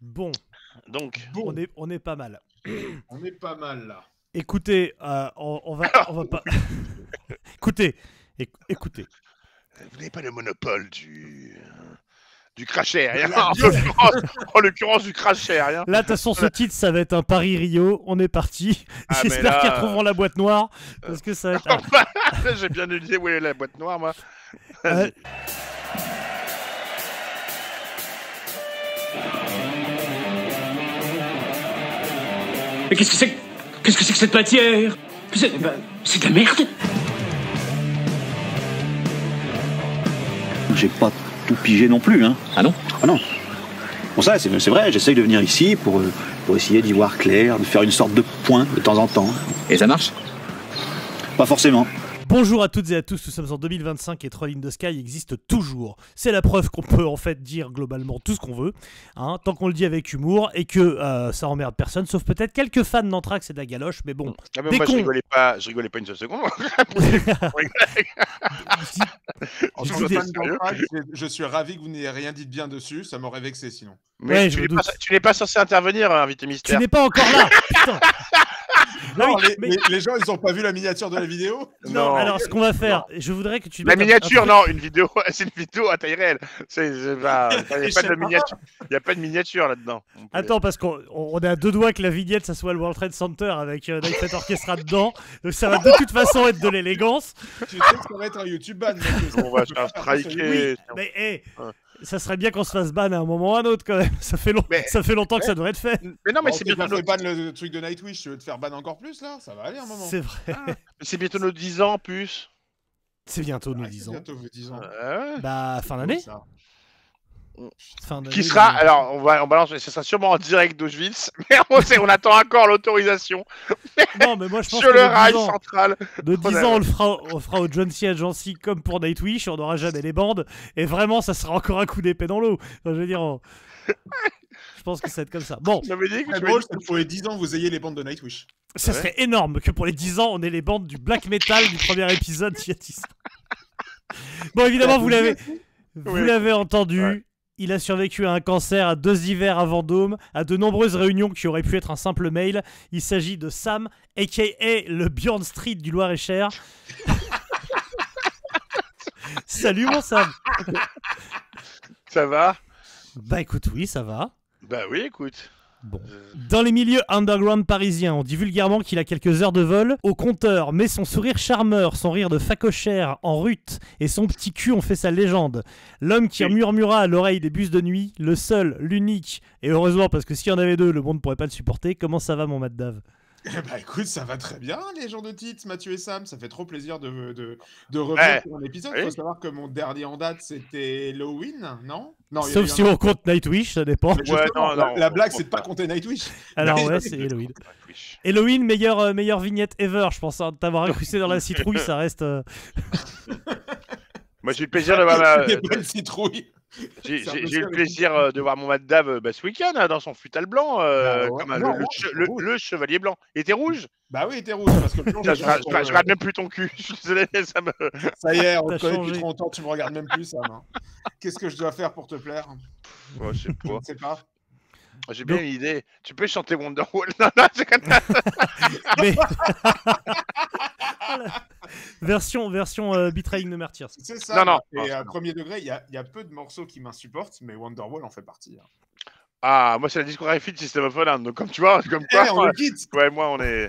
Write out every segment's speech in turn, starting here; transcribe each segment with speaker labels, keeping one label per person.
Speaker 1: Bon,
Speaker 2: Donc,
Speaker 3: Bon,
Speaker 1: on est pas mal.
Speaker 3: on est pas mal là.
Speaker 1: Écoutez, on va pas. Écoutez, écoutez.
Speaker 2: vous n'avez pas le monopole du crash aérien.
Speaker 3: La
Speaker 2: En l'occurrence, du crash aérien.
Speaker 1: Là, de toute façon, ce titre, ça va être un Paris-Rio. On est parti.
Speaker 2: Ah, mais
Speaker 1: J'espère
Speaker 2: là,
Speaker 1: qu'ils retrouveront la boîte noire. Parce que ça va être.
Speaker 2: J'ai bien idée où est la boîte noire, moi.
Speaker 1: Euh,
Speaker 4: Mais qu'est-ce que c'est que cette matière? C'est de la merde.
Speaker 5: J'ai pas tout pigé non plus, hein.
Speaker 4: Ah non?
Speaker 5: Ah non. Bon, ça, c'est vrai, j'essaye de venir ici pour essayer d'y voir clair, de faire une sorte de point de temps en temps.
Speaker 4: Et ça marche?
Speaker 5: Pas forcément.
Speaker 1: Bonjour à toutes et à tous, nous sommes en 2025 et Troll in the Sky existe toujours. C'est la preuve qu'on peut en fait dire globalement tout ce qu'on veut, hein, tant qu'on le dit avec humour et que ça emmerde personne, sauf peut-être quelques fans d'Anthrax et de la galoche, mais bon.
Speaker 2: Ah, mais
Speaker 1: Des
Speaker 2: moi,
Speaker 1: cons.
Speaker 2: je rigolais pas une seule seconde.
Speaker 3: En
Speaker 1: Je
Speaker 3: tant
Speaker 1: dis
Speaker 3: que
Speaker 1: des-
Speaker 3: fan d'Anthrax, je suis ravi que vous n'ayez rien dit de bien dessus, ça m'aurait vexé sinon.
Speaker 2: Mais
Speaker 1: Ouais, je me doute.
Speaker 2: tu n'es pas censé intervenir, invité
Speaker 1: Tu
Speaker 2: mystère.
Speaker 1: n'es pas encore là, putain.
Speaker 3: Non,
Speaker 1: oui, mais-
Speaker 3: les gens, ils ont pas vu la miniature de la vidéo?
Speaker 1: Non,
Speaker 2: Non.
Speaker 1: alors ce qu'on va faire, je voudrais que tu
Speaker 2: La
Speaker 1: mettes un
Speaker 2: miniature,
Speaker 1: truc-
Speaker 2: non, une vidéo, c'est une vidéo à taille réelle. Il n'y a pas de miniature. Il y a pas de miniature là-dedans.
Speaker 1: Attends, parce qu'on est à deux doigts que la vignette ça soit le World Trade Center avec Night Flight Orchestra dedans, donc ça va de toute façon être de l'élégance.
Speaker 3: Tu sais que ça va être un YouTube ban, mec.
Speaker 2: On va se faire striker.
Speaker 1: Oui, mais hé,
Speaker 2: Ouais.
Speaker 1: ça serait bien qu'on se fasse ban à un moment ou à un autre quand même. Ça fait
Speaker 2: Mais-
Speaker 1: longtemps que ça devrait être fait.
Speaker 2: Mais non, mais
Speaker 3: Bon,
Speaker 2: c'est
Speaker 3: t'es pas
Speaker 2: bientôt,
Speaker 3: fait ban le truc de Nightwish, tu veux te faire ban encore plus là? Ça va aller un moment.
Speaker 1: C'est vrai.
Speaker 2: c'est bientôt nos 10 ans en plus.
Speaker 1: C'est bientôt nous
Speaker 3: Ah, c'est
Speaker 1: disons.
Speaker 3: bientôt vos 10 ans.
Speaker 2: Ouais.
Speaker 1: Bah fin d'année.
Speaker 3: Ça.
Speaker 1: Fin d'année,
Speaker 2: Qui sera,
Speaker 1: mais-
Speaker 2: alors on balance, ce sera sûrement en direct d'Auschwitz, mais on attend encore l'autorisation
Speaker 1: Non, mais moi je pense
Speaker 2: sur
Speaker 1: que
Speaker 2: le
Speaker 1: de
Speaker 2: rail
Speaker 1: 10 ans,
Speaker 2: central.
Speaker 1: de 10 ans, on le fera au John C. Agency comme pour Nightwish, on n'aura jamais les bandes, et vraiment ça sera encore un coup d'épée dans l'eau. Enfin, je veux dire, je pense que ça va être comme ça. Bon,
Speaker 2: Tu m'avais dit que
Speaker 3: Très
Speaker 2: tu
Speaker 3: drôle, c'est que pour les 10 ans, vous ayez les bandes de Nightwish.
Speaker 1: ça
Speaker 2: Ouais.
Speaker 1: serait énorme que pour les 10 ans, on ait les bandes du black metal du premier épisode il y a 10 ans. Bon, évidemment, vous l'avez entendu.
Speaker 2: Ouais.
Speaker 1: Il a survécu à un cancer, à 2 hivers à Vendôme, à de nombreuses réunions qui auraient pu être un simple mail. Il s'agit de Sam, a.k.a. le Bjorn Street du Loir-et-Cher. Salut mon Sam.
Speaker 2: Ça va?
Speaker 1: Bah écoute, oui, ça va.
Speaker 2: Bah oui, écoute.
Speaker 1: Bon. Dans les milieux underground parisiens, on dit vulgairement qu'il a quelques heures de vol au compteur, mais son sourire charmeur, son rire de facochère en rut et son petit cul ont fait sa légende. L'homme qui murmura à l'oreille des bus de nuit, le seul, l'unique, et heureusement parce que s'il y en avait deux, le monde ne pourrait pas le supporter. Comment ça va mon Matt Dave?
Speaker 3: Bah écoute, ça va très bien, les gens de titres, Mathieu et Sam. Ça fait trop plaisir de revenir
Speaker 2: Ouais.
Speaker 3: pour un épisode.
Speaker 2: Oui.
Speaker 3: Faut savoir que mon dernier en date, c'était Halloween, non? Non, il y a
Speaker 1: Sauf
Speaker 3: eu
Speaker 1: si
Speaker 3: un-
Speaker 1: on compte Nightwish, ça dépend.
Speaker 3: Mais
Speaker 2: Ouais,
Speaker 3: justement,
Speaker 2: non,
Speaker 3: la
Speaker 2: non,
Speaker 3: blague,
Speaker 2: on
Speaker 3: c'est de
Speaker 2: compte
Speaker 3: pas compter Nightwish.
Speaker 1: Alors
Speaker 3: Mais-
Speaker 1: ouais, c'est Halloween.
Speaker 2: Nightwish.
Speaker 1: Halloween, meilleure vignette ever, je pense. Hein, t'avoir incrusté dans la citrouille, ça reste...
Speaker 2: Moi, j'ai eu le plaisir de voir
Speaker 3: Il y a pas une citrouille.
Speaker 2: j'ai
Speaker 3: C'est un
Speaker 2: j'ai
Speaker 3: peu
Speaker 2: eu le
Speaker 3: ça,
Speaker 2: plaisir de voir mon Matt Dave ce week-end dans son futal blanc,
Speaker 3: Bah ouais.
Speaker 2: comme
Speaker 3: Non,
Speaker 2: le
Speaker 3: rouge.
Speaker 2: le chevalier blanc. Il était rouge?
Speaker 3: Bah oui, t'es rouge parce que le plonge,
Speaker 2: Je regarde même plus ton cul. Je suis désolé, ça me.
Speaker 3: ça y est, on
Speaker 1: T'as
Speaker 3: te connaît
Speaker 1: changé.
Speaker 3: depuis trop longtemps, tu me regardes même plus, Sam. hein. Qu'est-ce que je dois faire pour te plaire?
Speaker 2: Ouais, je sais
Speaker 3: Je
Speaker 2: pas.
Speaker 3: ne sais pas.
Speaker 2: J'ai bien une idée. Tu peux chanter Wonderwall? Non, non, c'est comme ça.
Speaker 1: Mais... version Betraying the Martyrs.
Speaker 3: C'est ça.
Speaker 2: Non, non.
Speaker 3: Et
Speaker 2: Non,
Speaker 3: à
Speaker 2: non.
Speaker 3: premier degré, il y a peu de morceaux qui m'insupportent, mais Wonderwall en fait partie. hein.
Speaker 2: Ah, moi, c'est la discographie de System of a Down. Donc, comme tu vois, comme
Speaker 3: Eh,
Speaker 2: quoi.
Speaker 3: on le quitte.
Speaker 2: Ouais, moi, on est.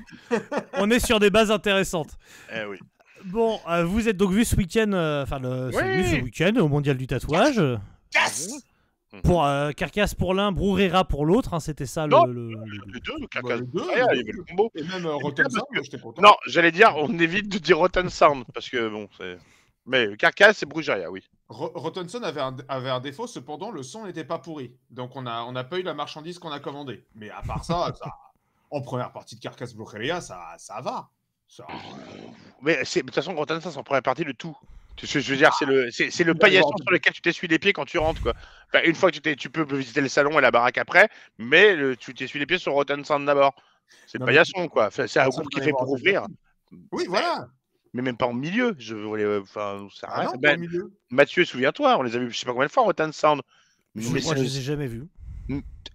Speaker 1: On est sur des bases intéressantes.
Speaker 2: Eh oui.
Speaker 1: Bon, vous êtes donc vu ce week-end, ce week-end au Mondial du tatouage,
Speaker 3: Casse.
Speaker 1: pour Carcasse pour l'un, Bruguera pour l'autre, hein, c'était ça
Speaker 2: Non.
Speaker 1: le-
Speaker 2: Les deux, le
Speaker 3: Bah,
Speaker 2: Carcass.
Speaker 3: les deux,
Speaker 2: Ah, il y avait le combo.
Speaker 3: Et même Rotten
Speaker 2: parce
Speaker 3: Sound,
Speaker 2: que-
Speaker 3: j'étais content.
Speaker 2: Non, j'allais dire, on évite de dire Rotten Sound. Parce que bon, c'est. Mais Carcass, c'est Brugeria, oui.
Speaker 3: Rotten Sound avait un défaut, cependant, le son n'était pas pourri. Donc on n'a pas eu la marchandise qu'on a commandée. Mais à part ça, en première partie de Carcass Brujeria, ça va. Ça...
Speaker 2: Mais de toute façon, Rotten Sound, c'est en première partie de tout. Je veux dire, c'est le paillasson sur lequel tu t'essuies les pieds quand tu rentres, quoi. Enfin, une fois que tu peux visiter le salon et la baraque après, mais tu t'essuies les pieds sur Rotten Sound d'abord. C'est le
Speaker 3: Non, mais-
Speaker 2: paillasson, quoi. Enfin, c'est un
Speaker 3: Personne
Speaker 2: groupe qui
Speaker 3: va
Speaker 2: fait
Speaker 3: aller
Speaker 2: pour
Speaker 3: voir
Speaker 2: ouvrir.
Speaker 3: Oui, voilà.
Speaker 2: Mais même pas en milieu. Je voulais, enfin, ça
Speaker 3: Ah non,
Speaker 2: arrête.
Speaker 3: pas au milieu.
Speaker 2: Mathieu, souviens-toi, on les a vus, je sais pas combien de fois, Rotten Sound.
Speaker 1: Je
Speaker 2: Mais
Speaker 1: crois que je les
Speaker 2: c'est-
Speaker 1: ai jamais vus.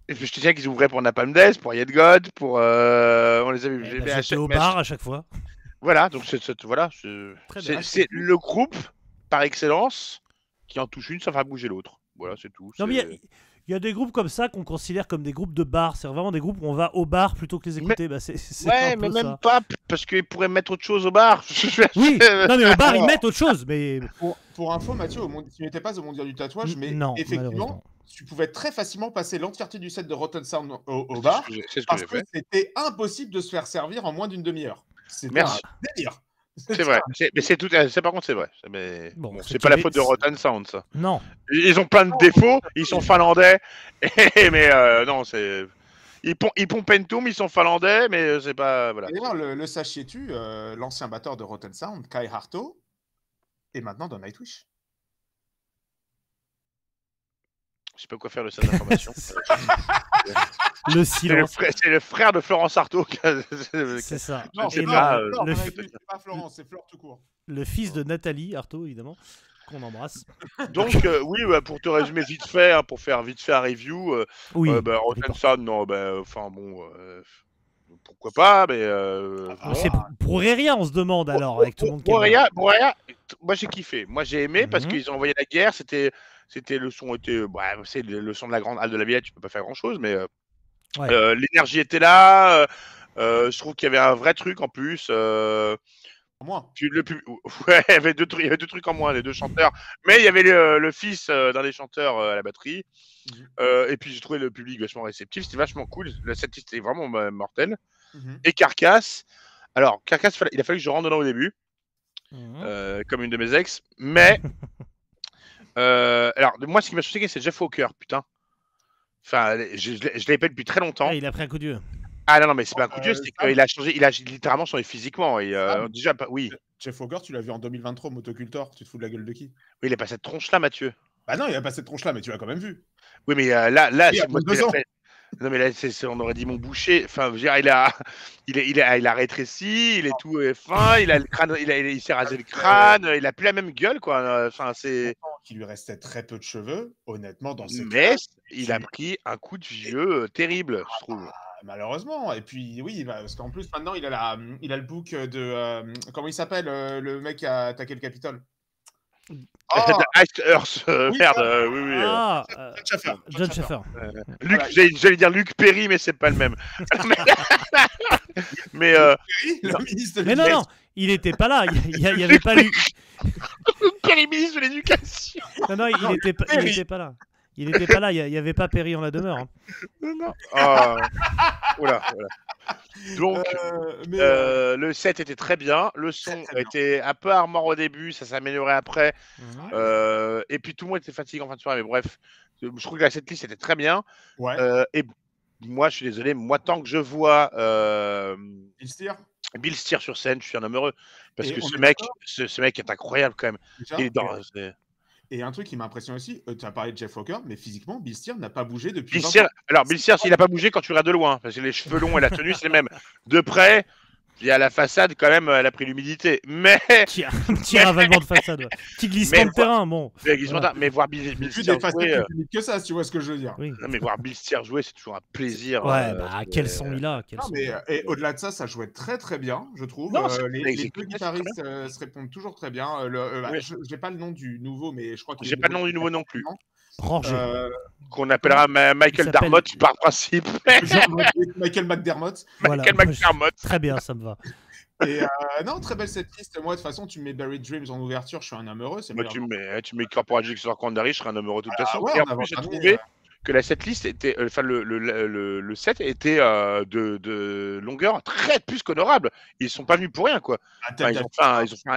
Speaker 2: je te disais qu'ils ouvraient pour Napalm Death, pour Yet God, pour. On les avait.
Speaker 1: Eh ben, j'étais au bar à chaque fois.
Speaker 2: Voilà, donc voilà,
Speaker 1: Très bien.
Speaker 2: c'est le groupe par excellence qui en touche une sans faire bouger l'autre. Voilà, c'est tout.
Speaker 1: Non, mais il y a des groupes comme ça qu'on considère comme des groupes de bar. C'est vraiment des groupes où on va au bar plutôt que les écouter. Bah, c'est
Speaker 2: Ouais,
Speaker 1: un peu
Speaker 2: mais même
Speaker 1: ça.
Speaker 2: pas, parce qu'ils pourraient mettre autre chose au bar.
Speaker 1: Oui, non, mais au bar, ils mettent autre chose. Mais
Speaker 3: Pour info, Mathieu, tu n'étais pas au Mondial du tatouage, mais
Speaker 1: non,
Speaker 3: effectivement,
Speaker 1: malheureusement.
Speaker 3: tu pouvais très facilement passer l'entièreté du set de Rotten Sound au bar,
Speaker 2: C'est ce que
Speaker 3: parce
Speaker 2: j'ai
Speaker 3: que
Speaker 2: fait.
Speaker 3: c'était impossible de se faire servir en moins d'une demi-heure. C'était
Speaker 2: Merci.
Speaker 3: un délire.
Speaker 2: C'est vrai. Mais c'est tout. Par contre, c'est vrai. Mais
Speaker 1: Bon,
Speaker 2: bon,
Speaker 1: c'est
Speaker 2: c'est pas la
Speaker 1: qu'il
Speaker 2: faute de
Speaker 1: est-
Speaker 2: Rotten Sound, ça.
Speaker 1: Non.
Speaker 2: Ils ont plein de défauts. Ils sont finlandais. Mais non, c'est. Ils pompent Pentum, ils sont finlandais, mais c'est pas. Voilà.
Speaker 3: D'ailleurs, le sachiez-tu, l'ancien batteur de Rotten Sound, Kai Harto, est maintenant dans Nightwish.
Speaker 2: Je sais pas quoi faire de cette information.
Speaker 1: Le
Speaker 2: C'est
Speaker 1: silence.
Speaker 2: le frère de Florence Artaud.
Speaker 1: C'est ça.
Speaker 3: Non,
Speaker 2: je
Speaker 3: c'est
Speaker 2: sais
Speaker 1: Et
Speaker 2: pas,
Speaker 3: Flore,
Speaker 1: le,
Speaker 3: dans
Speaker 1: fi-
Speaker 3: Nightwish, c'est pas Florence, c'est Flore tout court.
Speaker 1: le fils de Nathalie Arthaud, évidemment, qu'on embrasse.
Speaker 2: Donc, oui, pour te résumer vite fait, hein, pour faire vite fait un review,
Speaker 1: Oui.
Speaker 2: Rotten Sound, non, enfin bon, pourquoi pas, mais.
Speaker 1: Mais c'est pour rien, on se demande alors, avec tout le monde qui
Speaker 2: Pour rien, moi j'ai kiffé. Moi j'ai aimé parce
Speaker 1: Mhm.
Speaker 2: qu'ils ont envoyé la guerre, c'était le son était, c'est le son de la grande halle de la Villette, tu peux pas faire grand chose, mais
Speaker 1: Ouais.
Speaker 2: l'énergie était là. Je trouve qu'il y avait un vrai truc en plus.
Speaker 3: Moi.
Speaker 2: Puis ouais, il y avait deux trucs en moins, les deux chanteurs. Mais il y avait le fils d'un des chanteurs à la batterie. Et puis j'ai trouvé le public vachement réceptif. C'était vachement cool. Le setlist était vraiment mortel. Et Carcass. Alors, Carcass, il a fallu que je rentre dedans au début,
Speaker 1: Mhm.
Speaker 2: comme une de mes ex. Mais, alors, moi, ce qui m'a choqué, c'est Jeff Walker, putain. Enfin, je l'avais pas depuis très longtemps.
Speaker 1: Ouais, il a pris un coup de vieux.
Speaker 2: Ah non, mais c'est pas un coup de vieux, c'est
Speaker 3: Sam.
Speaker 2: qu'il a changé, il a littéralement changé physiquement. Et,
Speaker 3: Sam.
Speaker 2: déjà, oui.
Speaker 3: Jeff Walker, tu l'as vu en 2023 au Motocultor, tu te fous de la gueule de qui?
Speaker 2: Oui, il a pas cette tronche-là, Mathieu.
Speaker 3: Bah non, il a pas cette tronche-là, mais tu l'as quand même vu.
Speaker 2: Oui, mais là,
Speaker 3: Il y a
Speaker 2: moi,
Speaker 3: 2 ans.
Speaker 2: non, mais là, on aurait dit mon boucher. Enfin, je veux dire, il a rétréci, il est tout fin, il a le crâne, il s'est rasé le crâne, il a plus la même gueule, quoi. Enfin, c'est.
Speaker 3: Qui lui restait très peu de cheveux, honnêtement, dans ces
Speaker 2: Mais
Speaker 3: cas,
Speaker 2: il a pris un coup de vieux terrible, je trouve.
Speaker 3: malheureusement. Et puis, oui, parce qu'en plus, maintenant, il a le book de. Comment il s'appelle, le mec qui a attaqué le Capitole?
Speaker 2: Iced Earth,
Speaker 3: Oui,
Speaker 2: merde,
Speaker 3: ça.
Speaker 2: oui.
Speaker 1: Ah,
Speaker 3: John Schaffer.
Speaker 1: John Schaffer.
Speaker 2: J'allais dire Luc Perry, mais c'est pas le même. Mais
Speaker 3: Le ministre de
Speaker 1: Mais non,
Speaker 3: l'Éducation.
Speaker 1: non, il était pas là. Il y avait pas lui.
Speaker 2: Perry, ministre de l'Éducation.
Speaker 1: Non, non, il était pas là. Il était pas là. Il y avait pas Perry en la demeure. Hein.
Speaker 2: Non. Ah. Voilà. Donc, le set était très bien. Le son était un peu armor au début, ça s'est amélioré après.
Speaker 1: Mhm.
Speaker 2: Et puis tout le monde était fatigué en fin de soirée. Mais bref, je trouve que la setlist était très bien.
Speaker 3: Ouais.
Speaker 2: Et moi, je suis désolé, moi, tant que je vois
Speaker 3: Il se tire.
Speaker 2: Bill Steer sur scène, je suis un homme heureux. Parce
Speaker 3: Et
Speaker 2: que
Speaker 3: on
Speaker 2: ce
Speaker 3: est
Speaker 2: mec,
Speaker 3: d'accord
Speaker 2: ce mec est incroyable quand même.
Speaker 3: Déjà,
Speaker 2: Il est dans.
Speaker 3: et un truc qui m'impressionne aussi, tu as parlé de Jeff Walker, mais physiquement, Bill Steer n'a pas bougé depuis
Speaker 2: Bill
Speaker 3: 20
Speaker 2: Steer,
Speaker 3: ans.
Speaker 2: alors Bill Steer, il n'a pas bougé quand tu regardes de loin, parce que les cheveux longs et la tenue, c'est le même. De près, il y a la façade quand même, elle a pris l'humidité. Mais.
Speaker 1: Petit ravalement de façade. Ouais. Petit glissement de terrain, bon.
Speaker 2: Voilà. Mais voir Bill
Speaker 3: Plus
Speaker 2: Steer
Speaker 3: des facettes
Speaker 2: jouer.
Speaker 3: plus uniques que ça, si tu vois ce que je veux dire.
Speaker 1: Oui.
Speaker 2: Non, mais voir Bill Steer jouer, c'est toujours un plaisir.
Speaker 1: Ouais, bah quel son il a.
Speaker 3: Non, mais et au-delà de ça, ça jouait très très bien, je trouve.
Speaker 2: Non, c'est
Speaker 3: les
Speaker 2: exécuté,
Speaker 3: deux
Speaker 2: c'est
Speaker 3: guitaristes
Speaker 2: très
Speaker 3: se répondent toujours très bien.
Speaker 2: Oui.
Speaker 3: J'ai pas le nom du nouveau, mais je crois qu'il
Speaker 2: J'ai pas le nom du nouveau non plus.
Speaker 1: Rangé.
Speaker 2: Qu'on appellera Michael
Speaker 1: s'appelle-
Speaker 2: Darmott par principe.
Speaker 3: Michael McDermott.
Speaker 1: Voilà.
Speaker 2: Michael McDermott.
Speaker 1: Très bien, ça me va.
Speaker 3: Et non, très belle setlist. Moi, de toute façon, tu me mets Buried Dreams en ouverture, je suis un homme heureux. C'est
Speaker 2: Moi, tu mets Corporal Jigsaw Quandary, je serai un homme heureux de toute façon.
Speaker 3: ouais,
Speaker 2: Et
Speaker 3: on
Speaker 2: en
Speaker 3: a
Speaker 2: plus, j'ai
Speaker 3: regardé,
Speaker 2: trouvé que la setlist était, enfin le set était de longueur très plus qu'honorable. Ils sont pas venus pour rien, quoi. Enfin,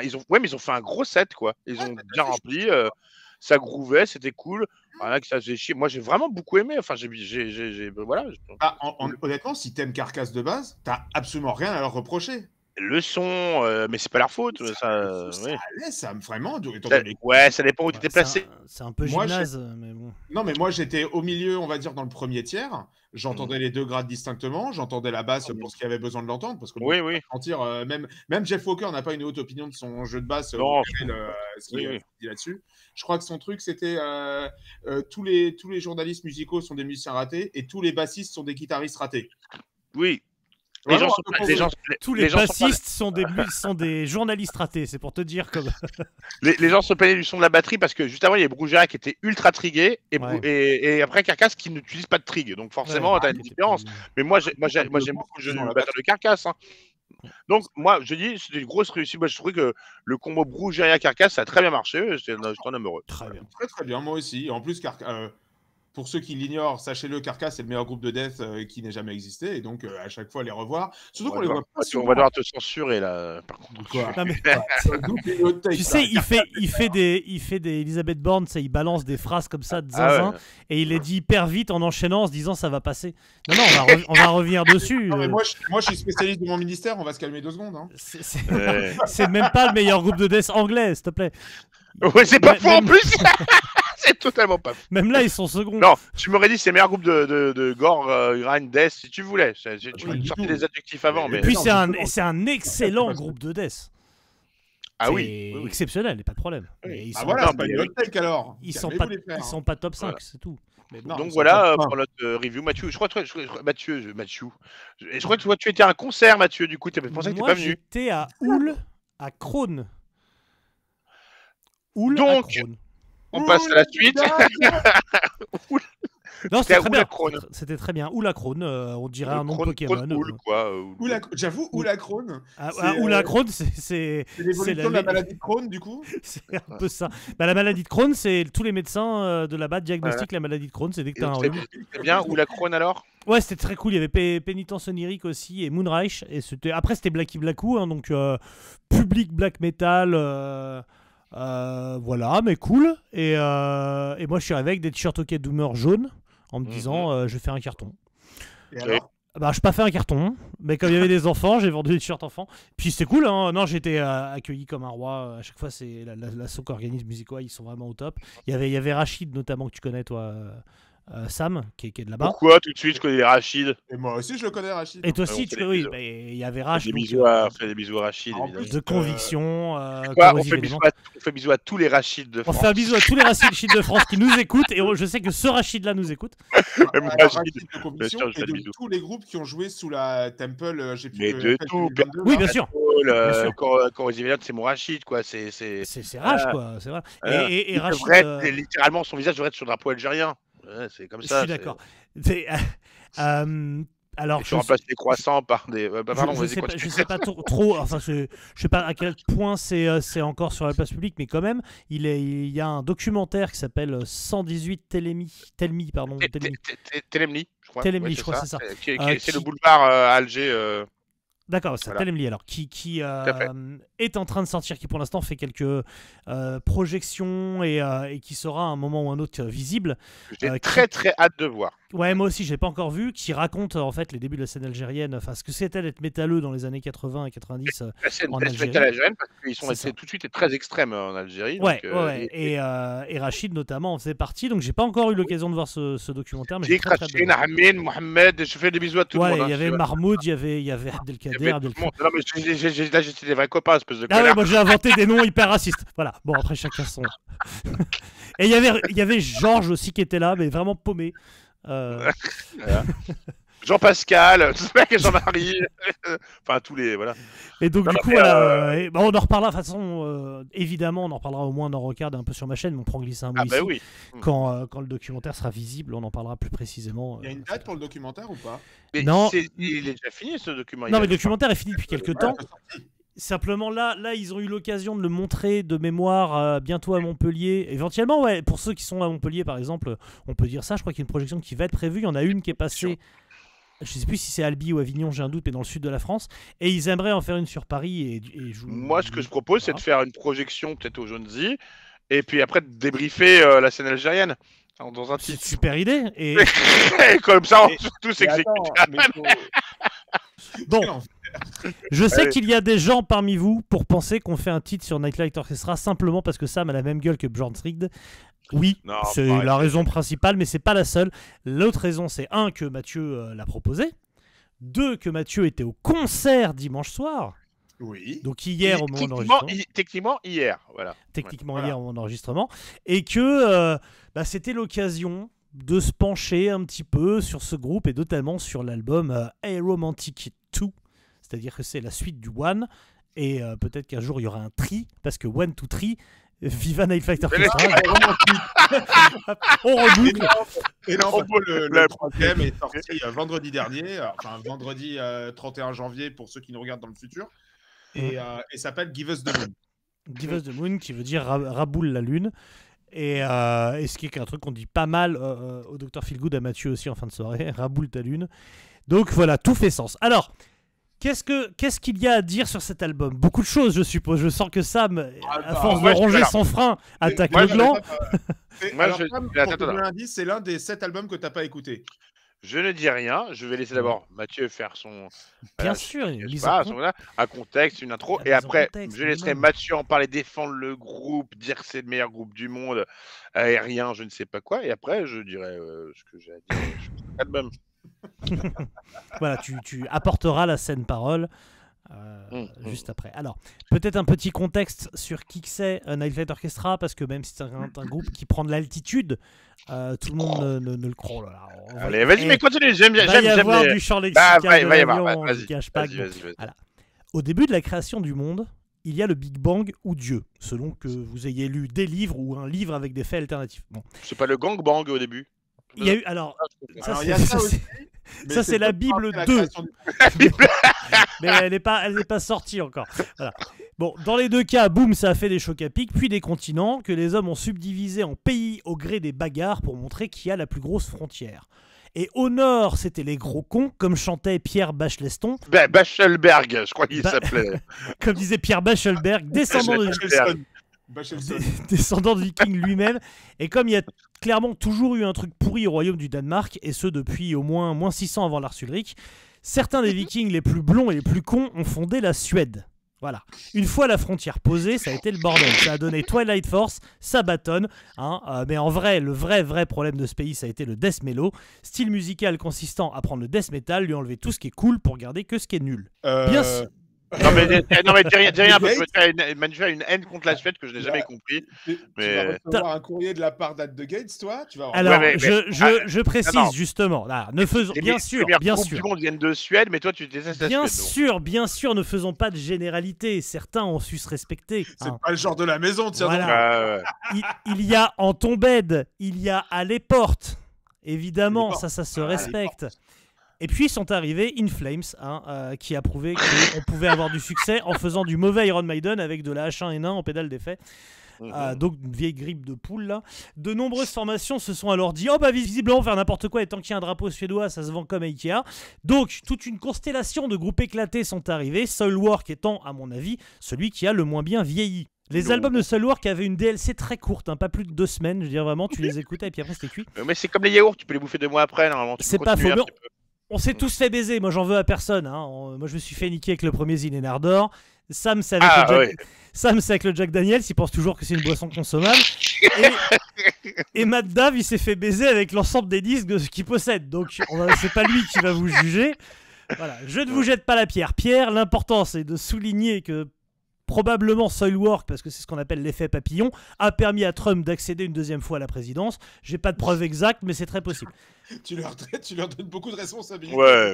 Speaker 2: ils ont fait un gros set, quoi. Ils ont bien rempli, ça grouvait, c'était cool. Voilà, que ça faisait chier. Moi, j'ai vraiment beaucoup aimé. Enfin, voilà.
Speaker 3: Honnêtement, si t'aimes Carcass de base, t'as absolument rien à leur reprocher.
Speaker 2: Le son, mais c'est pas leur faute. Ça,
Speaker 3: Ça
Speaker 2: oui.
Speaker 3: allait, ça vraiment.
Speaker 2: Ouais, ça dépend où tu
Speaker 1: Ouais,
Speaker 2: t'es placé.
Speaker 1: C'est un peu
Speaker 3: Moi,
Speaker 1: gymnase, mais bon.
Speaker 3: Non, mais moi j'étais au milieu, on va dire, dans le premier tiers. J'entendais les deux grades distinctement. J'entendais la basse pour ce qu'il y avait besoin de l'entendre. Parce que
Speaker 2: Oui.
Speaker 3: mentir, même Jeff Walker n'a pas une haute opinion de son jeu de basse.
Speaker 2: Non.
Speaker 3: ce qu'il
Speaker 2: Oui.
Speaker 3: dit là-dessus. Je crois que son truc, c'était tous les journalistes musicaux sont des musiciens ratés et tous les bassistes sont des guitaristes ratés.
Speaker 2: Oui. Les
Speaker 3: Vraiment,
Speaker 2: gens sont
Speaker 3: un peu
Speaker 2: pas- les gens-
Speaker 1: Tous
Speaker 2: les
Speaker 1: les
Speaker 2: gens sont pas-
Speaker 1: bassistes sont des journalistes ratés, c'est pour te dire comme.
Speaker 2: les gens se plaignaient du son de la batterie parce que juste avant, il y avait Brugera qui était ultra trigué
Speaker 1: Ouais.
Speaker 2: et après Carcass qui n'utilise pas de trig. Donc forcément,
Speaker 1: Ouais.
Speaker 2: tu as une différence. Mais moi, j'aime beaucoup le jeu du batteur de Carcass. Hein. Donc, moi, je dis, c'était une grosse réussite. Moi, je trouvais que le combo Brugera-Carcass, ça a très bien marché. J'étais en amoureux.
Speaker 1: Très bien.
Speaker 3: Très très bien, moi aussi. En plus, pour ceux qui l'ignorent, sachez-le, Carcass est le meilleur groupe de death qui n'ait jamais existé. Et donc, à chaque fois, les revoir. Surtout qu'on les voit pas
Speaker 2: On
Speaker 3: souvent.
Speaker 2: va devoir te censurer là. Par contre.
Speaker 3: Quoi
Speaker 1: Non, mais-
Speaker 3: Une autre take,
Speaker 1: Tu
Speaker 3: ça.
Speaker 1: sais, il fait des Elisabeth Borne, il balance des phrases comme ça de zinzin
Speaker 2: ouais.
Speaker 1: et il les dit hyper vite en enchaînant en se disant ça va passer. Non, on va revenir dessus.
Speaker 3: Non, mais moi, je suis spécialiste de mon ministère, on va se calmer 2 secondes. Hein.
Speaker 2: Ouais.
Speaker 1: C'est même pas le meilleur groupe de death anglais, s'il te plaît.
Speaker 2: Ouais, c'est pas faux en
Speaker 1: Même-
Speaker 2: plus. C'est totalement pas faux.
Speaker 1: Même là, ils sont seconds.
Speaker 2: Non, tu m'aurais dit c'est le meilleur groupe de gore, grind, death si tu voulais. Tu
Speaker 3: Oui, du
Speaker 2: sortais
Speaker 3: tout.
Speaker 2: des adjectifs avant, mais.
Speaker 1: Et puis
Speaker 3: non,
Speaker 1: c'est un excellent
Speaker 3: Parce que-
Speaker 1: groupe de death.
Speaker 2: Ah
Speaker 1: C'est
Speaker 2: oui. oui.
Speaker 1: exceptionnel, et pas de problème.
Speaker 2: Oui.
Speaker 1: Mais ils
Speaker 3: Ah
Speaker 1: sont,
Speaker 3: voilà,
Speaker 2: non,
Speaker 3: c'est pas
Speaker 2: mais
Speaker 3: une autre take alors.
Speaker 1: ils sont
Speaker 3: Calmez-vous,
Speaker 1: pas,
Speaker 3: les frères,
Speaker 1: ils
Speaker 3: hein.
Speaker 1: sont pas top 5,
Speaker 2: Voilà.
Speaker 1: c'est tout. Mais bon.
Speaker 3: Non,
Speaker 2: Donc
Speaker 3: ils sont
Speaker 2: voilà
Speaker 3: pas top
Speaker 2: pour notre review, Mathieu. Je crois que toi, tu étais à un concert, Mathieu. Du coup, tu pensé que tu
Speaker 1: Moi,
Speaker 2: pas venu.
Speaker 1: j'étais à Oul, à Crône. Oul à
Speaker 2: Donc,
Speaker 1: Crône.
Speaker 2: On passe à la suite.
Speaker 1: Non,
Speaker 2: C'était à
Speaker 1: c'était très bien.
Speaker 2: Oulacrone.
Speaker 1: C'était très bien. Oulacrone, on dirait un nom de
Speaker 2: Crone-
Speaker 1: Pokémon.
Speaker 2: Crone Oul, quoi.
Speaker 3: J'avoue, Oulacrone, c'est,
Speaker 1: Oulacrone, c'est
Speaker 3: c'est l'évolution de la maladie de Crohn, du coup.
Speaker 1: c'est un peu ça. Bah, la maladie de Crohn, c'est tous les médecins de là-bas diagnostiquent la maladie de Crohn. C'est dès que t'as un rhume.
Speaker 2: C'est bien. Ou la Crone alors.
Speaker 1: Ouais, c'était très cool. Il y avait Pénitence onirique aussi et Moonreich. Et après, c'était Blacky Blackou, hein, donc public black metal. Voilà, mais cool. Et moi, je suis arrivé avec des t-shirts OK Doomer jaunes en me disant, je vais faire un carton.
Speaker 3: Et alors
Speaker 1: Bah, je n'ai pas fait un carton, mais comme il y avait des enfants, j'ai vendu des t-shirts enfants. Puis c'était cool, hein. Non, j'étais accueilli comme un roi. À chaque fois, c'est l'asso qu'organise Musicois, ils sont vraiment au top. Il y avait Rachid notamment, que tu connais, toi, Sam, qui est de là-bas.
Speaker 2: Pourquoi tout de suite je connais les Rachid.
Speaker 3: Et moi aussi, je le connais, Rachid.
Speaker 1: Et toi
Speaker 2: on
Speaker 1: aussi,
Speaker 2: fait
Speaker 1: tu
Speaker 2: des
Speaker 1: oui,
Speaker 2: bisous.
Speaker 1: bah, il y avait
Speaker 2: On
Speaker 1: Rach.
Speaker 2: fait des
Speaker 1: donc,
Speaker 2: bisous à, on fait des bisous à Rachid.
Speaker 3: en
Speaker 2: évidemment.
Speaker 3: plus,
Speaker 1: de conviction.
Speaker 2: Quoi, on
Speaker 1: corrosive
Speaker 2: fait
Speaker 1: élément.
Speaker 2: bisous à tous les Rachid de
Speaker 1: On
Speaker 2: France.
Speaker 1: fait un bisou à tous les Rachid de France qui nous écoutent. Et je sais que ce Rachid-là nous écoute.
Speaker 2: Même
Speaker 3: Alors,
Speaker 2: Rachid.
Speaker 3: Rachid de conviction
Speaker 2: Bien sûr, je fais
Speaker 3: et
Speaker 2: des
Speaker 3: de
Speaker 2: bisous.
Speaker 3: tous les groupes qui ont joué sous la Temple, j'ai plus
Speaker 2: Mais
Speaker 3: que-
Speaker 2: de
Speaker 3: fête
Speaker 2: tout,
Speaker 3: 2022,
Speaker 1: Oui,
Speaker 3: là.
Speaker 1: bien sûr.
Speaker 2: Corrosive, c'est mon Rachid, quoi. C'est
Speaker 1: C'est Rach, quoi. C'est vrai. Et
Speaker 2: il
Speaker 1: Rachid.
Speaker 2: devrait être, littéralement, son visage devrait être sur le drapeau algérien. Ouais, c'est comme
Speaker 1: Je
Speaker 2: ça.
Speaker 1: suis d'accord. C'est, alors,
Speaker 2: Et tu remplaces les croissants par des. Pardon,
Speaker 1: je
Speaker 2: vas-y,
Speaker 1: sais pas,
Speaker 2: continue.
Speaker 1: je sais pas trop. Enfin, je sais pas à quel point c'est encore sur la place publique, mais quand même, il y a un documentaire qui s'appelle 118 Telmi, pardon. Telmi.
Speaker 2: Telemni, je crois.
Speaker 1: Telemni,
Speaker 2: Ouais,
Speaker 1: je crois, c'est ça.
Speaker 2: C'est le boulevard à Alger.
Speaker 1: D'accord, c'est
Speaker 2: Voilà.
Speaker 1: Telemli alors, qui
Speaker 2: à fait.
Speaker 1: est en train de sortir, qui pour l'instant fait quelques projections et qui sera à un moment ou un autre visible.
Speaker 2: J'ai
Speaker 1: qui-
Speaker 2: très très hâte de voir.
Speaker 1: Ouais, moi aussi, je l'ai pas encore vu, qui raconte en fait les débuts de la scène algérienne, enfin ce que c'était d'être métalleux dans les années 80 et 90.
Speaker 2: La scène
Speaker 1: En
Speaker 2: death
Speaker 1: Algérie.
Speaker 2: metal algérienne parce qu'ils sont
Speaker 1: C'est
Speaker 2: restés
Speaker 1: ça.
Speaker 2: tout de suite très extrêmes en Algérie.
Speaker 1: Ouais,
Speaker 2: donc,
Speaker 1: ouais. Et Rachid notamment en faisait partie, donc j'ai pas encore eu l'occasion de voir ce documentaire, mais j'ai
Speaker 2: Zik,
Speaker 1: très, très hâte de le
Speaker 2: Rachin,
Speaker 1: voir.
Speaker 2: Ahmed, Mohamed, je fais des bisous à tout le
Speaker 1: Ouais,
Speaker 2: monde.
Speaker 1: il y
Speaker 2: hein,
Speaker 1: avait
Speaker 2: tu vois.
Speaker 1: Mahmoud, il y avait
Speaker 2: Il y
Speaker 1: Abdelkader,
Speaker 2: avait tout le monde. Non, mais là, j'étais des vrais copains, espèce de
Speaker 1: Ah ouais,
Speaker 2: connard.
Speaker 1: moi j'ai inventé des noms hyper racistes. Voilà, bon après chacun son. Et il y avait Georges aussi qui était là, mais vraiment paumé.
Speaker 2: Jean-Pascal, ce mec et Jean-Marie. Enfin, tous les. Voilà.
Speaker 1: Et donc
Speaker 2: Non,
Speaker 1: du
Speaker 2: non,
Speaker 1: coup,
Speaker 2: mais,
Speaker 1: voilà, on en reparlera de toute façon, évidemment, on en reparlera au moins dans Regarde un peu sur ma chaîne, mais on prend glisser un mot
Speaker 2: Ah, bah
Speaker 1: ici.
Speaker 2: oui.
Speaker 1: Quand le documentaire sera visible, on en parlera plus précisément.
Speaker 3: Il y a une date pour le documentaire ou pas?
Speaker 2: Mais
Speaker 1: Non.
Speaker 2: il est déjà fini ce document.
Speaker 1: Non, mais le documentaire est fini depuis quelques temps.
Speaker 3: Ouais,
Speaker 1: Simplement là, ils ont eu l'occasion de le montrer de mémoire bientôt à Montpellier. Éventuellement, ouais, pour ceux qui sont à Montpellier, par exemple, on peut dire ça. Je crois qu'il y a une projection qui va être prévue. Il y en a une qui est passée. Je sais plus si c'est Albi ou Avignon, j'ai un doute, mais dans le sud de la France. Et ils aimeraient en faire une sur Paris.
Speaker 2: Moi, ce que je propose, c'est
Speaker 1: Voilà.
Speaker 2: de faire une projection peut-être au Jonesy, et puis après de débriefer la scène algérienne dans un
Speaker 1: C'est une
Speaker 2: titre.
Speaker 1: super idée. Et
Speaker 2: Et comme ça,
Speaker 3: Mais-
Speaker 2: surtout, c'est que c'est.
Speaker 1: bon, je sais
Speaker 2: Allez.
Speaker 1: qu'il y a des gens parmi vous pour penser qu'on fait un titre sur Nightlight Orchestra simplement parce que Sam a la même gueule que Björn Strigd. Oui,
Speaker 2: Non,
Speaker 1: c'est
Speaker 2: pareil.
Speaker 1: la raison principale, mais c'est pas la seule. L'autre raison, c'est un, que Mathieu l'a proposé. Deux, que Mathieu était au concert dimanche soir.
Speaker 3: Oui.
Speaker 1: Donc hier au moment d'enregistrement.
Speaker 2: Techniquement, hier, voilà.
Speaker 1: Techniquement
Speaker 3: Voilà.
Speaker 1: hier au moment d'enregistrement. Et que c'était l'occasion de se pencher un petit peu sur ce groupe et notamment sur l'album Aeromantic 2. C'est-à-dire que c'est la suite du One. Et peut-être qu'un jour il y aura un tri, parce que 1, 2, 3, Viva Night Fighter Orchestra. On reboucle.
Speaker 3: Et non, parce que le troisième est sorti vendredi dernier, enfin vendredi 31 janvier pour ceux qui nous regardent dans le futur, et s'appelle Give Us the Moon.
Speaker 1: Give Us the Moon, qui veut dire raboule la lune. Et ce qui est un truc qu'on dit pas mal au Dr Feelgood, à Mathieu aussi en fin de soirée, raboule ta lune. Donc voilà, tout fait sens. Alors, qu'est-ce qu'il y a à dire sur cet album? Beaucoup de choses, je suppose. Je sens que Sam, à force de ronger son frein, attaque le gland.
Speaker 3: C'est l'un des 7 albums que t'as pas écouté.
Speaker 2: Je ne dis rien. Je vais laisser d'abord Mathieu faire son.
Speaker 1: Bien sûr,
Speaker 2: un contexte, une intro. Et après, je laisserai Mathieu en parler, défendre le groupe, dire que c'est le meilleur groupe du monde, aérien, je ne sais pas quoi. Et après, je dirai ce que j'ai à dire sur cet album.
Speaker 1: Voilà, tu apporteras la scène parole juste après. Alors, peut-être un petit contexte sur qui que c'est Night Flight Orchestra, parce que même si c'est un groupe qui prend de l'altitude, tout le monde ne le croit.
Speaker 2: Allez, vas-y, mais continue, j'aime bien.
Speaker 1: Il va y avoir du champ lexical de l'avion, on ne cache pas.
Speaker 2: Vas-y.
Speaker 1: Voilà. Au début de la création du monde, il y a le Big Bang ou Dieu, selon que vous ayez lu des livres ou un livre avec des faits alternatifs. Bon.
Speaker 2: C'est pas le gangbang au début.
Speaker 1: Il y a eu, alors,
Speaker 3: ça
Speaker 1: c'est la Bible 2. Mais elle n'est pas sortie encore. Voilà. Bon, dans les deux cas, boum, ça a fait des chocs à pic, puis des continents que les hommes ont subdivisés en pays au gré des bagarres pour montrer qui a la plus grosse frontière. Et au nord, c'était les gros cons, comme chantait Pierre Bacheleston.
Speaker 2: Bachelberg, je crois qu'il s'appelait.
Speaker 1: Comme disait Pierre Bachelberg, descendant de Viking lui-même. Et comme il y a clairement toujours eu un truc pourri au royaume du Danemark, et ce depuis au moins 600 avant Lars Ulrich, certains des Vikings les plus blonds et les plus cons ont fondé la Suède. Voilà. Une fois la frontière posée, ça a été le bordel. Ça a donné Twilight Force, ça bâtonne. Mais en vrai, le vrai problème de ce pays, ça a été le death mellow. Style musical consistant à prendre le death metal, lui enlever tout ce qui est cool pour garder que ce qui est nul. Bien sûr.
Speaker 2: Non mais dis rien parce que Manu a une haine contre la Suède que je n'ai jamais compris.
Speaker 3: Tu vas recevoir un courrier de la part d'Ad de Gates, toi.
Speaker 1: Alors, je précise justement. Là, ne faisons bien sûr.
Speaker 2: Du monde viennent de Suède, mais toi tu détestes la Suède.
Speaker 1: Bien sûr, ne faisons pas de généralité. Certains ont su se respecter.
Speaker 3: C'est pas le genre de la maison, tiens.
Speaker 1: Voilà. Il y a en Tombed, il y a à Les Portes. Évidemment, ça se respecte. Et puis sont arrivés In Flames, qui a prouvé qu'on pouvait avoir du succès en faisant du mauvais Iron Maiden avec de la H1N1 en pédale d'effet. Donc une vieille grippe de poule là. De nombreuses formations se sont alors dit visiblement faire n'importe quoi, et tant qu'il y a un drapeau suédois ça se vend comme Ikea. Donc toute une constellation de groupes éclatés sont arrivés, Soilwork étant à mon avis celui qui a le moins bien vieilli. Les albums de Soilwork avaient une DLC très courte, pas plus de 2 semaines, je veux dire vraiment, tu les écoutais et puis après c'était cuit.
Speaker 2: Mais c'est comme les yaourts, tu peux les bouffer 2 mois après normalement.
Speaker 1: C'est pas faux. On s'est tous fait baiser, moi j'en veux à personne. Moi je me suis fait niquer avec le premier Zine Ardor. Sam c'est avec le Jack Daniels, il pense toujours que c'est une boisson consommable. Et Matt Dave il s'est fait baiser avec l'ensemble des disques qu'il possède. Donc c'est pas lui qui va vous juger. Voilà. Je ne vous jette pas la pierre. L'important c'est de souligner que probablement Soilwork, parce que c'est ce qu'on appelle l'effet papillon, a permis à Trump d'accéder une deuxième fois à la présidence. J'ai pas de preuves exactes, mais c'est très possible.
Speaker 3: Tu leur donnes beaucoup de responsabilités.
Speaker 2: Ouais.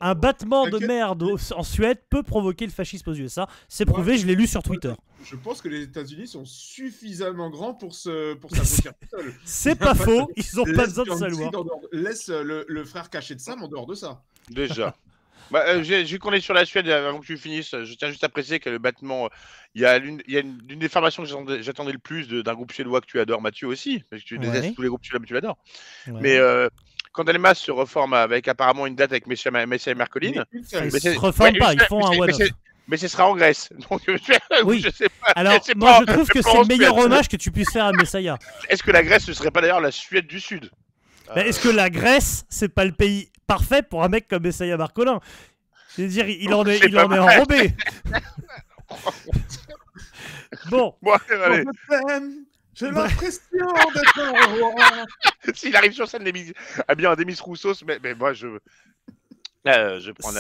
Speaker 1: Un battement de merde en Suède peut provoquer le fascisme aux USA. C'est prouvé, je l'ai lu sur Twitter.
Speaker 3: Je pense que les États-Unis sont suffisamment grands pour s'abrutir tout seul.
Speaker 1: C'est pas faux, ils ont pas besoin de Soilwork.
Speaker 3: Laisse le frère caché de Sam en dehors de ça.
Speaker 2: Déjà. Vu qu'on est sur la Suède, avant que tu finisses, je tiens juste à préciser que le battement, il y a l'une des formations que j'attendais le plus d'un groupe suédois que tu adores, Mathieu aussi, parce que tu détestes tous les groupes suédois, mais tu l'adores.
Speaker 1: Ouais.
Speaker 2: Mais quand Delmas se reforme avec apparemment une date avec Messia et Mercoline,
Speaker 1: ils se reforment pas, ils font un one-off.
Speaker 2: Mais ce sera en Grèce. Donc,
Speaker 1: oui.
Speaker 2: Je sais pas.
Speaker 1: Alors, moi je trouve que c'est le meilleur hommage que tu puisses faire à Messiah.
Speaker 2: Est-ce que la Grèce ne serait pas d'ailleurs la Suède du Sud?
Speaker 1: Est-ce que la Grèce, c'est pas le pays parfait pour un mec comme Messiah Marcolin? Je veux dire, il en est enrobé.
Speaker 2: Bon, allez.
Speaker 3: J'ai l'impression d'être un roi.
Speaker 2: S'il arrive sur scène habillé en Demis Roussos, mais moi je. Je prends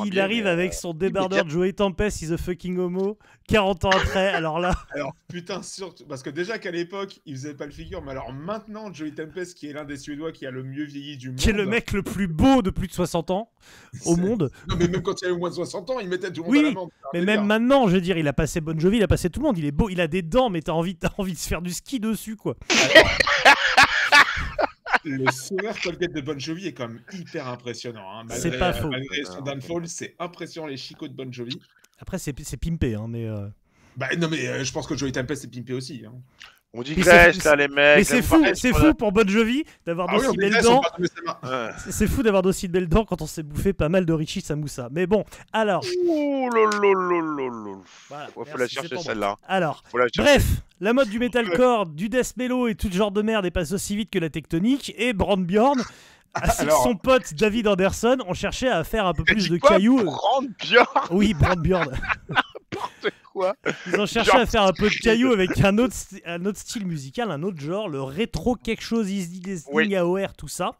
Speaker 1: S'il
Speaker 2: bien,
Speaker 1: arrive
Speaker 2: mais,
Speaker 1: avec son débardeur de Joey Tempest, is a fucking homo, 40 ans après, alors là...
Speaker 3: Alors, putain, surtout, parce que déjà qu'à l'époque, il faisait pas le figure, mais alors maintenant, Joey Tempest, qui est l'un des Suédois qui a le mieux vieilli du monde.
Speaker 1: Qui est le mec le plus beau de plus de 60 ans au monde.
Speaker 3: Non, mais même quand il avait moins de 60 ans, il mettait tout le monde
Speaker 1: Oui,
Speaker 3: à l'amende.
Speaker 1: mais même maintenant, je veux dire, il a passé Bon Jovi, il a passé tout le monde, il est beau, il a des dents, mais t'as envie de se faire du ski dessus, quoi.
Speaker 3: Le sourire Colgate de Bon Jovi est quand même hyper impressionnant. Hein.
Speaker 1: C'est pas faux.
Speaker 3: Malgré son downfall, c'est impressionnant les chicots de Bon Jovi.
Speaker 1: Après, c'est pimpé, hein, mais...
Speaker 3: Bah non, mais je pense que Joey Tempest est pimpé aussi. Hein.
Speaker 2: On
Speaker 1: Mais
Speaker 2: digresse là, les mecs.
Speaker 1: Mais c'est fou pour Bon Jovi d'avoir d'aussi belles dents. C'est fou d'avoir d'aussi belles dents quand on s'est bouffé pas mal de Richie Samoussa. Mais bon, alors...
Speaker 2: Ouh lololololol.
Speaker 1: Voilà,
Speaker 2: Faut la chercher celle-là.
Speaker 1: Alors,
Speaker 2: Faut la chercher.
Speaker 1: bref, la mode du metalcore, du death mellow et tout genre de merde est passée aussi vite que la tectonique. Et Brandbjorn, ainsi que son pote David Anderson, ont cherché à faire un peu plus de cailloux.
Speaker 2: Brandbjorn.
Speaker 1: Oui, Brandbjorn.
Speaker 2: Quoi?
Speaker 1: Ils ont cherché à faire un peu de cailloux avec un autre style musical, un autre genre, le rétro quelque chose, Easy Listening, AOR, tout ça.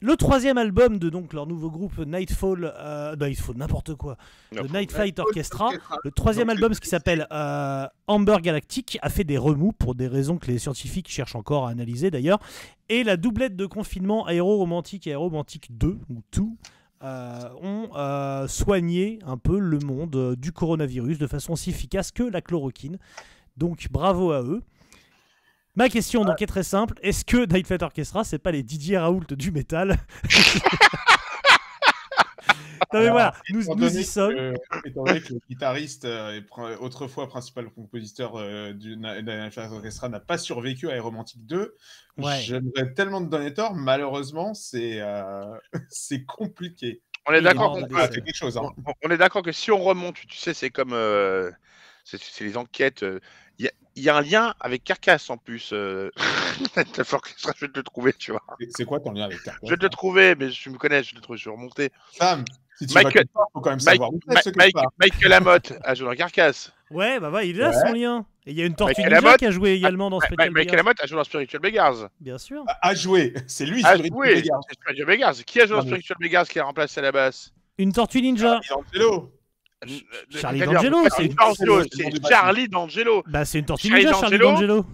Speaker 1: Le troisième album de donc leur nouveau groupe Nightfall, n'importe quoi, le Night Flight Orchestra. Le troisième album, ce qui s'appelle Amber Galactic, a fait des remous pour des raisons que les scientifiques cherchent encore à analyser d'ailleurs. Et la doublette de confinement Aéro-Romantique et Aéro-Romantique 2 ou 2 ont soigné un peu le monde du coronavirus de façon aussi efficace que la chloroquine. Donc bravo à eux. Ma question donc est très simple. Est-ce que Night Flight Orchestra, c'est pas les Didier Raoult du métal? Non mais voilà, nous y sommes.
Speaker 3: Étant donné que le guitariste et autrefois principal compositeur du Night Flight Orchestra n'a pas survécu à Aéromantique 2, j'aimerais tellement te donner tort, malheureusement c'est compliqué.
Speaker 2: On est d'accord
Speaker 3: quelque chose. Hein.
Speaker 2: On est d'accord que si on remonte, tu sais, c'est comme c'est les enquêtes. Il y a un lien avec Carcass en plus. Je vais te le trouver, tu vois.
Speaker 3: C'est quoi ton lien avec Carcass?
Speaker 2: Je vais te le trouver, mais je me connais, je vais remonter.
Speaker 3: Sam, si tu Michael, faut quand même savoir
Speaker 2: Michael Amott a joué dans Carcass.
Speaker 1: Ouais, bah il est là son lien. Et il y a une Tortue Ninja qui a joué également dans Spiritual Beggars.
Speaker 2: Michael Amott a joué dans Spiritual Beggars.
Speaker 1: Bien sûr.
Speaker 3: A joué, c'est lui Spiritual
Speaker 2: Beggars. Qui a joué dans Spiritual Beggars qui a remplacé à la basse?
Speaker 1: Une Tortue Ninja. Charlie D'Angelo, c'est
Speaker 2: Charlie D'Angelo.
Speaker 1: Bah c'est une Tortue Ninja, Charlie D'Angelo.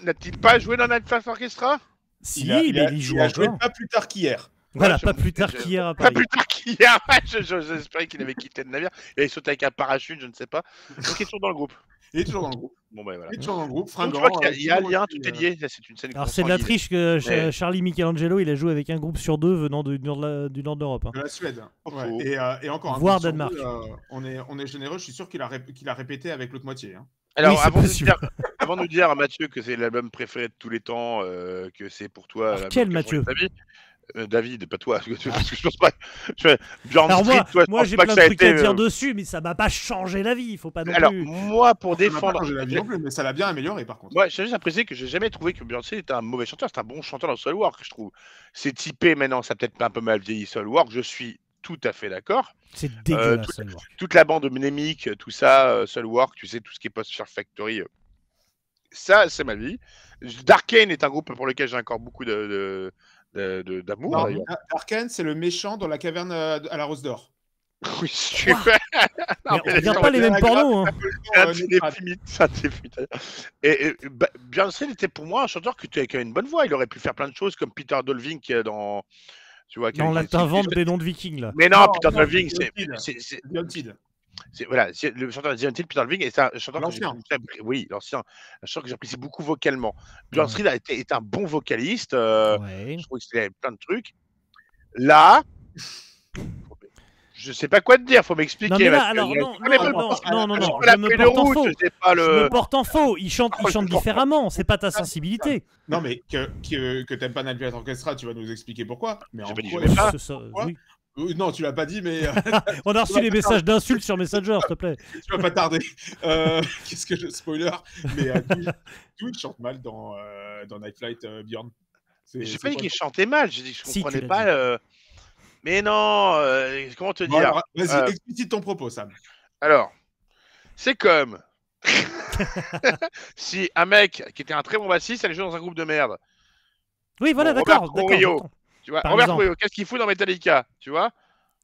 Speaker 2: N'a-t-il pas joué dans Night Flight Orchestra?
Speaker 1: Si, mais il joue
Speaker 3: joué pas plus tard qu'hier.
Speaker 1: Voilà, pas plus tard qu'hier à Paris.
Speaker 2: Pas plus tard qu'hier, j'espérais qu'il avait quitté le navire. Il avait sauté avec un parachute, je ne sais pas. Donc il est toujours dans le groupe.
Speaker 3: Il est toujours dans le groupe.
Speaker 2: Bon bah voilà.
Speaker 3: Il est toujours dans le groupe,
Speaker 2: fringant. Il y a un lien, tout est lié. C'est une scène.
Speaker 1: Alors c'est de la triche que Charlie Michelangelo, il a joué avec un groupe sur deux venant du nord de l'Europe.
Speaker 3: De la Suède. Et encore
Speaker 1: voire Danemark.
Speaker 3: On est généreux, je suis sûr qu'il a répété avec l'autre moitié. Hein.
Speaker 2: Alors, avant de dire à Mathieu que c'est l'album préféré de tous les temps, que c'est pour toi.
Speaker 1: Alors, quel Mathieu?
Speaker 2: David, pas toi, parce que je pense pas.
Speaker 1: Alors moi j'ai plein de trucs à dire dessus, mais ça m'a pas changé la vie, il faut pas non plus.
Speaker 2: Alors moi pour défendre,
Speaker 3: la vie non plus, mais ça l'a bien amélioré par contre.
Speaker 2: Ouais, j'ai juste apprécié que j'ai jamais trouvé que Beyoncé était un mauvais chanteur, c'est un bon chanteur dans Soulwork, je trouve. C'est typé maintenant, ça a peut-être un peu mal vieilli Soulwork, je suis tout à fait d'accord.
Speaker 1: C'est dégueulasse Soulwork.
Speaker 2: Toute la bande mnémique, tout ça, Soulwork, tu sais tout ce qui est Post-Fear Factory, ça c'est ma vie. Darkane est un groupe pour lequel j'ai encore beaucoup d'amour.
Speaker 3: Darkane, c'est le méchant dans la caverne à la Rose d'Or.
Speaker 2: Oui, super.
Speaker 1: On regarde pas les mêmes pornos.
Speaker 2: Et Beyoncé était pour moi un chanteur qui avait une bonne voix. Il aurait pu faire plein de choses comme Peter Dolving dans. Tu vois,
Speaker 1: là, t'inventes des noms de vikings là.
Speaker 2: Mais non, Peter Dolving, c'est voilà, le chanteur de The Until, Peter Dolving, et c'est un chanteur l'ancien, un chanteur que j'apprécie beaucoup vocalement. Beyoncé est un bon vocaliste. Je trouve qu'il avait plein de trucs. Là, je sais pas quoi te dire, faut m'expliquer.
Speaker 1: Non, mais là, alors, non, je me porte en faux. Il chante différemment, c'est pas ta sensibilité.
Speaker 3: Non, mais que t'aimes pas Night Flight Orchestra, tu vas nous expliquer pourquoi. Mais en
Speaker 1: oui.
Speaker 3: Non, tu l'as pas dit, mais.
Speaker 1: On a reçu les messages d'insultes sur Messenger, s'il te plaît.
Speaker 3: Tu vas pas tarder. Qu'est-ce que je spoiler? Mais d'où il chante mal dans Night Flight Beyond.
Speaker 2: J'ai pas dit qu'il chantait mal, j'ai dit que je comprenais pas. Mais non, comment te dire?
Speaker 3: Vas-y, explicite ton propos, Sam.
Speaker 2: Alors, c'est comme si un mec qui était un très bon bassiste allait jouer dans un groupe de merde.
Speaker 1: Oui, voilà, d'accord.
Speaker 2: Tu vois, Robert Trujillo, qu'est-ce qu'il fout dans Metallica? Tu vois?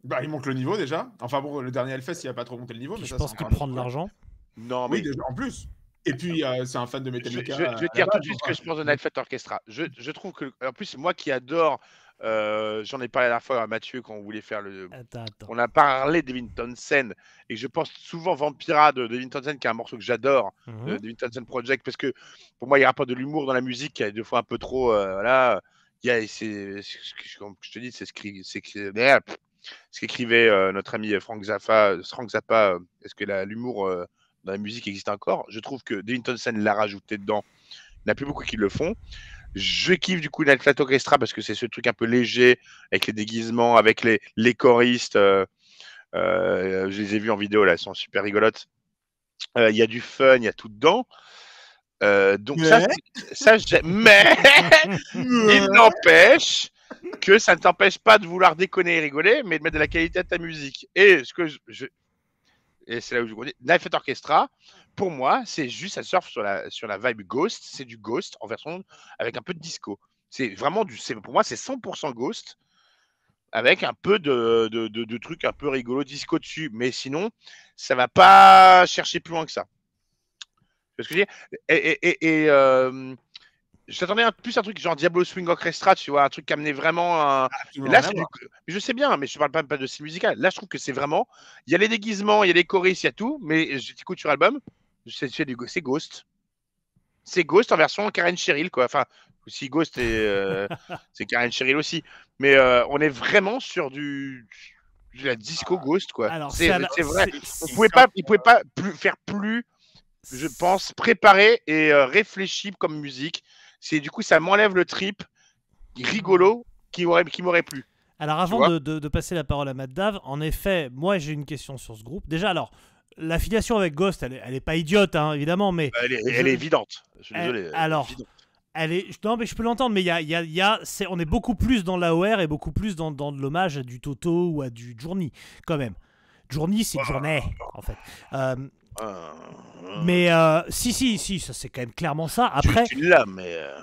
Speaker 3: Bah, il monte le niveau déjà. Enfin bon, le dernier Hellfest, il a pas trop monté le niveau.
Speaker 1: Puis
Speaker 3: Mais
Speaker 1: je
Speaker 3: ça,
Speaker 1: pense
Speaker 3: c'est
Speaker 1: qu'il
Speaker 3: encore un
Speaker 1: prend de
Speaker 3: autre
Speaker 1: l'argent.
Speaker 2: Non,
Speaker 3: Oui,
Speaker 2: mais
Speaker 3: déjà, en plus. Et puis, c'est un fan de
Speaker 2: je
Speaker 3: Metallica.
Speaker 2: vais te dire tout de suite ce que je pense de Night Flight Orchestra. Je trouve que, en plus, moi qui adore, j'en ai parlé la dernière fois à Mathieu quand on voulait faire le.
Speaker 1: Attends.
Speaker 2: On a parlé de Devin Townsend et je pense souvent Vampira de Devin Townsend, qui est un morceau que j'adore, de Devin Townsend Project, parce que pour moi, il y a un peu de l'humour dans la musique qui est des fois un peu trop. Voilà. Comme je te dis, c'est ce qu'écrivait notre ami Frank Zappa. Est-ce que l'humour dans la musique existe encore? Je trouve que Devin Townsend l'a rajouté dedans. Il n'y en a plus beaucoup qui le font. Je kiffe du coup Night Flight Orchestra parce que c'est ce truc un peu léger avec les déguisements, avec les choristes. Je les ai vus en vidéo là, elles sont super rigolotes. Il y a du fun, il y a tout dedans. Donc mais il n'empêche que ça ne t'empêche pas de vouloir déconner et rigoler, mais de mettre de la qualité à ta musique. Et ce que et c'est là où je dis, Night Flight Orchestra, pour moi, c'est juste, ça surfe sur la vibe Ghost. C'est du Ghost en version avec un peu de disco. C'est vraiment pour moi, c'est 100% Ghost avec un peu de trucs un peu rigolo disco dessus. Mais sinon, ça va pas chercher plus loin que ça. C'est ce que je veux dire. Je t'attendais plus un truc genre Diablo Swing Orchestra, tu vois, un truc qui amenait vraiment un. Là, je sais bien, mais je parle pas de style musical. Là, je trouve que c'est vraiment. Il y a les déguisements, il y a les choristes, il y a tout, mais j'écoute sur album, c'est Ghost. C'est Ghost en version Karen Cheryl, quoi. Enfin, aussi Ghost, c'est Karen Cheryl aussi. Mais on est vraiment sur de la disco Ghost, quoi. C'est vrai. Il pouvait pas faire plus, je pense, préparé et réfléchi comme musique. Du coup, ça m'enlève le trip rigolo qui m'aurait plu.
Speaker 1: Alors avant de passer la parole à Matt Dave, en effet, moi j'ai une question sur ce groupe. Déjà, alors, l'affiliation avec Ghost, elle est pas idiote, hein, évidemment, mais...
Speaker 2: Elle est évidente. Je suis désolé.
Speaker 1: Alors, non, mais je peux l'entendre, mais on est beaucoup plus dans l'AOR et beaucoup plus dans de l'hommage à du Toto ou à du Journey, quand même. Journey, c'est Journey, en fait. Mais si, ça c'est quand même clairement ça. Après,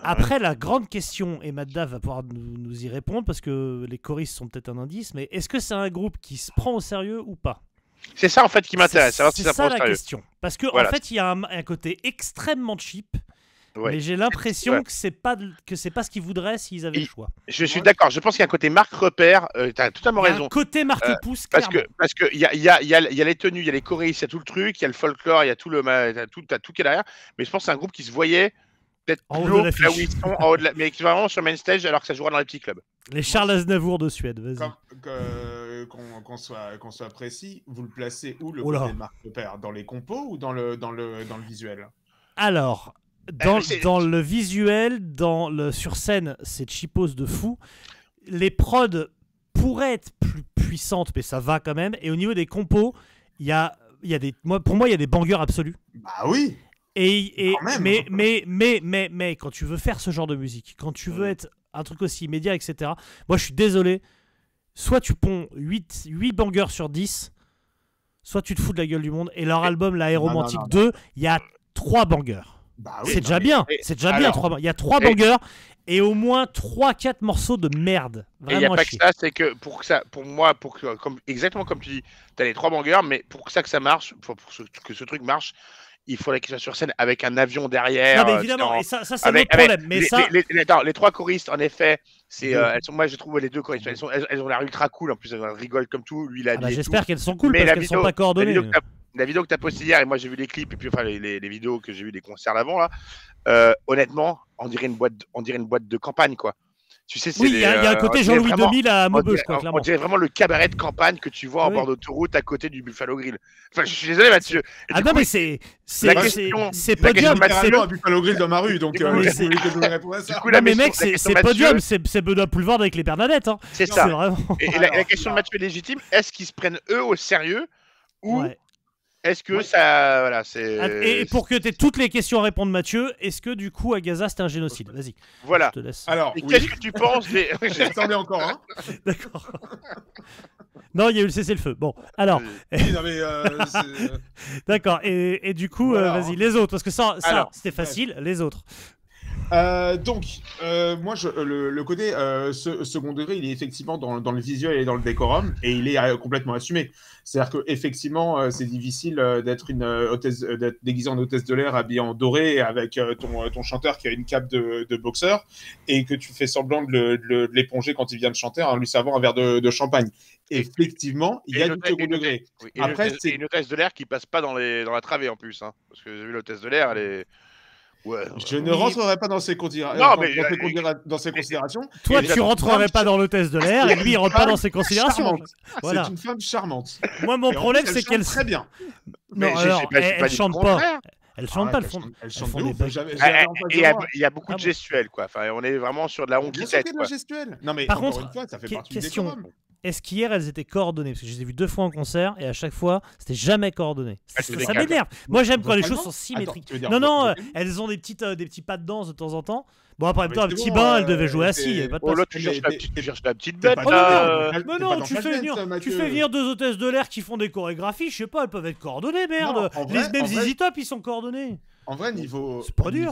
Speaker 1: après la grande question, et Matt Dave va pouvoir nous y répondre parce que les choristes sont peut-être un indice, mais est-ce que c'est un groupe qui se prend au sérieux ou pas?
Speaker 2: C'est ça en fait qui m'intéresse.
Speaker 1: C'est ça la question. Parce que en fait, il y a un côté extrêmement cheap. Ouais. Mais j'ai l'impression que c'est pas ce qu'ils voudraient s'ils avaient le choix.
Speaker 2: Je suis d'accord. Je pense qu'il y a un côté marque repère. Tu as totalement raison.
Speaker 1: Un côté marque pouce.
Speaker 2: Parce que il y a les tenues, il y a les choristes, il y a tout le truc, il y a le folklore, il y a tout qui est derrière. Mais je pense que c'est un groupe qui se voyait peut-être plus haut là où ils sont, en haut mais qui est vraiment sur main stage alors que ça jouera dans les petits clubs.
Speaker 1: Les Charles Aznavour de Suède. Vas-y.
Speaker 3: Qu'on soit précis, vous le placez où le côté marque repère, dans les compos ou dans le visuel?
Speaker 1: Alors. Dans le visuel, sur scène, c'est cheapos de fou. Les prods pourraient être plus puissantes, mais ça va quand même. Et au niveau des compos, pour moi, il y a des bangers absolus.
Speaker 3: Bah oui.
Speaker 1: Mais quand tu veux faire ce genre de musique, quand tu veux être un truc aussi immédiat, etc. Moi, je suis désolé. Soit tu ponds 8 bangers sur 10, soit tu te fous de la gueule du monde. Et leur album, La Aéromantique 2, il y a 3 bangers. Bah oui, c'est déjà bien. C'est déjà bien. Il y a 3 bangers et au moins 3-4 morceaux de merde.
Speaker 2: Et il n'y a pas que ça, c'est que exactement comme tu dis, tu as les 3 bangers, mais pour que ça marche, pour que ce truc marche, il faudrait qu'il soit sur scène avec un avion derrière.
Speaker 1: Non, mais évidemment, et ça c'est notre problème. Mais
Speaker 2: les 3 choristes, en effet, moi je trouve les 2 choristes, elles ont l'air ultra cool. En plus, elles rigolent comme tout. Lui,
Speaker 1: j'espère qu'elles sont cool parce qu'elles sont pas coordonnées.
Speaker 2: La vidéo que tu as postée hier, et moi j'ai vu les clips, et puis enfin les vidéos que j'ai vu des concerts d'avant, là, honnêtement, on dirait une boîte de campagne, quoi. Tu sais,
Speaker 1: oui, il y a un côté Jean-Louis 2000 à Maubeuge, quoi, clairement.
Speaker 2: On dirait vraiment le cabaret de campagne que tu vois en bord d'autoroute à côté du Buffalo Grill. Enfin, je suis désolé, Mathieu.
Speaker 1: Non, mais c'est Podium.
Speaker 3: C'est un Buffalo Grill dans ma rue, donc
Speaker 1: non, mais mec, c'est Podium, c'est Benoît Poulvord avec les Bernadettes.
Speaker 2: C'est ça. Et la question de Mathieu est légitime. Est-ce qu'ils se prennent eux au sérieux ou est-ce que ça... Voilà, c'est...
Speaker 1: Et pour que tu aies toutes les questions à répondre, Mathieu, est-ce que du coup, à Gaza, c'était un génocide? Vas-y.
Speaker 2: Voilà.
Speaker 1: Je te laisse.
Speaker 3: Alors,
Speaker 2: qu'est-ce que tu penses des...
Speaker 3: J'attendais encore, hein.
Speaker 1: D'accord. Non, il y a eu le cessez-le-feu. Bon, alors...
Speaker 3: Oui, non, mais
Speaker 1: d'accord. Et du coup, voilà, vas-y, les autres. Parce que ça c'était facile. Les autres.
Speaker 3: Donc, moi, le côté second degré, il est effectivement dans le visuel et dans le décorum, et il est complètement assumé. C'est-à-dire que effectivement, c'est difficile d'être d'être déguisé en hôtesse de l'air, habillé en doré, avec ton chanteur qui a une cape de boxeur, et que tu fais semblant de l'éponger quand il vient de chanter en lui servant un verre de champagne. Effectivement, il y a du second degré.
Speaker 2: Après, c'est une hôtesse de l'air qui passe pas dans la travée en plus, hein, parce que j'ai vu l'hôtesse de l'air, elle est. Ouais,
Speaker 3: je ne rentrerai pas dans ces considérations.
Speaker 1: Toi, tu rentrerais pas dans l'hôtesse de l'air et lui, il rentre pas dans ses considérations.
Speaker 3: Voilà. C'est une femme charmante.
Speaker 1: Moi, mon problème, c'est qu'elle
Speaker 3: très bien.
Speaker 1: Non, alors, elle chante pas. Elle chante pas,
Speaker 3: elle chante de ouf.
Speaker 2: Il y a beaucoup de gestuels, quoi. Enfin, on est vraiment sur de la honquitette.
Speaker 3: Non, mais
Speaker 1: par contre,
Speaker 3: une fois, ça fait partie
Speaker 1: question. Est-ce qu'hier elles étaient coordonnées? Parce que je les ai vues 2 fois en concert et à chaque fois c'était jamais coordonné. Ça m'énerve. Moi j'aime quand les choses sont symétriques. Non, elles ont des petits pas de danse de temps en temps. Bon, après, un petit bain, elle devait jouer assis.
Speaker 2: L'autre, tu cherches la petite bête.
Speaker 1: Mais non, tu fais venir 2 hôtesses de l'air qui font des chorégraphies. Je sais pas, elles peuvent être coordonnées, merde. Même ZZ Top, ils sont coordonnés.
Speaker 3: En vrai, niveau.
Speaker 1: C'est pas dur.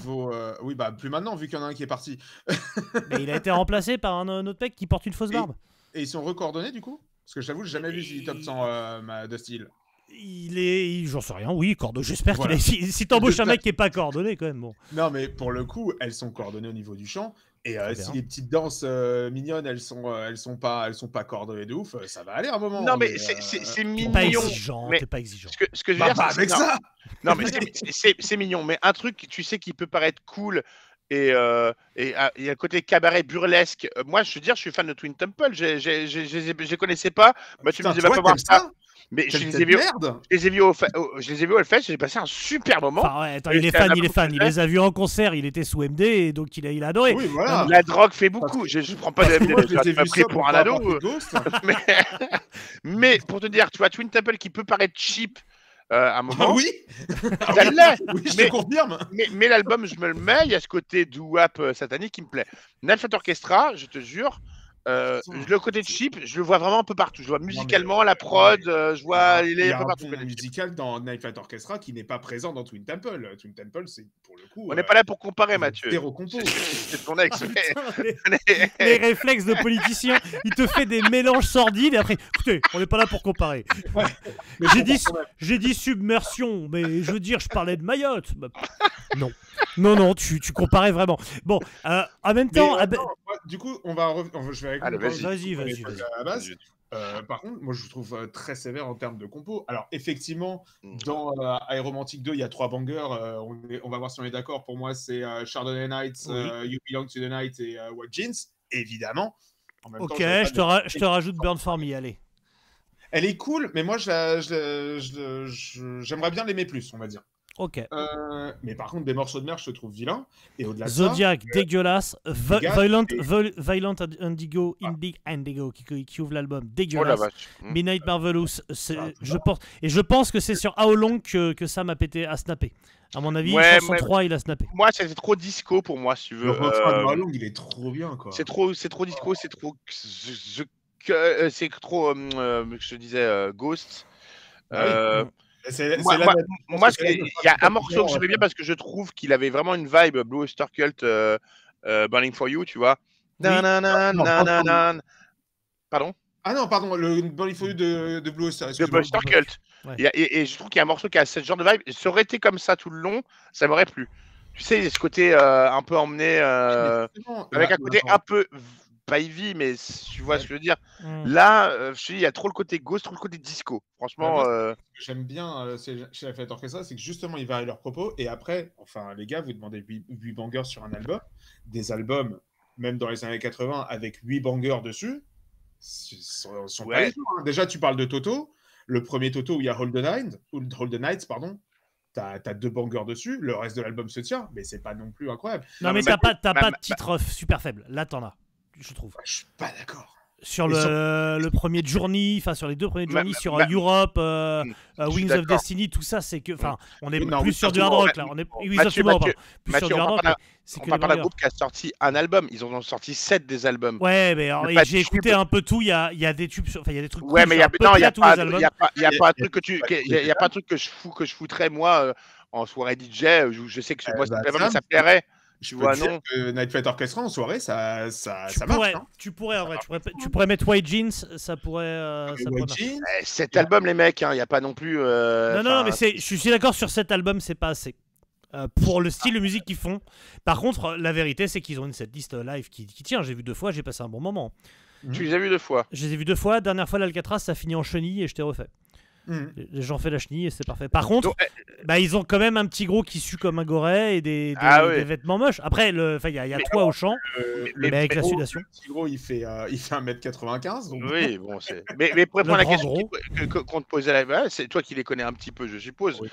Speaker 3: Oui, bah plus maintenant, vu qu'il y en a un qui est parti.
Speaker 1: Mais il a été remplacé par un autre mec qui porte une fausse barbe.
Speaker 3: Et ils sont recoordonnés du coup? Parce que j'avoue, j'ai jamais vu ZZ Top sans Dusty Hill.
Speaker 1: J'en sais rien, oui, j'espère qu'il est. Si t'embauches un mec qui est pas coordonné, quand même, bon.
Speaker 3: Non, mais pour le coup, elles sont coordonnées au niveau du chant. Et si les petites danses mignonnes, elles sont pas coordonnées de ouf, ça va aller à un moment.
Speaker 2: Non, mais c'est mignon.
Speaker 1: T'es pas exigeant.
Speaker 2: Ce que je veux dire,
Speaker 3: avec ça.
Speaker 2: Non, mais c'est mignon. Mais un truc, tu sais, qui peut paraître cool. Et il y a le côté cabaret burlesque. Moi, je veux dire, je suis fan de Twin Temple. Je les connaissais pas. Moi, tu me disais, va pas voir ça. Mais je les ai vus au Hellfest, j'ai passé un super moment.
Speaker 1: Enfin, ouais, attends, il est fan. Il les a vus en concert, il était sous MD, et donc il a adoré.
Speaker 3: Oui, voilà.
Speaker 2: La drogue fait beaucoup. Je prends pas de MD, je l'ai pris pour un ado. Mais pour te dire, tu vois, Twin Temple qui peut paraître cheap, à un moment.
Speaker 3: Oui,
Speaker 2: oui,
Speaker 3: je te confirme.
Speaker 2: Mais l'album, je me le mets, il y a ce côté doo-wop satanique qui me plaît. Night Flight Orchestra, je te jure, le côté cheap, je le vois vraiment un peu partout. Je vois musicalement la prod, je vois il est un peu partout.
Speaker 3: Il y a un musical dans Night Flight Orchestra qui n'est pas présent dans Twin Temple. Twin Temple, c'est pour le coup.
Speaker 2: On n'est pas là pour comparer, Mathieu.
Speaker 3: Zéro compo.
Speaker 2: C'est ton ex.
Speaker 1: Les réflexes de politicien, il te fait des mélanges sordides et après, écoutez, on n'est pas là pour comparer.
Speaker 3: Ouais.
Speaker 1: J'ai dit submersion, mais je veux dire, je parlais de Mayotte. Bah, non, tu comparais vraiment. Bon, en même temps.
Speaker 3: Du coup, je vais
Speaker 1: Vas-y.
Speaker 3: Par contre, moi je trouve très sévère en termes de compo. Alors, effectivement, dans Aeromantic 2, il y a 3 bangers. On va voir si on est d'accord. Pour moi, c'est Chardonnay Nights, You Belong to the Night et White Jeans, évidemment. En même temps,
Speaker 1: je te rajoute Burn For Me, allez.
Speaker 3: Elle est cool, mais moi, j'aimerais bien l'aimer plus, on va dire.
Speaker 1: Ok.
Speaker 3: Mais par contre, des morceaux de merde, je te trouve vilain. Et au-delà de
Speaker 1: Zodiac, dégueulasse. Violent Indigo, qui ouvre l'album, dégueulasse. Midnight Marvelous, je pense que c'est sur How Long que Sam a pété, a snappé. À mon avis, chanson 3, il a snappé.
Speaker 2: Moi, c'était trop disco pour moi, si tu veux.
Speaker 3: Le refrain de How Long, il est trop bien, quoi.
Speaker 2: C'est trop disco, c'est trop. C'est trop. Je te disais, Ghost. Moi, il y a un morceau que j'aimais bien parce que je trouve qu'il avait vraiment une vibe Blue Oyster Cult, Burning for You, tu vois. Pardon?
Speaker 3: Ah non, pardon, le Burning for You de Blue Oyster.
Speaker 2: De Blue Oyster Cult. Ouais. Et je trouve qu'il y a un morceau qui a ce genre de vibe. Ça aurait été comme ça tout le long, ça m'aurait plu. Tu sais, ce côté un peu emmené, avec un côté un peu. Pas heavy, mais tu vois ce que je veux dire. Là, je te dis, il y a trop le côté ghost, trop le côté disco. Franchement.
Speaker 3: Ce que j'aime bien chez la Flight Orchestra, c'est que justement, ils varient leurs propos. Et après, enfin, les gars, vous demandez 8 bangers sur un album. Des albums, même dans les années 80, avec 8 bangers dessus, sont pas les jours, hein. Déjà, tu parles de Toto. Le premier Toto où il y a Hold the Nights, pardon. T'as 2 bangers dessus, le reste de l'album se tient, mais c'est pas non plus incroyable.
Speaker 1: Non, mais t'as pas de titre super faible. Là, t'en as. Je trouve.
Speaker 3: Je suis pas d'accord.
Speaker 1: Sur le premier Journey, enfin sur les 2 premiers Journey, sur Europe, Wings of Destiny, tout ça, c'est que, enfin, on est plus sur du hard rock là. On est plus sur du hard rock.
Speaker 2: On parle d'un groupe qui a sorti un album. Ils en ont sorti 7 des albums.
Speaker 1: Ouais, mais j'ai écouté un peu tout. Il y a des tubes, enfin il y a des trucs.
Speaker 2: Ouais, mais il y a pas un truc que je foutrais moi en soirée DJ. Je sais que moi ça me plairait.
Speaker 3: Je
Speaker 2: vois,
Speaker 3: peux dire
Speaker 2: non.
Speaker 3: que Night Flight Orchestra en soirée, ça marche. Hein.
Speaker 1: Tu pourrais en vrai, tu pourrais mettre White Jeans, ça pourrait. Ça pourrait
Speaker 3: White
Speaker 1: marcher.
Speaker 3: Jeans,
Speaker 2: Cet album, les mecs, il n'y a pas non plus.
Speaker 1: Non, mais je suis d'accord sur cet album, c'est pas assez. Pour le style de musique qu'ils font. Par contre, la vérité, c'est qu'ils ont une setlist live qui tient. J'ai vu 2 fois, j'ai passé un bon moment.
Speaker 2: Tu les as vus 2 fois.
Speaker 1: Je les ai vus 2 fois. Dernière fois, l'Alcatraz, ça finit en chenille et je t'ai refait. Les gens fait la chenille et c'est parfait. Par contre, ils ont quand même un petit gros qui sue comme un goret et des vêtements moches. Après, il y a toi au champ, mais avec la sudation.
Speaker 3: Le petit gros, il fait 1m95. Donc...
Speaker 2: Oui, bon, c'est. Mais pour répondre à la question qu'on te posait là, c'est toi qui les connais un petit peu, je suppose.
Speaker 3: Oui.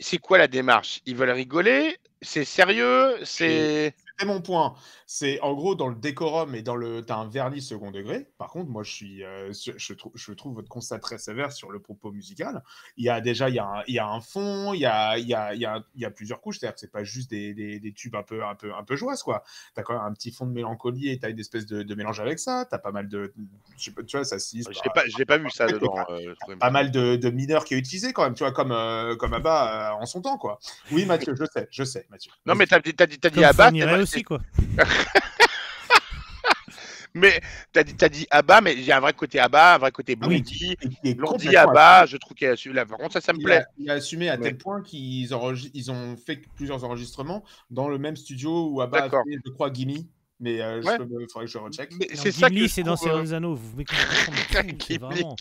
Speaker 2: C'est quoi la démarche? Ils veulent rigoler? C'est sérieux? C'est.
Speaker 3: C'était mon point. C'est en gros dans le décorum et t'as un vernis second degré. Par contre, moi, je trouve votre constat très sévère sur le propos musical. Il y a un fond, il y a plusieurs couches. C'est-à-dire que c'est pas juste des tubes un peu joyeux, quoi. T'as quand même un petit fond de mélancolie et t'as une espèce de mélange avec ça. T'as pas mal de, tu vois, ça se.
Speaker 2: Je l'ai pas vu ça dedans.
Speaker 3: Pas mal de mineurs qui est utilisé quand même, tu vois, comme Abba en son temps, quoi. Oui, Mathieu, je sais, Mathieu.
Speaker 2: Non, mais t'as dit Abba.
Speaker 1: Aussi, quoi.
Speaker 2: Mais t'as dit Abba, mais il y a un vrai côté Abba, un vrai côté Blondie. Blondie,
Speaker 3: Abba,
Speaker 2: Abba, je trouve qu'il a assumé. Par contre, ça me plaît.
Speaker 3: Il a assumé à tel point qu'ils ont fait plusieurs enregistrements dans le même studio où Abba a fait, je crois, Gimme. Mais il faudrait que je recheck.
Speaker 1: C'est ça que c'est dans Seigneur des Anneaux. Vous vraiment...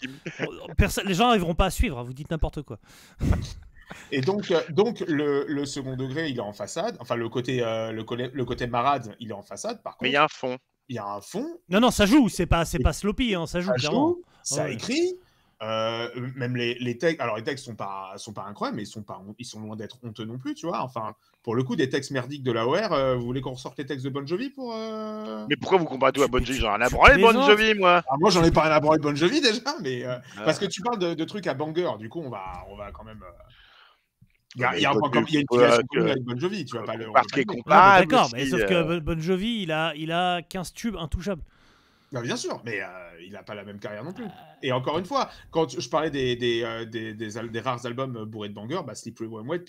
Speaker 1: Les gens n'arriveront pas à suivre. Vous dites n'importe quoi.
Speaker 3: Et donc le second degré, il est en façade. Enfin, le côté marade, il est en façade. Par contre,
Speaker 2: mais il y a un fond.
Speaker 3: Il y a un fond.
Speaker 1: Non, ça joue. C'est pas sloppy. Hein, ça joue clairement.
Speaker 3: Ça écrit. Même les textes. Alors les textes sont pas incroyables, mais ils sont loin d'être honteux non plus, tu vois. Enfin, pour le coup, des textes merdiques de l'AOR, vous voulez qu'on ressorte les textes de Bon Jovi pour.
Speaker 2: Mais pourquoi vous comparez tout à Bon Jovi? J'en ai rien à branler de Bon Jovi, moi.
Speaker 3: Moi, j'en ai pas rien à branler de Bon Jovi déjà, mais parce que tu parles de trucs à banger. Du coup, on va quand même. Il y a une filiation avec Bon Jovi, tu vas pas le.
Speaker 2: Parce qu'il est comparable.
Speaker 1: D'accord, mais sauf que Bon Jovi, il a 15 tubes intouchables.
Speaker 3: Bah bien sûr, mais il n'a pas la même carrière non plus. Et encore une fois, quand je parlais des rares albums bourrés de bangers, Slippery When Wet,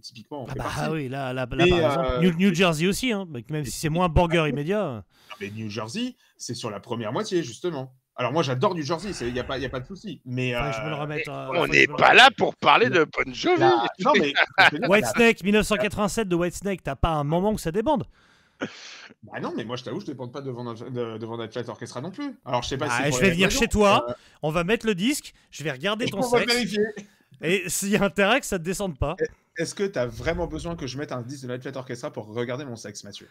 Speaker 3: typiquement, on fait partie.
Speaker 1: Ah oui, là par exemple, New Jersey aussi, hein, même si c'est moins banger immédiat.
Speaker 3: Mais New Jersey, c'est sur la première moitié, justement. Alors moi, j'adore New Jersey, il n'y a pas de souci. Mais
Speaker 1: je me le remette,
Speaker 2: on n'est pas là pour parler de Bon Jovi.
Speaker 3: Non, mais
Speaker 1: Whitesnake, 1987 de Whitesnake, t'as pas un moment où ça débande?
Speaker 3: Bah non, mais moi je t'avoue, je ne dépende pas devant Night Flight Orchestra non plus. Alors je sais pas
Speaker 1: si je vais venir chez toi, on va mettre le disque, je vais regarder ton sexe.
Speaker 3: Vérifier.
Speaker 1: Et s'il y a intérêt que ça te descende pas.
Speaker 3: Est-ce que tu as vraiment besoin que je mette un disque de Night Flight Orchestra pour regarder mon sexe, Mathieu?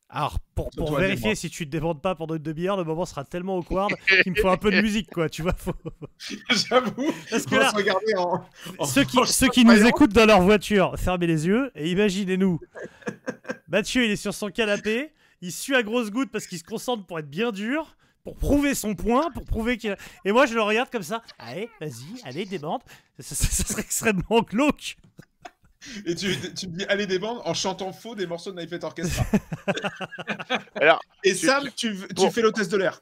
Speaker 1: Alors, pour vérifier si tu te débordes pas pendant une demi-heure, le moment sera tellement awkward qu'il me faut un peu de musique, quoi. Tu vois,
Speaker 3: J'avoue.
Speaker 1: Parce que là, ceux qui nous écoutent dans leur voiture, fermez les yeux et imaginez-nous. Mathieu, il est sur son canapé, il sue à grosses gouttes parce qu'il se concentre pour être bien dur, pour prouver son point, pour prouver qu'il a... Et moi, je le regarde comme ça. Allez, vas-y, allez, débande. Ça serait extrêmement glauque.
Speaker 3: Et tu me dis allez des bandes en chantant faux des morceaux de Night Flight Orchestra.
Speaker 2: Alors,
Speaker 3: et Sam, tu fais l'hôtesse de l'air.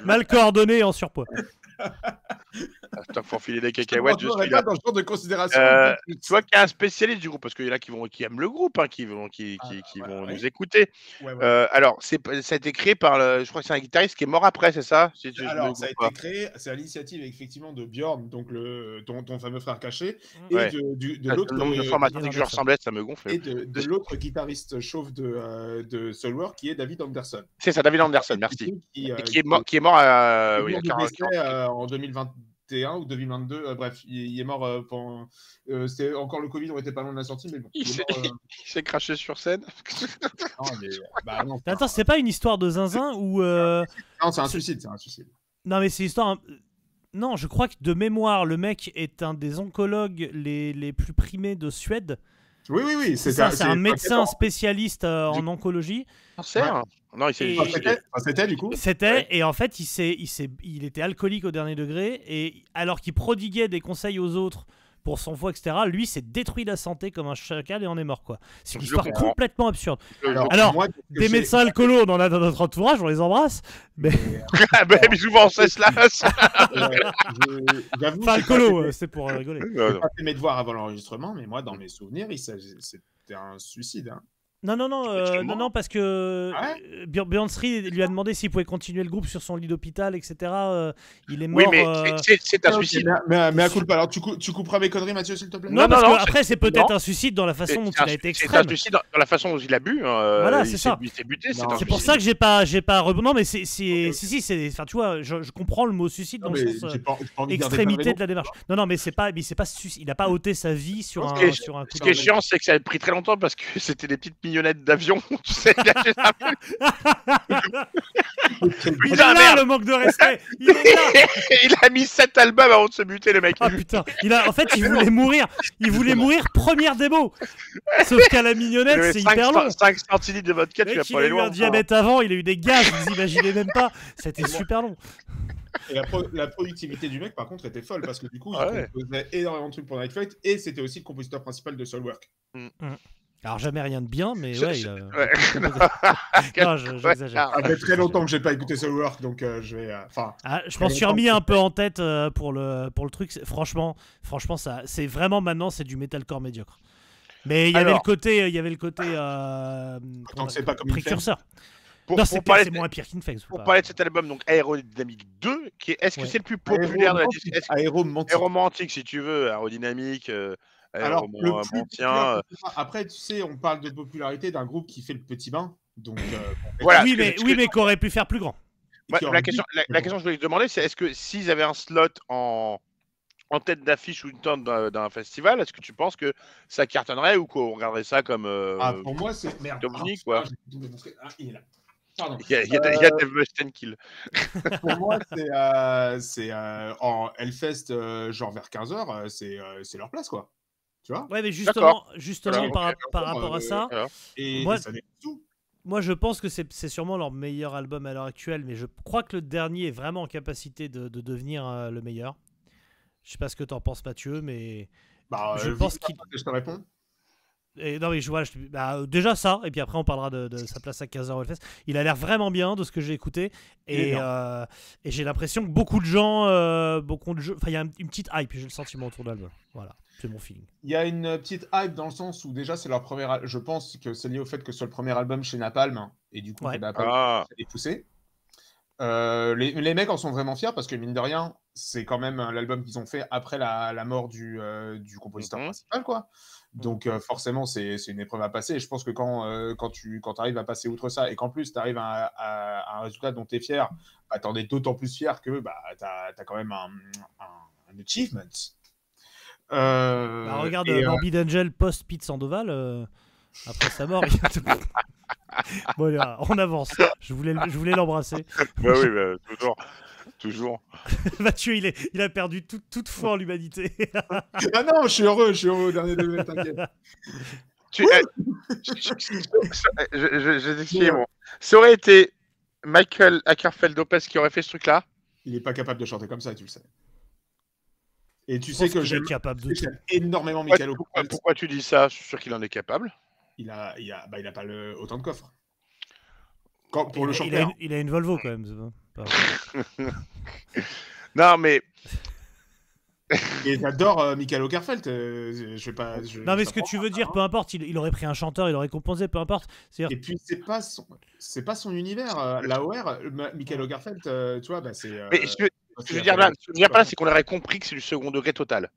Speaker 1: Mal coordonné et en surpoids.
Speaker 2: Attends, faut enfiler des cacahuètes.
Speaker 3: Je suis là dans ce genre de considération.
Speaker 2: Tu vois qu'il y a un spécialiste du groupe, parce qu'il y en a qui aiment le groupe, hein, qui vont nous écouter. Ouais. Alors, ça a été créé par, je crois que c'est un guitariste qui est mort après, c'est ça?
Speaker 3: Alors, ça a été créé, c'est à l'initiative effectivement de Björn, donc ton fameux frère caché, et de l'autre.
Speaker 2: Le nombre de formations que je lui ressemblais, ça me gonfle.
Speaker 3: Et de l'autre guitariste chauve de Soulwork, qui est David Anderson.
Speaker 2: C'est ça, David Anderson, merci. Qui est mort
Speaker 3: en 2021 ou 2022, bref, il est mort pendant. C'était encore le Covid, on était pas loin de la sortie, mais bon.
Speaker 2: Il s'est craché sur scène.
Speaker 3: Non,
Speaker 1: attends, c'est pas une histoire de zinzin ou.
Speaker 3: Non, c'est un suicide.
Speaker 1: Non, mais c'est l'histoire. Non, je crois que de mémoire, le mec est un des oncologues les plus primés de Suède.
Speaker 3: Oui.
Speaker 1: C'est un médecin spécialiste en oncologie.
Speaker 2: Cancer. Non,
Speaker 3: c'était du coup.
Speaker 1: C'était, et en fait, il était alcoolique au dernier degré, et alors qu'il prodiguait des conseils aux autres pour son foie, etc. Lui, s'est détruit la santé comme un chacal et on est mort, quoi. C'est une
Speaker 2: Je
Speaker 1: histoire
Speaker 2: comprends.
Speaker 1: complètement absurde.
Speaker 3: Alors,
Speaker 1: Alors, des médecins alcoolos, on en a dans notre entourage, on les embrasse. Mais
Speaker 2: Ah ben, mais souvent, c'est cela.
Speaker 3: j'avoue,
Speaker 1: enfin,
Speaker 3: j'ai pas
Speaker 1: alcoolo,
Speaker 3: fait-
Speaker 1: c'est pour rigoler.
Speaker 3: j'ai pas fait mes devoirs avant l'enregistrement, mais moi, dans mes souvenirs, c'était un suicide. Hein.
Speaker 1: Non, parce que
Speaker 3: Ah
Speaker 1: Björn Sri lui a demandé s'il pouvait continuer le groupe sur son lit d'hôpital, etc. Il est mort.
Speaker 2: Oui, mais c'est un
Speaker 3: Ok,
Speaker 2: suicide.
Speaker 3: mais à coup de pas. Alors, tu couperas mes conneries, Mathieu, s'il te plaît.
Speaker 1: Non,
Speaker 2: Non,
Speaker 1: parce
Speaker 2: non,
Speaker 1: que après, c'est peut-être un suicide dans la
Speaker 2: C'est
Speaker 1: façon dont
Speaker 2: un
Speaker 1: il a été
Speaker 2: c'est un
Speaker 1: extrême.
Speaker 2: suicide dans la façon dont il a bu.
Speaker 1: Voilà, c'est ça.
Speaker 2: Il s'est buté,
Speaker 3: Non,
Speaker 2: c'est un
Speaker 1: C'est pour
Speaker 2: suicide.
Speaker 1: ça que j'ai pas non, mais c'est enfin tu vois, je comprends le mot suicide
Speaker 3: Non,
Speaker 1: dans
Speaker 3: mais
Speaker 1: le sens
Speaker 3: j'ai pas envie de dire des
Speaker 1: extrémité
Speaker 3: conneries.
Speaker 1: de la démarche. Non, mais c'est pas il a pas ôté sa vie sur
Speaker 2: Ce
Speaker 1: un
Speaker 2: qui est-
Speaker 1: sur un coup
Speaker 2: Ce
Speaker 1: de
Speaker 2: qui est chiant, c'est que ça a pris très longtemps parce que c'était des petites mignonnettes d'avion. Tu sais,
Speaker 1: Il est
Speaker 2: Putain,
Speaker 1: là,
Speaker 2: merde.
Speaker 1: le manque de respect. Il est là.
Speaker 2: Il a mis 7 albums avant de se buter, le mec.
Speaker 1: Ah putain, en fait, il voulait mourir. Il voulait mourir première démo. Sauf qu'à la mignonnette, c'est hyper long.
Speaker 2: 5 centilitres de vodka, tu
Speaker 1: Mec,
Speaker 2: vas
Speaker 1: il
Speaker 2: pas
Speaker 1: a
Speaker 2: aller
Speaker 1: eu
Speaker 2: loin.
Speaker 1: un diabète avant, il a eu des gaz, vous imaginez même pas. C'était super long.
Speaker 3: Et la productivité du mec, par contre, était folle parce que du coup,
Speaker 2: Ah
Speaker 3: il
Speaker 2: ouais.
Speaker 3: composait énormément de trucs pour Night Flight et c'était aussi le compositeur principal de Soulwork.
Speaker 1: Alors jamais rien de bien, mais ouais, il a...
Speaker 2: Ouais.
Speaker 1: Non, j'exagère.
Speaker 3: Ça fait très longtemps que j'ai pas écouté Soulwork, donc je vais. Enfin,
Speaker 1: Ah, je m'en suis remis un peu en tête pour le truc. Franchement, ça, c'est vraiment maintenant, c'est du metalcore médiocre. Mais il y avait le côté,
Speaker 3: tant que c'est pas comme une
Speaker 1: précurseur.
Speaker 2: Pour
Speaker 1: Non, c'est
Speaker 2: parler
Speaker 1: c'est moins pire qu'Infex.
Speaker 2: Pour parler de cet album, donc Aérodynamique 2, est-ce que
Speaker 1: Ouais.
Speaker 2: c'est le plus populaire de la disque?
Speaker 3: Aéromantique.
Speaker 2: Aéromantique, si tu veux, aérodynamique,
Speaker 3: Alors, le plus
Speaker 2: aéromantien.
Speaker 3: populaire, après, tu sais, on parle de popularité d'un groupe qui fait le petit bain. Donc,
Speaker 2: Voilà.
Speaker 1: Oui,
Speaker 2: ce que-
Speaker 1: mais qu'aurait pu faire plus grand.
Speaker 3: et
Speaker 2: Ouais,
Speaker 3: qui
Speaker 2: la
Speaker 3: aurait
Speaker 2: question,
Speaker 3: dit-
Speaker 2: la question que je voulais te demander, c'est est-ce que s'ils avaient un slot en tête d'affiche ou une tente d'un festival, est-ce que tu penses que ça cartonnerait ou qu'on regarderait ça comme
Speaker 3: Ah, pour moi, c'est. Merde.
Speaker 2: Tom Nick,
Speaker 3: Ah,
Speaker 2: quoi.
Speaker 3: j'ai doublé mon script. Ah, il est là. Pardon.
Speaker 2: il y a Dave Mustaine Kill.
Speaker 3: Pour moi, c'est en Hellfest, genre vers 15h, c'est leur place, quoi. Tu vois?
Speaker 1: Ouais, mais justement
Speaker 2: Voilà.
Speaker 1: par rapport à ça,
Speaker 2: Voilà.
Speaker 3: Et
Speaker 1: Moi-
Speaker 3: ça n'est tout.
Speaker 1: moi je pense que c'est sûrement leur meilleur album à l'heure actuelle, mais je crois que le dernier est vraiment en capacité de devenir le meilleur. Je sais pas ce que t'en penses, Mathieu, mais
Speaker 3: Bah,
Speaker 1: je pense qu'il.
Speaker 3: Je te réponds.
Speaker 1: Et non, mais déjà ça, et puis après on parlera de sa place à 15h au Hellfest. Il a l'air vraiment bien de ce que j'ai écouté, et j'ai l'impression que beaucoup de gens, enfin il y a une petite hype, j'ai le sentiment autour de l'album. Voilà, c'est mon feeling.
Speaker 3: Il y a une petite hype dans le sens où déjà c'est leur premier. Je pense que c'est lié au fait que ce soit le premier album chez Napalm, hein, et du coup
Speaker 1: Ouais.
Speaker 3: que Napalm
Speaker 2: Ah.
Speaker 3: est poussé. Les mecs en sont vraiment fiers parce que mine de rien, c'est quand même l'album qu'ils ont fait après la mort du compositeur principal, quoi. Donc forcément, c'est une épreuve à passer. Et je pense que quand tu arrives à passer outre ça et qu'en plus tu arrives à un résultat dont tu es fier, bah, t'en es d'autant plus fier que bah, tu as quand même un achievement.
Speaker 1: Bah, regarde Morbid Angel post Pete Sandoval, après sa mort. Bon, allez, on avance. Je voulais l'embrasser.
Speaker 2: Bah oui, bah, toujours.
Speaker 1: Mathieu, il a perdu toute foi en l'humanité.
Speaker 3: Ah non, je suis heureux au dernier degré, t'inquiète.
Speaker 2: Je vais t'expliquer. Bon. Ça aurait été Michael Ackerfeld-Lopez qui aurait fait ce truc-là.
Speaker 3: Il n'est pas capable de chanter comme ça, tu le sais. Et tu sais que j'aime
Speaker 1: capable de tout.
Speaker 3: j'aime énormément Michael Ackerfeld.
Speaker 2: Pourquoi tu dis ça? Je suis sûr qu'il en est capable.
Speaker 3: Il a pas autant de coffres. Pour le chanter.
Speaker 1: Il a une Volvo quand même. C'est pas...
Speaker 2: Non, mais
Speaker 3: Et j'adore Michael Okerfeldt. Je vais pas.
Speaker 1: Non, mais ce que tu veux dire, peu importe, il aurait pris un chanteur, il aurait composé, peu importe.
Speaker 3: Et puis c'est pas son univers. L'AOR, Michael Okerfeldt, tu vois, bah c'est.
Speaker 2: mais ce que je veux dire là, c'est qu'on aurait compris que c'est du second degré total.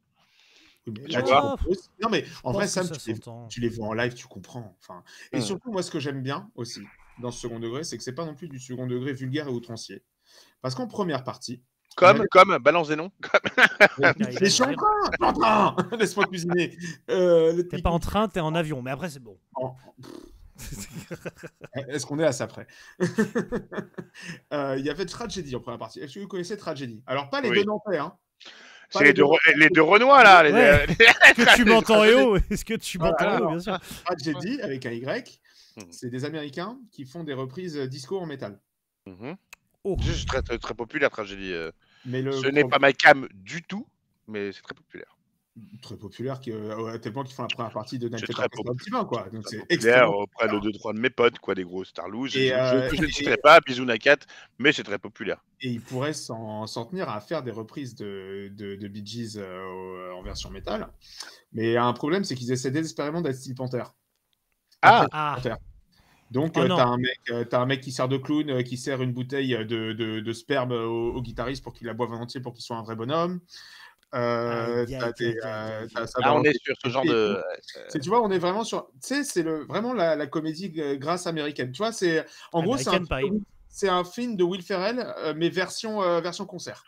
Speaker 3: Là,
Speaker 1: tu vois.
Speaker 3: Non, mais en vrai,
Speaker 1: ça
Speaker 3: Sam,
Speaker 1: s'entend.
Speaker 3: tu les vois en live, tu comprends. Enfin, et surtout, moi, ce que j'aime bien aussi dans ce second degré, c'est que c'est pas non plus du second degré vulgaire et outrancier. Parce qu'en première partie.
Speaker 2: Comme balance des noms.
Speaker 3: Mais je suis en train laisse-moi cuisiner.
Speaker 1: T'es pas en train, t'es en avion, mais après c'est bon.
Speaker 3: Est-ce qu'on est à ça près? Il y avait Tragedy en première partie. Est-ce que vous connaissez Tragedy? Alors, pas les deux Nantais, hein.
Speaker 2: C'est les deux Renois, là.
Speaker 1: Ouais. Est-ce que tu m'entends, Eo? Est-ce que tu m'entends, Eo, bien sûr.
Speaker 3: Tragedy, avec un Y, c'est des Américains qui font des reprises disco en métal.
Speaker 2: Oh. C'est très, très, très populaire, Tragedy.
Speaker 3: Mais
Speaker 2: Ce n'est pas ma cam du tout, mais c'est très populaire.
Speaker 3: Très populaire, à tel point qu'ils font la première partie de Night
Speaker 2: C'est
Speaker 3: Fighter
Speaker 2: très
Speaker 3: Orchestra petit vin, quoi. Donc
Speaker 2: très
Speaker 3: c'est
Speaker 2: populaire
Speaker 3: extrêmement
Speaker 2: auprès de 2-3 de mes potes, quoi, des gros Starlou. Je
Speaker 3: Et,
Speaker 2: ne
Speaker 3: et-
Speaker 2: citerai pas Bisou Nakat, mais c'est très populaire.
Speaker 3: et ils pourraient s'en tenir à faire des reprises de Bee Gees en version métal. Mais un problème, c'est qu'ils essaient désespérément d'être style Panther.
Speaker 2: Ah,
Speaker 3: Panther. Donc,
Speaker 1: Oh non.
Speaker 3: t'as un mec qui sert de clown, qui sert une bouteille de sperme au guitariste pour qu'il la boive en entier pour qu'il soit un vrai bonhomme.
Speaker 2: là, on est sur ce genre de.
Speaker 3: Tu vois, on est vraiment sur. Tu sais, c'est vraiment la comédie grâce américaine. Tu vois, en gros,
Speaker 1: American Pie.
Speaker 3: c'est un film de Will Ferrell, mais version concert.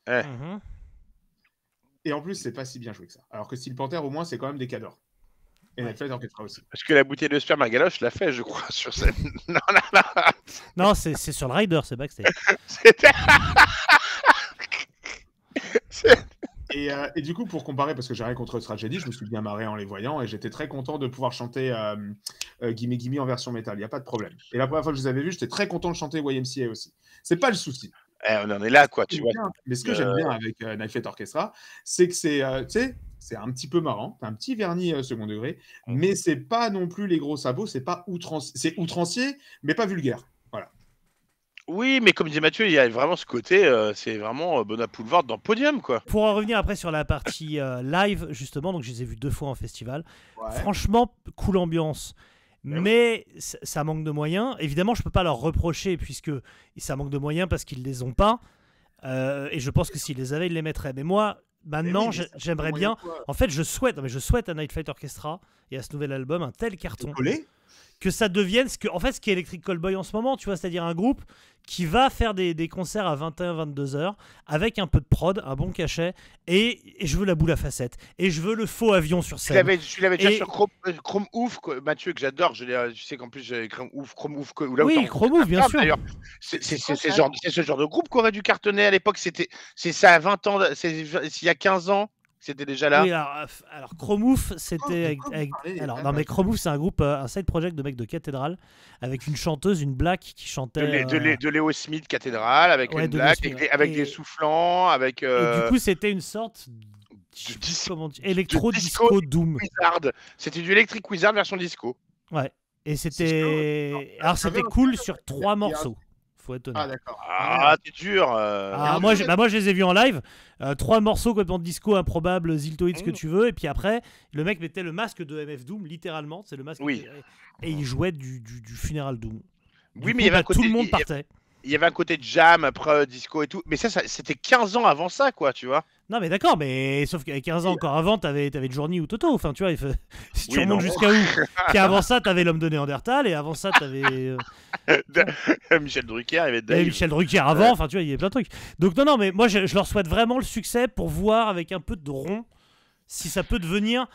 Speaker 1: Mhm.
Speaker 3: Et en plus, c'est pas si bien joué que ça. Alors que Steel Panther, au moins, c'est quand même des cadors. Et Night Fighter Orchestra aussi.
Speaker 2: Parce que la bouteille de sperme à galoche l'a fait, je crois, sur scène. Non,
Speaker 1: Non, c'est sur le rider, c'est backstage.
Speaker 2: c'était.
Speaker 3: Et du coup, pour comparer, parce que j'ai rien contre Tragedy, je me suis bien marré en les voyant et j'étais très content de pouvoir chanter Gimme Gimme en version métal. Il n'y a pas de problème. Et la première fois que je les avais vus, j'étais très content de chanter YMCA aussi. C'est pas le souci.
Speaker 2: On en est là, quoi, tu vois.
Speaker 3: Mais ce que j'aime bien avec Night Fighter Orchestra, c'est que c'est un petit peu marrant, t'as un petit vernis second degré, mais c'est pas non plus les gros sabots, c'est outrancier, mais pas vulgaire. Voilà.
Speaker 2: Oui, mais comme disait Mathieu, il y a vraiment ce côté, c'est vraiment Bonapoulevard dans Podium, quoi.
Speaker 1: Pour en revenir après sur la partie live, justement, donc je les ai vus 2 fois en festival.
Speaker 3: Ouais.
Speaker 1: Franchement, cool ambiance. Mais ça manque de moyens. Évidemment, je peux pas leur reprocher puisque ça manque de moyens parce qu'ils les ont pas. Et je pense que s'ils les avaient, ils les mettraient. Mais moi, maintenant, j'aimerais bien. En fait, je souhaite à Night Fighter Orchestra et à ce nouvel album un tel carton que ça devienne ce qui est Electric Callboy en ce moment, tu vois, c'est-à-dire un groupe qui va faire des concerts à 21-22 heures avec un peu de prod, un bon cachet, et je veux la boule à facettes, et je veux le faux avion sur scène.
Speaker 2: Tu l'avais déjà sur Chrome Ouf, quoi, Mathieu, que j'adore. Je sais qu'en plus, j'ai Chrome Ouf.
Speaker 1: Oui, Chrome Ouf, bien sûr.
Speaker 2: D'ailleurs, c'est ce genre de groupe qui aurait dû cartonner à l'époque. C'est ça à 20 ans, il y a 15 ans. C'était déjà là.
Speaker 1: Oui, alors Chrome Ouf, c'était non mais Chrome Ouf, c'est un groupe, un side project de mecs de Cathédrale avec une chanteuse, une black qui chantait
Speaker 2: de Léo Smith Cathédrale avec une black, avec des soufflants, avec.
Speaker 1: Et du coup, c'était une sorte électro-disco doom.
Speaker 2: C'était du Electric Wizard version disco.
Speaker 1: Ouais. Et c'était cool sur 3 morceaux. Faut être honnête.
Speaker 3: Ah d'accord.
Speaker 2: Ah, t'es dur.
Speaker 1: Moi, je les ai vus en live. 3 morceaux complètement disco, improbables, Ziltoid, ce que tu veux. Et puis après, le mec mettait le masque de MF Doom, littéralement. C'est le masque.
Speaker 2: Oui.
Speaker 1: Et il jouait du Funeral Doom.
Speaker 2: Oui, mais il y avait un côté,
Speaker 1: tout le monde partait.
Speaker 2: Il y avait un côté jam après disco et tout. Mais ça c'était 15 ans avant ça, quoi, tu vois.
Speaker 1: Non, mais d'accord, mais sauf qu'avec 15 ans encore avant, t'avais Journey ou Toto. Enfin, tu vois, si tu remontes jusqu'à où. Puis avant ça, t'avais l'homme de Néandertal. Et avant ça, t'avais.
Speaker 2: Michel Drucker, il y avait Dave.
Speaker 1: Et Michel Drucker avant. Enfin, tu vois, il y avait plein de trucs. Donc, non, mais moi, je leur souhaite vraiment le succès pour voir avec un peu de rond si ça peut devenir.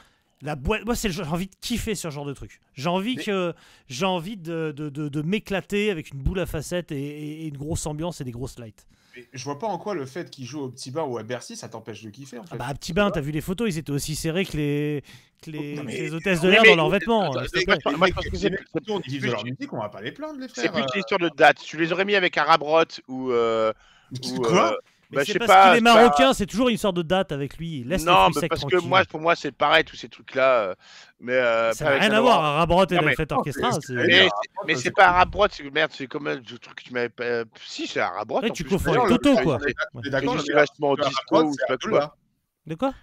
Speaker 1: La boîte, moi j'ai envie de kiffer ce genre de truc. J'ai envie de m'éclater avec une boule à facettes et une grosse ambiance et des grosses lights.
Speaker 3: Mais je vois pas en quoi le fait qu'ils jouent au Petit Bain ou à Bercy, ça t'empêche de kiffer en fait.
Speaker 1: À Petit Bain, t'as vu les photos, ils étaient aussi serrés que les hôtesses de l'air dans leurs vêtements.
Speaker 2: Moi, je pense que c'est
Speaker 3: on dit de leur musique, on va pas les plaindre les frères.
Speaker 2: C'est plus l'histoire de date. Tu les aurais mis avec Arabrot ou.
Speaker 3: Quoi
Speaker 1: Mais c'est parce qu'il est marocain, c'est toujours une sorte de date avec lui. Laisse
Speaker 2: non,
Speaker 1: mais
Speaker 2: parce que pour moi, c'est pareil, tous ces trucs-là. Mais
Speaker 1: ça n'a rien à voir, Arabrot et Night Fighter Orchestra.
Speaker 2: Mais c'est pas Arabrot, c'est comme le truc que tu m'avais. Si, c'est Arabrot.
Speaker 1: Tu confonds avec Toto, quoi.
Speaker 3: D'accord,
Speaker 2: c'est vachement disco ou je sais pas quoi.
Speaker 1: De quoi?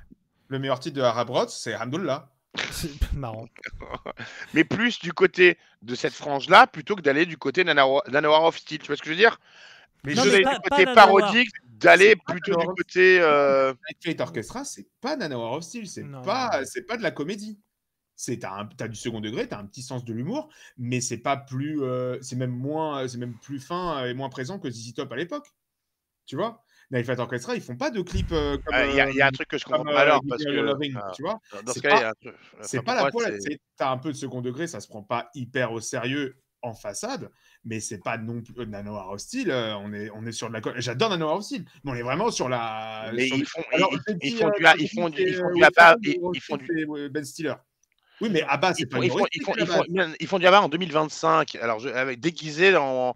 Speaker 3: Le meilleur titre de Arabrot, c'est Hamdoullah.
Speaker 1: C'est marrant.
Speaker 2: Mais plus du côté de cette frange-là, plutôt que d'aller du côté d'Anowar of Steel. Tu vois ce que je veux dire? Mais je vais du côté parodique, d'aller plutôt du côté.
Speaker 3: Night Fighter Orchestra, c'est pas Nanowar of Steel, c'est pas de la comédie. T'as du second degré, t'as un petit sens de l'humour, mais c'est pas plus, c'est même plus fin et moins présent que ZZ Top à l'époque. Tu vois, Night Fighter Orchestra, ils font pas de clips comme.
Speaker 2: Il y a un truc que je comprends pas alors parce que.
Speaker 3: Loving, tu vois,
Speaker 2: dans ce cas, il y a un truc.
Speaker 3: C'est pas la poêle. T'as un peu de second degré, ça se prend pas hyper au sérieux en façade, mais c'est pas non plus Nanowar of Steel. On est sur de la. J'adore Nanowar of Steel, mais on est vraiment sur la.
Speaker 2: Mais ils font
Speaker 3: du Ben Stiller. Oui, mais Abba, c'est pas
Speaker 2: ils font du Abba en 2025. Alors, avec déguisé en.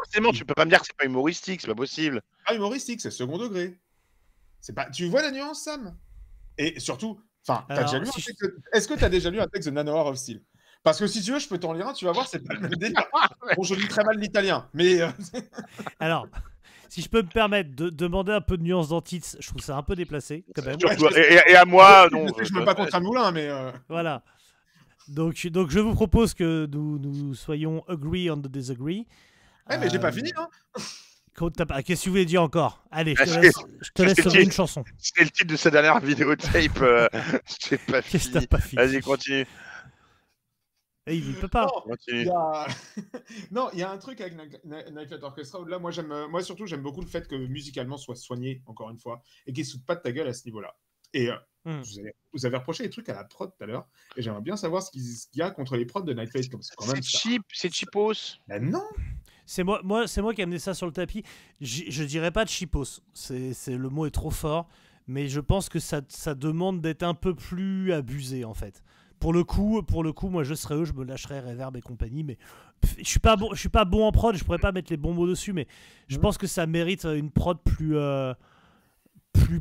Speaker 2: Forcément, tu peux pas me dire que c'est pas humoristique, c'est pas possible.
Speaker 3: Pas humoristique, c'est second degré. C'est pas. Tu vois la nuance, Sam? Et surtout, enfin, est-ce que tu as déjà lu un texte de Nanoir of Steel? Parce que si tu veux, je peux t'en lire un, tu vas voir, c'est pas le même délire. Bon, je lis très mal l'italien, mais...
Speaker 1: Alors, si je peux me permettre de demander un peu de nuance dans Tits, je trouve ça un peu déplacé, quand même.
Speaker 2: Et à moi, non.
Speaker 3: Je me bats contre un moulin, mais...
Speaker 1: Voilà. Donc, je vous propose que nous soyons agree on the disagree.
Speaker 3: Mais j'ai pas fini, hein.
Speaker 1: Qu'est-ce que tu voulais dire encore? Allez, je te laisse sur une chanson.
Speaker 2: C'était le titre de sa dernière vidéo tape. J'ai pas fini.
Speaker 1: Qu'est-ce que t'as pas fini?
Speaker 2: Vas-y, continue.
Speaker 1: Et il peut pas.
Speaker 3: Non, il y a un truc avec Night Flight Orchestra où là, moi surtout, j'aime beaucoup le fait que musicalement soit soigné, encore une fois, et qu'il ne saute pas de ta gueule à ce niveau-là. Et vous avez reproché des trucs à la prod tout à l'heure, et j'aimerais bien savoir ce qu'il y a contre les prods de Night Flight.
Speaker 2: C'est cheap, c'est cheapos.
Speaker 3: Ben non.
Speaker 1: C'est moi qui ai amené ça sur le tapis. Je dirais pas de cheapos. Le mot est trop fort, mais je pense que ça demande d'être un peu plus abusé en fait. Pour le coup, moi je serais eux, je me lâcherais Reverb et compagnie, mais je suis pas bon en prod, je pourrais pas mettre les bons mots dessus, mais je pense que ça mérite une prod plus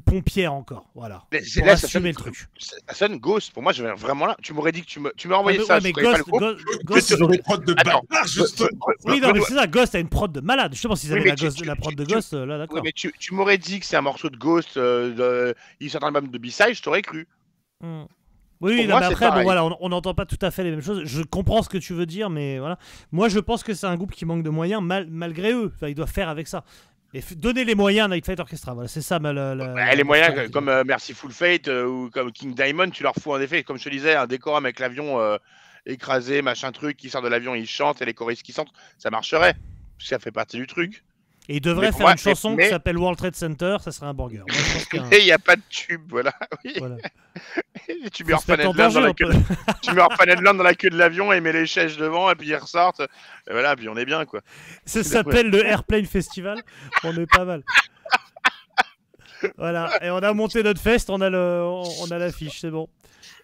Speaker 1: pompière encore, voilà. Pour
Speaker 2: là,
Speaker 1: assumer le truc.
Speaker 2: Ça sonne Ghost. Pour moi, je vais vraiment là. Tu m'aurais dit que tu m'as envoyé ça.
Speaker 1: Mais Ghost,
Speaker 3: ils ont des prods de bâtard, justement.
Speaker 1: Oui, non, mais c'est ça. Ghost a une prod de malade. Justement, s'ils avaient la prod de Ghost, là, d'accord.
Speaker 2: Oui, mais tu m'aurais dit que c'est un morceau de Ghost. Il sort un album de B-side, je t'aurais cru.
Speaker 1: Oui, non, mais après, bon, voilà, on n'entend pas tout à fait les mêmes choses. Je comprends ce que tu veux dire, mais voilà. Moi, je pense que c'est un groupe qui manque de moyens, malgré eux. Enfin, ils doivent faire avec ça. Et donner les moyens à Night Flight Orchestra, voilà, c'est ça.
Speaker 2: Les moyens, comme Merciful Fate ou comme King Diamond, tu leur fous en effet, comme je te disais, un décorum avec l'avion écrasé, machin truc, qui sort de l'avion, ils chantent, et les choristes qui chantent, ça marcherait. Ça fait partie du truc.
Speaker 1: Et ils devraient faire une chanson qui s'appelle World Trade Center, ça serait un burger.
Speaker 2: Et il n'y a pas de tube, voilà. Oui.
Speaker 1: Voilà.
Speaker 2: Et tu mets Orphaned Land dans la queue. Tu mets Orphaned Land dans la queue de l'avion et mets les chaises devant et puis ils ressortent. Et voilà, puis on est bien quoi.
Speaker 1: Ça s'appelle le Airplane Festival. On est pas mal. Voilà. Et on a monté notre fest, on a l'affiche, c'est bon.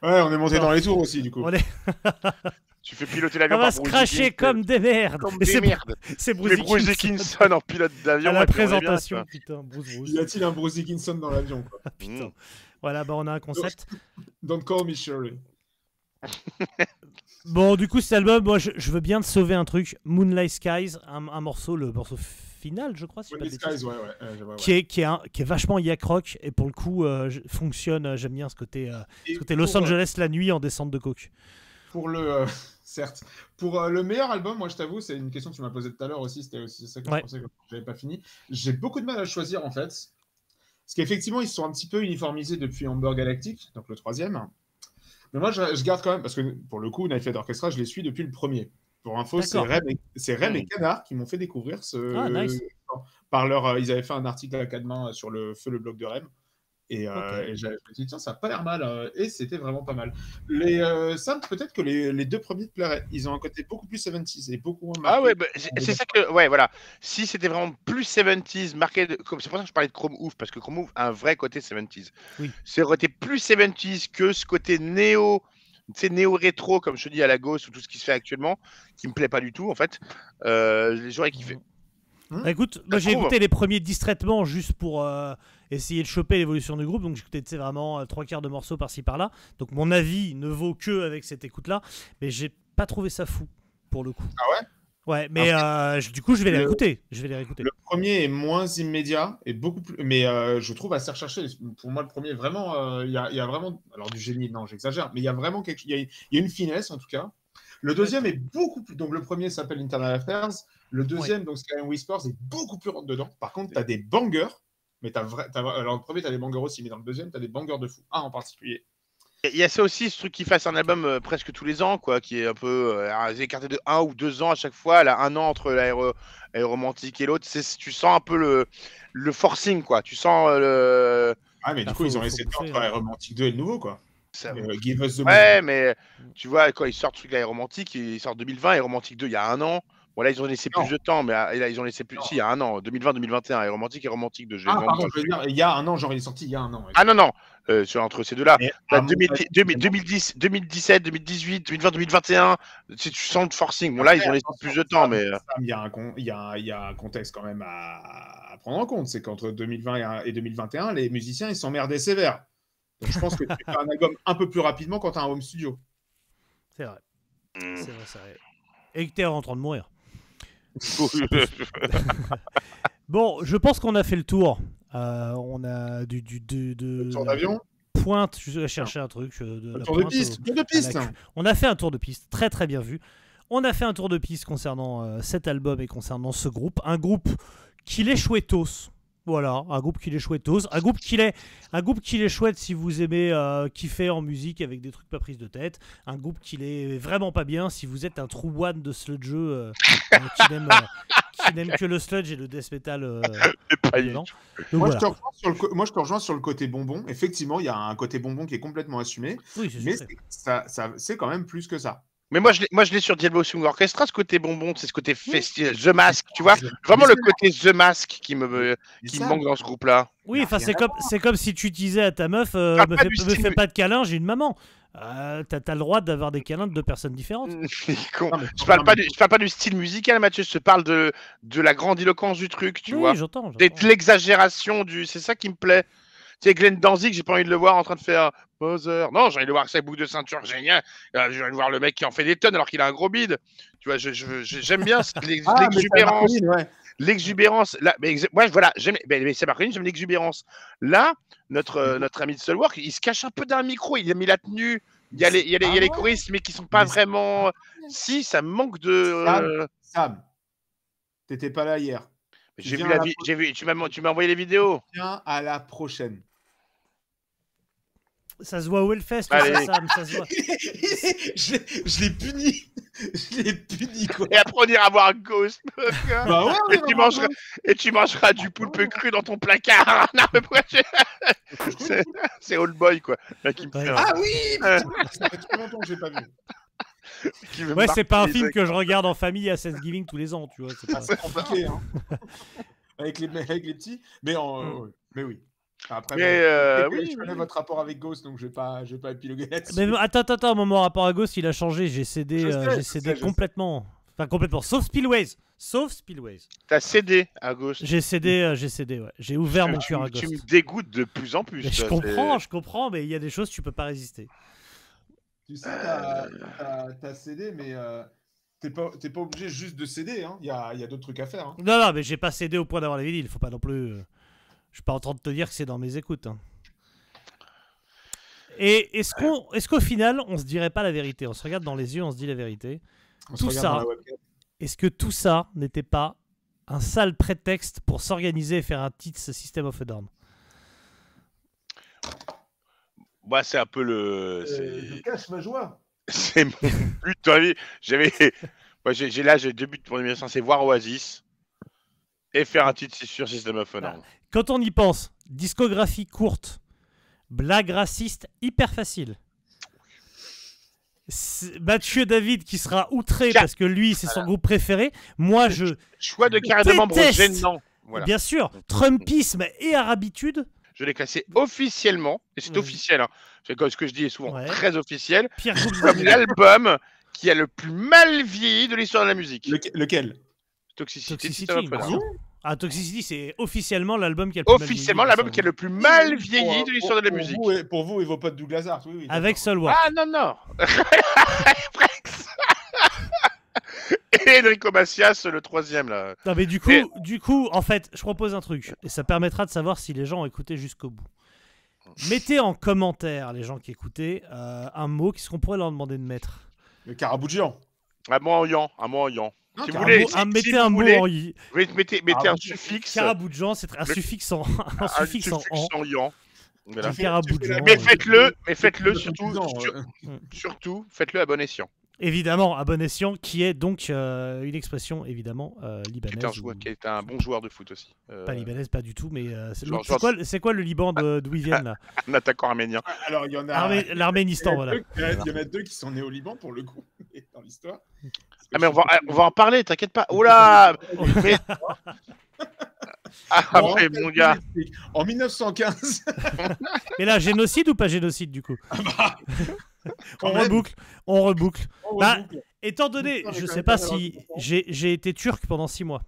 Speaker 3: Ouais, on est monté dans les tours aussi du coup.
Speaker 2: Tu fais piloter l'avion.
Speaker 1: On va se cracher comme des merdes.
Speaker 2: Comme des merdes.
Speaker 1: C'est Bruce
Speaker 2: Dickinson en pilote d'avion.
Speaker 1: À la présentation, bien, putain, Bruce.
Speaker 3: Y a-t-il un Bruce Dickinson dans l'avion quoi?
Speaker 1: Putain. Voilà, bah on a un concept.
Speaker 3: Don't call me Shirley.
Speaker 1: Bon, du coup, cet album, moi, je veux bien te sauver un truc. Moonlight Skies, un morceau, le morceau final, je crois. Si
Speaker 3: Moonlight Skies, ouais.
Speaker 1: Qui est vachement yak rock et pour le coup, fonctionne. J'aime bien ce côté Los Angeles la nuit en descente de coke.
Speaker 3: Pour le certes, pour le meilleur album, moi je t'avoue, c'est une question que tu m'as posée tout à l'heure aussi. C'était aussi ça que je pensais que j'avais pas fini. J'ai beaucoup de mal à choisir en fait. Parce qu'effectivement, ils se sont un petit peu uniformisés depuis Amber Galactic, donc le 3e. Mais moi, je garde quand même, parce que pour le coup, Night Flight Orchestra, je les suis depuis le 1er. Pour info, c'est Rem et Canard qui m'ont fait découvrir ce. Ah, nice. Par ils avaient fait un article à 4 mains sur le blog de Rem. Et j'avais dit, tiens, ça n'a pas l'air mal. Et c'était vraiment pas mal. Peut-être que les deux premiers te plairaient. Ils ont un côté beaucoup plus 70s et beaucoup moins marqué.
Speaker 2: Ah ouais, bah, c'est ça que. Ouais, voilà. Si c'était vraiment plus 70s, marqué. C'est pour ça que je parlais de Chrome Ouf, parce que Chrome Ouf a un vrai côté 70s. Oui. C'est un côté plus 70s que ce côté néo-rétro, comme je te dis, à la Ghost ou tout ce qui se fait actuellement, qui me plaît pas du tout, en fait. J'aurais kiffé.
Speaker 1: Bah écoute, moi j'ai écouté les premiers distraitement juste pour essayer de choper l'évolution du groupe, donc j'écoutais vraiment 3/4 de morceaux par-ci par-là, donc mon avis ne vaut que avec cette écoute-là, mais j'ai pas trouvé ça fou pour le coup.
Speaker 3: Ah ouais?
Speaker 1: Ouais, mais du coup je vais les réécouter.
Speaker 3: Le premier est moins immédiat et beaucoup plus, mais je trouve assez recherché. Pour moi, le premier vraiment, il y a vraiment, alors du génie, non, j'exagère, mais il y a vraiment il y a une finesse en tout cas. Le deuxième est beaucoup plus. Donc, le premier s'appelle Internal Affairs. Le deuxième, donc Skyrim Whispers, est beaucoup plus rentre dedans. Par contre, tu as des bangers. Mais alors, le premier, tu as des bangers aussi. Mais dans le deuxième, tu as des bangers de fou. Un en particulier.
Speaker 2: Il y a ça aussi, ce truc qui fasse un album presque tous les ans, quoi, qui est un peu écarté de 1 ou 2 ans à chaque fois. Elle a 1 an entre l'aéromantique et l'autre. Tu sens un peu le forcing, quoi. Tu sens le.
Speaker 3: Ah, mais du coup, ils ont laissé le temps entre Aéromantique 2 et le nouveau, quoi. Give us the
Speaker 2: ouais, mais tu vois, quand ils sortent truc Aéromantique, ils sortent 2020, Aéromantique 2 il y a 1 an. Bon, là, ils ont laissé plus de temps, mais là, ils ont laissé plus. Si, il y a 1 an, 2020-2021, Aéromantique et Aéromantique 2.
Speaker 3: Pardon, je veux dire, il y a 1 an, genre, il est sorti il y a 1 an. Ouais.
Speaker 2: Ah non, entre ces deux-là. 2010, 2017, 2018, 2020, 2021, tu sens le forcing. Bon, là, ils ont laissé plus de temps, mais.
Speaker 3: Il y a un contexte quand même à prendre en compte. C'est qu'entre 2020 et 2021, les musiciens, ils s'emmerdaient sévère. Donc, je pense que tu fais un album un peu plus rapidement quand tu as un home studio.
Speaker 1: C'est vrai. C'est vrai. Et que t'es en train de mourir. Bon, je pense qu'on a fait le tour. On a
Speaker 3: Le tour d'avion.
Speaker 1: Pointe, je vais chercher un truc.
Speaker 3: Tour de piste.
Speaker 1: On a fait un tour de piste, très très bien vu. On a fait un tour de piste concernant cet album et concernant ce groupe. Un groupe qui est chouettos. Voilà, un groupe qui est chouettos. Un groupe qui est chouette si vous aimez kiffer en musique avec des trucs pas prises de tête. Un groupe qui est vraiment pas bien si vous êtes un true one de sludge qui n'aime que le sludge et le death metal.
Speaker 3: Moi, je te rejoins sur le côté bonbon. Effectivement, il y a un côté bonbon qui est complètement assumé.
Speaker 1: Oui,
Speaker 3: mais c'est quand même plus que ça.
Speaker 2: Mais moi, je l'ai sur Diablo Swing Orchestra, ce côté bonbon, c'est ce côté festival, The Mask, tu vois. Vraiment le côté The Mask qui me manque dans ce groupe-là.
Speaker 1: Oui, enfin, c'est comme si tu disais à ta meuf, me fais pas de câlin, j'ai une maman. T'as le droit d'avoir des câlins de deux personnes différentes.
Speaker 2: Je parle pas du style musical, Mathieu, je te parle de la grandiloquence du truc, tu vois.
Speaker 1: J'entends.
Speaker 2: De l'exagération c'est ça qui me plaît. Tu sais, Glenn Danzig, j'ai pas envie de le voir en train de faire poseur. Non, j'ai envie de le voir avec sa boucle de ceinture génial. J'ai envie de voir le mec qui en fait des tonnes alors qu'il a un gros bide. Tu vois, j'aime bien l'exubérance. L'exubérance. Moi, voilà, j'aime. C'est Marcolin, j'aime l'exubérance. Là, notre ami de Soulwork, il se cache un peu d'un micro. Il a mis la tenue. Il y a les choristes, mais qui sont pas vraiment. Si, ça me manque de.
Speaker 3: Sam, t'étais pas là hier.
Speaker 2: J'ai vu, tu m'as envoyé les vidéos.
Speaker 3: Viens à la prochaine.
Speaker 1: Ça se voit au Hellfest, Sam, ça se voit.
Speaker 3: Je l'ai puni. Je l'ai puni, quoi.
Speaker 2: Et après, on ira voir Ghost.
Speaker 3: Bah ouais,
Speaker 2: et tu mangeras du poulpe cru dans ton placard. Non, mais pourquoi c'est Old Boy, quoi. Là, qui me fait
Speaker 3: Ah oui, ça fait trop longtemps que j'ai pas vu.
Speaker 1: Ouais, c'est pas un film que je regarde en famille à Thanksgiving tous les ans, tu vois.
Speaker 3: C'est compliqué, hein. avec les petits. Mais oui. Après, je connais votre rapport avec Ghost, donc je vais pas épiloguer là-dessus.
Speaker 1: Mais attends, mon rapport à Ghost, il a changé. J'ai cédé complètement. Enfin, complètement. Sauf Spillways.
Speaker 2: T'as cédé à Ghost.
Speaker 1: J'ai cédé, ouais. J'ai ouvert mon cœur à Ghost.
Speaker 2: Tu me dégoûtes de plus en plus.
Speaker 1: Mais je comprends, mais il y a des choses tu peux pas résister.
Speaker 3: Tu sais, t'as cédé, mais t'es pas obligé juste de céder. Hein. Il y a d'autres trucs à faire. Hein.
Speaker 1: Non, mais j'ai pas cédé au point d'avoir les vinyles. Faut pas non plus. Je suis pas en train de te dire que c'est dans mes écoutes. Hein. Et est-ce qu'au final, on se dirait pas la vérité? On se regarde dans les yeux, on se dit la vérité. Tout ça. Est-ce que tout ça n'était pas un sale prétexte pour s'organiser et faire un titre System of a Down?
Speaker 2: Moi, c'est un peu le.
Speaker 3: Je cache ma joie.
Speaker 2: C'est mon but dans la vie. J'ai deux buts pour l'émission, c'est voir Oasis et faire un titre sur System of a Down.
Speaker 1: Quand on y pense, discographie courte, blague raciste hyper facile. Mathieu David qui sera outré parce que lui c'est son groupe préféré. Moi
Speaker 2: choix de carré de membre gênant.
Speaker 1: Voilà. Bien sûr, Trumpisme et arabitude.
Speaker 2: Je l'ai classé officiellement, et c'est officiel, hein. C'est ce que je dis est souvent très officiel, comme l'album qui a le plus mal vieilli de l'histoire de la musique.
Speaker 3: Lequel?
Speaker 2: Toxicity.
Speaker 1: Toxicity, c'est officiellement l'album qui a le plus mal vieilli de l'histoire de la musique.
Speaker 3: Pour vous et vos potes Douglas Hart, oui.
Speaker 1: Avec Soulwork.
Speaker 2: Ah non. Et Enrico Macias, le troisième là.
Speaker 1: Non mais du coup, en fait, je propose un truc et ça permettra de savoir si les gens ont écouté jusqu'au bout. Mettez en commentaire, les gens qui écoutaient, un mot qu'est-ce qu'on pourrait leur demander de mettre.
Speaker 3: Le carabou de géant.
Speaker 2: Un mot en yan.
Speaker 1: Si vous voulez, mettez un mot en y.
Speaker 2: Mettez un suffixe.
Speaker 1: Carabou de Jean, c'est un suffixe en
Speaker 2: yan.
Speaker 1: Voilà. Carabou de Jean.
Speaker 2: Mais faites-le surtout, faites-le à bon escient.
Speaker 1: Évidemment, à bon escient, qui est donc une expression évidemment libanaise.
Speaker 2: Qui est un bon joueur de foot aussi.
Speaker 1: Pas libanaise, pas du tout, mais c'est quoi le Liban d'où ils viennent là?
Speaker 2: Un attaquant arménien.
Speaker 3: Alors il y en a.
Speaker 1: L'Arménistan, voilà.
Speaker 3: Il y en a deux qui sont nés au Liban pour le coup, dans l'histoire.
Speaker 2: Mais on va en parler, t'inquiète pas. Oula. Mon gars.
Speaker 3: En 1915.
Speaker 1: Et là, génocide ou pas génocide du coup? On reboucle. Étant donné, je sais pas si j'ai été turc pendant 6 mois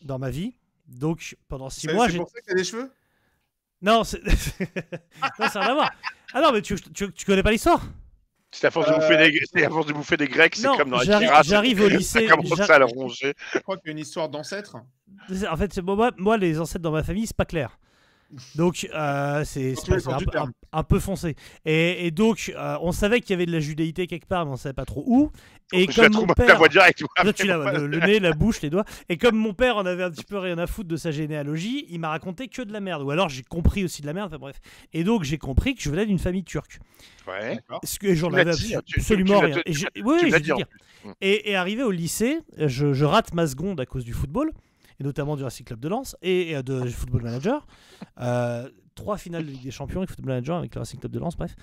Speaker 1: dans ma vie, donc pendant 6 mois.
Speaker 3: C'est pour ça que t'as des cheveux?
Speaker 1: Non, c'est... non, ça n'a rien à voir. Ah non, mais tu connais pas l'histoire?
Speaker 2: C'est à force de bouffer des Grecs, c'est
Speaker 1: Non,
Speaker 2: comme dans la
Speaker 1: j'arrive au lycée.
Speaker 2: Ça commence à le ronger.
Speaker 3: Je crois qu'il y a une histoire d'ancêtre.
Speaker 1: En fait, moi, les ancêtres dans ma famille, c'est pas clair. Donc, c'est un peu foncé. Et donc, on savait qu'il y avait de la judéité quelque part, mais on savait pas trop où. Et
Speaker 2: Je
Speaker 1: comme
Speaker 2: la
Speaker 1: mon
Speaker 2: trouve
Speaker 1: père...
Speaker 2: la voix directe.
Speaker 1: Là, tu l'as, le nez, la bouche, les doigts. Et comme mon père en avait un petit peu rien à foutre de sa généalogie, il m'a raconté que de la merde. Ou alors j'ai compris aussi de la merde. Enfin bref. Et donc j'ai compris que je venais d'une famille turque.
Speaker 2: Ouais.
Speaker 1: Parce que j'en avais absolument rien. Oui, j'ai dû dire. Et arrivé au lycée, je rate ma seconde à cause du football, et notamment du Racing Club de Lens et de Football Manager. 3 finales de Ligue des Champions avec Football Manager, avec le Racing Club de Lens, bref.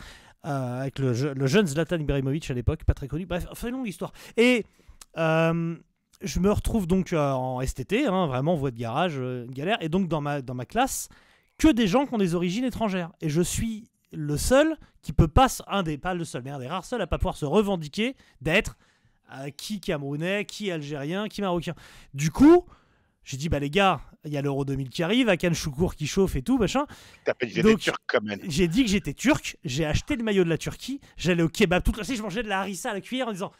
Speaker 1: Avec le jeune Zlatan Ibrahimovic à l'époque, pas très connu. Bref, enfin, une longue histoire. Et je me retrouve donc en STT, hein, vraiment voie de garage, une galère. Et donc dans ma classe, que des gens qui ont des origines étrangères. Et je suis le seul qui peut pas, pas le seul, mais un des rares seuls à pas pouvoir se revendiquer d'être qui camerounais, qui algérien, qui marocain. Du coup, j'ai dit, bah les gars, il y a l'Euro 2000 qui arrive, Hakan Şükür qui chauffe et tout, machin.
Speaker 2: T'as pas dit que j'étais turc quand même.
Speaker 1: J'ai dit que j'étais turc, j'ai acheté le maillot de la Turquie, j'allais au kebab toute la semaine, je mangeais de la harissa à la cuillère en disant,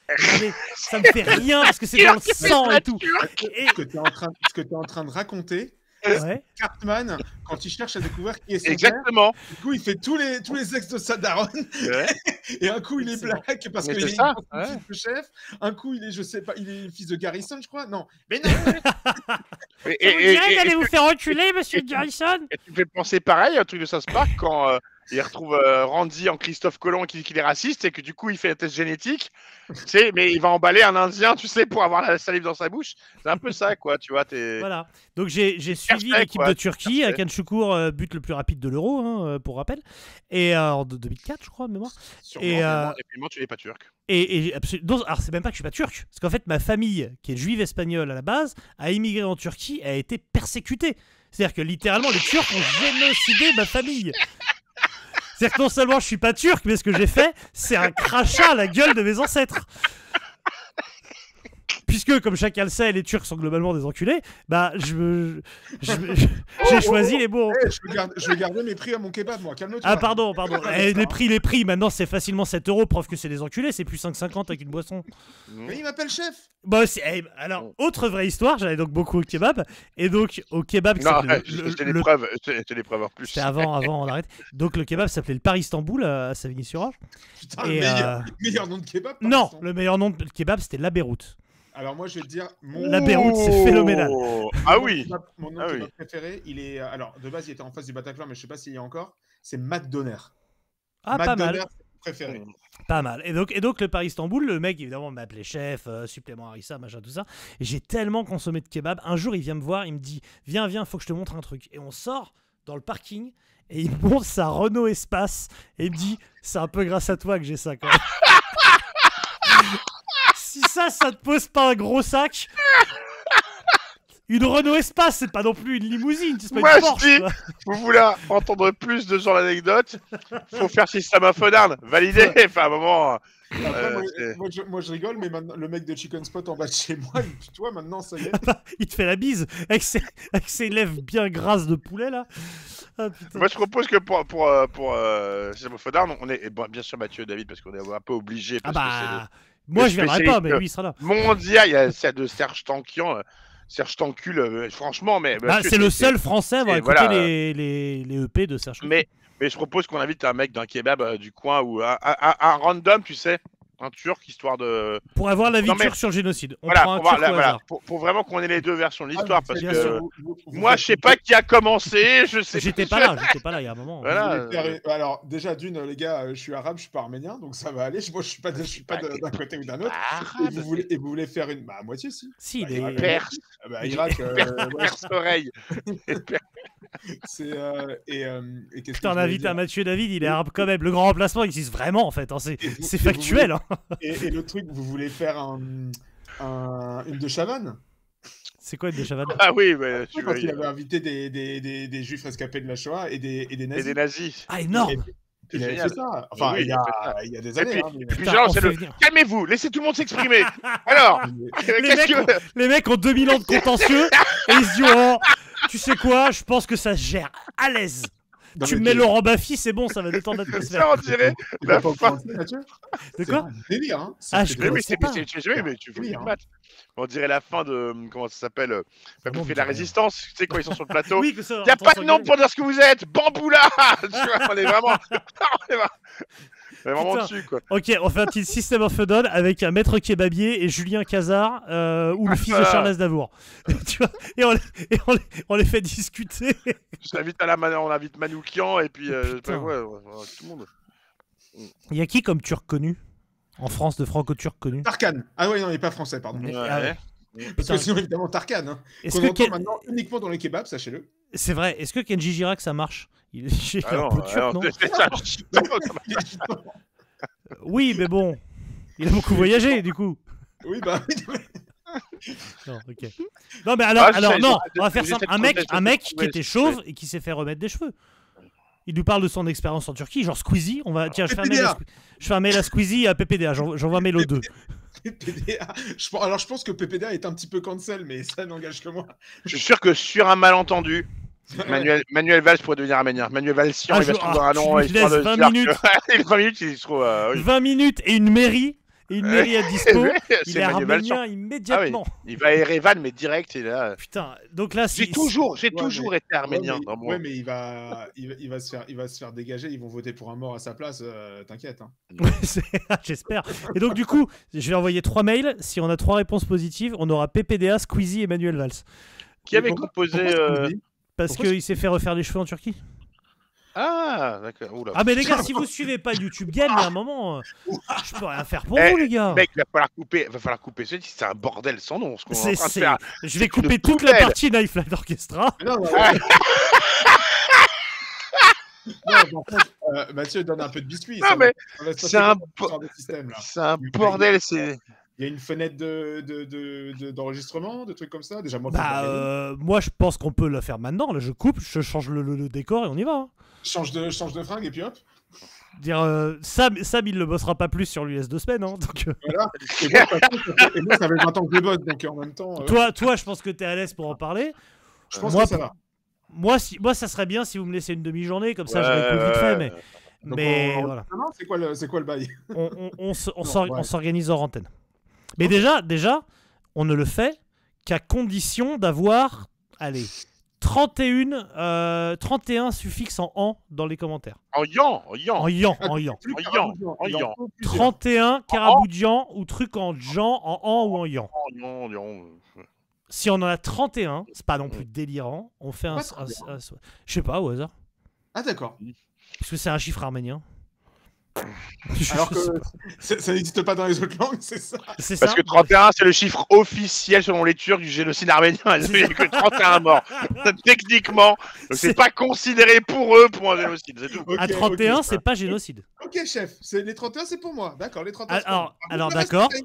Speaker 1: mais ça me fait rien parce que c'est dans le sang et tout.
Speaker 3: Ce que tu es en train de raconter,
Speaker 1: Ouais.
Speaker 3: Cartman, quand il cherche à découvrir qui est son
Speaker 2: Exactement.
Speaker 3: père, du coup il fait tous les ex de sa daronne,
Speaker 2: Ouais.
Speaker 3: et un coup il est black parce
Speaker 2: Mais
Speaker 3: qu'il
Speaker 2: c'est
Speaker 3: est
Speaker 2: ça,
Speaker 3: fils de chef, un coup il est, je sais pas, il est fils de Garrison, je crois. Non, mais non.
Speaker 1: Vous direz d'aller vous faire reculer, monsieur Garrison.
Speaker 2: Et tu me fais penser pareil, un truc de South Park, quand il retrouve Randy en Christophe Colomb qui dit qu'il est raciste et que du coup il fait un test génétique, tu sais, mais il va emballer un Indien, tu sais, pour avoir la salive dans sa bouche. C'est un peu ça, quoi, tu vois.
Speaker 1: Voilà. Donc j'ai suivi l'équipe de Turquie, Hakan Şükür, but le plus rapide de l'Euro, hein, pour rappel, et en 2004, je crois, de mémoire.
Speaker 2: Et tu n'es pas turc.
Speaker 1: Et absolument. Alors c'est même pas que je suis pas turc, parce qu'en fait ma famille, qui est juive espagnole à la base, a immigré en Turquie et a été persécutée. C'est-à-dire que littéralement les Turcs ont génocidé ma famille. C'est-à-dire que non seulement je suis pas turc, mais ce que j'ai fait, c'est un crachat à la gueule de mes ancêtres. Puisque, comme chacun le sait, les Turcs sont globalement des enculés, bah j'ai choisi les bons.
Speaker 3: Je vais garder mes prix à mon kebab, moi. Calme-toi.
Speaker 1: Ah pardon. Les prix, maintenant c'est facilement 7 €, preuve que c'est des enculés, c'est plus 5,50 avec une boisson.
Speaker 3: Mais il m'appelle chef.
Speaker 1: Bah, alors, autre vraie histoire, j'allais donc beaucoup au kebab, et donc au kebab...
Speaker 2: Non, c'était des preuves en plus.
Speaker 1: C'était avant on arrête. Donc le kebab s'appelait le Paris-Istanbul à Savigny-sur-Orge.
Speaker 3: Putain, le meilleur nom de kebab.
Speaker 1: Non, le meilleur nom de kebab c'était la Beyrouth.
Speaker 3: Alors moi je vais te dire,
Speaker 1: La Beyrouth c'est phénoménal.
Speaker 2: Ah oui.
Speaker 3: Mon nom de kebab préféré, il est, alors de base il était en face du Bataclan, mais je sais pas s'il y a encore. C'est Matt Donner.
Speaker 1: Ah, pas mal.
Speaker 3: Préféré.
Speaker 1: Pas mal. Et donc le Paris-Istanbul, le mec évidemment m'appelait chef, supplément harissa, machin, tout ça. Et j'ai tellement consommé de kebab. Un jour il vient me voir, il me dit viens, faut que je te montre un truc. Et on sort dans le parking et il monte sa Renault Espace et il me dit c'est un peu grâce à toi que j'ai ça quand même. Si ça te pose pas un gros sac. Une Renault Espace, c'est pas non plus une limousine, c'est pas une Porsche.
Speaker 2: Moi, vous voulez entendre plus de genre d'anecdotes, faut faire System of a Down, validé. Enfin, à un moment.
Speaker 3: Moi, je rigole, mais maintenant, le mec de Chicken Spot en bas de chez moi, tu vois, maintenant, ça y est.
Speaker 1: Il te fait la bise avec ses lèvres bien grasses de poulet, là. Ah,
Speaker 2: moi, je propose que pour System of a Down, on est bien sûr Mathieu et David, parce qu'on est un peu obligé.
Speaker 1: Moi, je viendrai pas, mais lui, il sera là.
Speaker 2: Mondial, il y a celle de Serge Tankian. Serge Tancul, franchement, mais...
Speaker 1: c'est le seul français à avoir écouté les EP de Serge Tancul.
Speaker 2: Mais je propose qu'on invite un mec d'un kebab du coin ou un random, tu sais, un turc, histoire de...
Speaker 1: Pour avoir la vie turque sur le génocide.
Speaker 2: Pour vraiment qu'on ait les deux versions de l'histoire, parce que moi, je sais pas qui a commencé, je sais
Speaker 1: J'étais pas là, il y a un moment.
Speaker 2: Voilà.
Speaker 3: Alors, déjà, les gars, je suis arabe, je suis pas arménien, donc ça va aller. Moi, je suis pas d'un côté ou d'un autre. Et vous voulez faire une... Bah, à moitié, si.
Speaker 1: Si,
Speaker 2: il est... Perse.
Speaker 3: Irak...
Speaker 2: Perse-oreille.
Speaker 1: Putain, on invite à Mathieu David, il est arabe quand même. Le grand remplacement existe vraiment, en fait. Hein. C'est factuel.
Speaker 3: Et le truc, vous voulez faire une de Chavannes?
Speaker 1: C'est quoi une de Chavannes?
Speaker 2: Ah oui, mais
Speaker 3: quand il avait invité des juifs rescapés de la Shoah et des nazis.
Speaker 2: Et des nazis.
Speaker 1: Ah, énorme.
Speaker 3: Il avait fait ça. Enfin, il y a des années.
Speaker 2: Calmez-vous, laissez tout le monde s'exprimer. Alors,
Speaker 1: les mecs ont 2000 ans de contentieux et ils se disent oh, tu sais quoi, je pense que ça se gère à l'aise. Tu me mets Laurent Baffy, c'est bon, ça va détendre l'atmosphère.
Speaker 2: Ça, on dirait la fin.
Speaker 3: De
Speaker 1: quoi?
Speaker 3: Délire, hein.
Speaker 1: Ah, je
Speaker 2: Mais
Speaker 1: connaissais pas.
Speaker 2: mais tu fais une match. On dirait la fin de. Comment ça s'appelle? Pas bouffer la résistance. Tu sais, quand ils sont sur le plateau.
Speaker 1: Oui, que ça.
Speaker 2: Y a pas de nom pour dire ce que vous êtes! Bamboula! Tu vois, on est vraiment. On est vraiment dessus, quoi.
Speaker 1: Ok, on fait un petit système of a Down avec un maître kebabier et Julien Cazard ou le fils de Charles Aznavour. Tu vois, et on les fait discuter.
Speaker 2: On invite Manoukian et puis je sais pas quoi, tout le monde.
Speaker 1: Il y a qui comme Turc connu en France, de franco-turc connu?
Speaker 3: Tarkan. Ah ouais, non, il n'est pas français, pardon.
Speaker 2: Ouais.
Speaker 1: Ah ouais.
Speaker 3: Parce que sinon, évidemment, Tarkan. Hein.
Speaker 1: Est-ce
Speaker 3: Qu'on
Speaker 1: que
Speaker 3: entend maintenant uniquement dans les kebabs, sachez-le.
Speaker 1: C'est vrai. Est-ce que Kenji Girac ça marche? Il est
Speaker 2: Ah
Speaker 1: un peu turc, non? Oui, mais bon, il a beaucoup voyagé du coup.
Speaker 3: Oui, bah.
Speaker 1: Non, ok. Non, mais alors, non, on va faire simple. Un mec qui était chauve et qui s'est fait remettre des cheveux. Il nous parle de son expérience en Turquie, genre Squeezie. Tiens, je fais un mail à Squeezie et à PPDA. J'envoie un mail aux deux.
Speaker 3: PPDA. Alors, je pense que PPDA est un petit peu cancel, mais ça n'engage que moi.
Speaker 2: Je suis sûr que sur un malentendu, Manuel Valls pourrait devenir arménien. Manuel Valsian, il va se trouver un nom.
Speaker 1: Il laisse 20 minutes.
Speaker 2: 20 minutes, il se trouve.
Speaker 1: 20 minutes et une mairie. À dispo. Il est
Speaker 2: Manuel
Speaker 1: arménien
Speaker 2: Valsian.
Speaker 1: immédiatement.
Speaker 2: Ah oui. Il va à Erevan, mais direct, il est là.
Speaker 1: Putain, donc là,
Speaker 2: J'ai toujours été arménien.
Speaker 3: Ouais, mais il va se faire dégager. Ils vont voter pour un mort à sa place. T'inquiète. Hein.
Speaker 1: J'espère. Et donc, du coup, je vais envoyer 3 mails. Si on a 3 réponses positives, on aura PPDA, Squeezie et Manuel Valls.
Speaker 2: Qui avait composé.
Speaker 1: Parce qu'il s'est fait refaire les cheveux en Turquie.
Speaker 2: Ah, d'accord. Oula.
Speaker 1: Ah, mais les gars, si vous suivez pas YouTube Game, à un moment, je peux rien faire pour vous, les gars.
Speaker 2: Mec, il va falloir couper ce titre. C'est un bordel sans nom. Ce qu'on est en train de faire.
Speaker 1: Je vais couper toute la partie Knife Flight Orchestra.
Speaker 3: Non, Mathieu donne un peu de biscuit.
Speaker 2: Non, mais c'est un bordel.
Speaker 3: Il y a une fenêtre d'enregistrement, de trucs comme ça. Déjà, moi,
Speaker 1: moi, je pense qu'on peut le faire maintenant. Là, je coupe, je change le décor et on y va. Hein.
Speaker 3: Change de fringue et puis hop.
Speaker 1: Sam, il le bossera pas plus sur l'US 2 semaines. Hein, donc,
Speaker 3: Voilà. Et moi, ça fait 20 ans que je bosse, donc en même temps.
Speaker 1: Toi, je pense que t'es à l'aise pour en parler.
Speaker 3: Je pense que ça va.
Speaker 1: Moi, ça serait bien si vous me laissez une demi-journée, comme ça, je l'écoute vite fait. Mais voilà.
Speaker 3: C'est quoi le bail?
Speaker 1: On s'organise hors antenne. Mais déjà, on ne le fait qu'à condition d'avoir, 31 suffixes en an dans les commentaires.
Speaker 2: En yan.
Speaker 1: 31 Caraboudjan ou truc en Jean, en an ou en yan. Si on en a 31, c'est pas non plus délirant, on fait je sais pas, au hasard.
Speaker 3: Ah d'accord.
Speaker 1: Parce que c'est un chiffre arménien.
Speaker 3: Alors que ça n'existe pas dans les autres langues, c'est ça.
Speaker 2: Parce que 31, c'est le chiffre officiel selon les Turcs du génocide arménien. Il n'y a que 31 morts. Techniquement, c'est pas considéré pour eux pour un génocide. C'est tout.
Speaker 1: À 31, c'est pas génocide.
Speaker 3: Ok, chef. Les 31, c'est pour moi. D'accord, les 31.
Speaker 1: Alors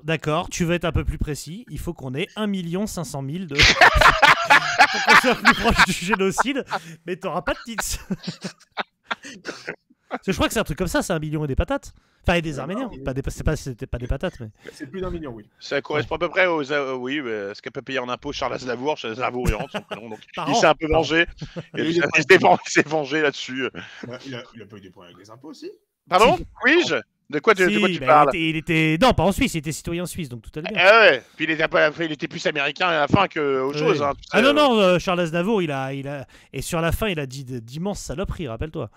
Speaker 1: d'accord. Tu veux être un peu plus précis. Il faut qu'on ait 1 500 000 de. Pour qu'on soit plus proche du génocide. Mais t'auras pas de titres. Parce que je crois que c'est un truc comme ça, c'est 1 million et des patates. Enfin, et des Arméniens. C'était pas des patates, mais.
Speaker 3: C'est plus d'1 million, oui.
Speaker 2: Ça correspond à peu près aux. Oui, ce qu'a pas payé en impôt Charles Aznavour, son prénom. Donc,
Speaker 1: Par
Speaker 2: il
Speaker 1: an.
Speaker 2: s'est un peu vengé. Il s'est vengé là-dessus.
Speaker 3: Il a pas eu des points avec les impôts aussi.
Speaker 2: Pardon? Oui, De quoi tu parles?
Speaker 1: Il était. Non, pas en Suisse, il était citoyen suisse, donc tout allait bien.
Speaker 2: Ah ouais, puis il était plus américain à la fin qu'autre chose. Hein,
Speaker 1: ah non, Charles Aznavour, il a. Et sur la fin, il a dit d'immenses saloperies, rappelle-toi.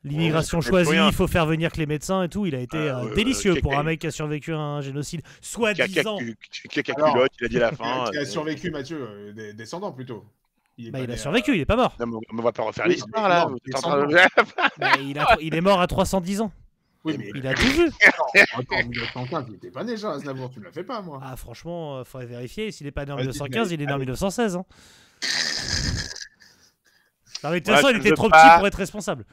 Speaker 1: L'immigration choisie, il faut faire venir que les médecins et tout. Il a été délicieux pour un mec qui a survécu à un génocide, soi-disant.
Speaker 2: Cacaculotte, il a dit à la fin.
Speaker 3: Qui a survécu, Mathieu, descendant plutôt.
Speaker 1: Il a survécu, il est pas mort.
Speaker 2: Non, on va pas refaire l'histoire là.
Speaker 1: Il est mort à 310 ans.
Speaker 3: Oui, mais
Speaker 1: il a tout vu.
Speaker 3: En 1915, il était pas né, Charles Aznavour, tu me la fais pas, moi.
Speaker 1: Ah, franchement, faudrait vérifier. S'il est pas né en 1915, il est né en 1916. Hein. Non, mais de toute façon, il était trop petit pour être responsable.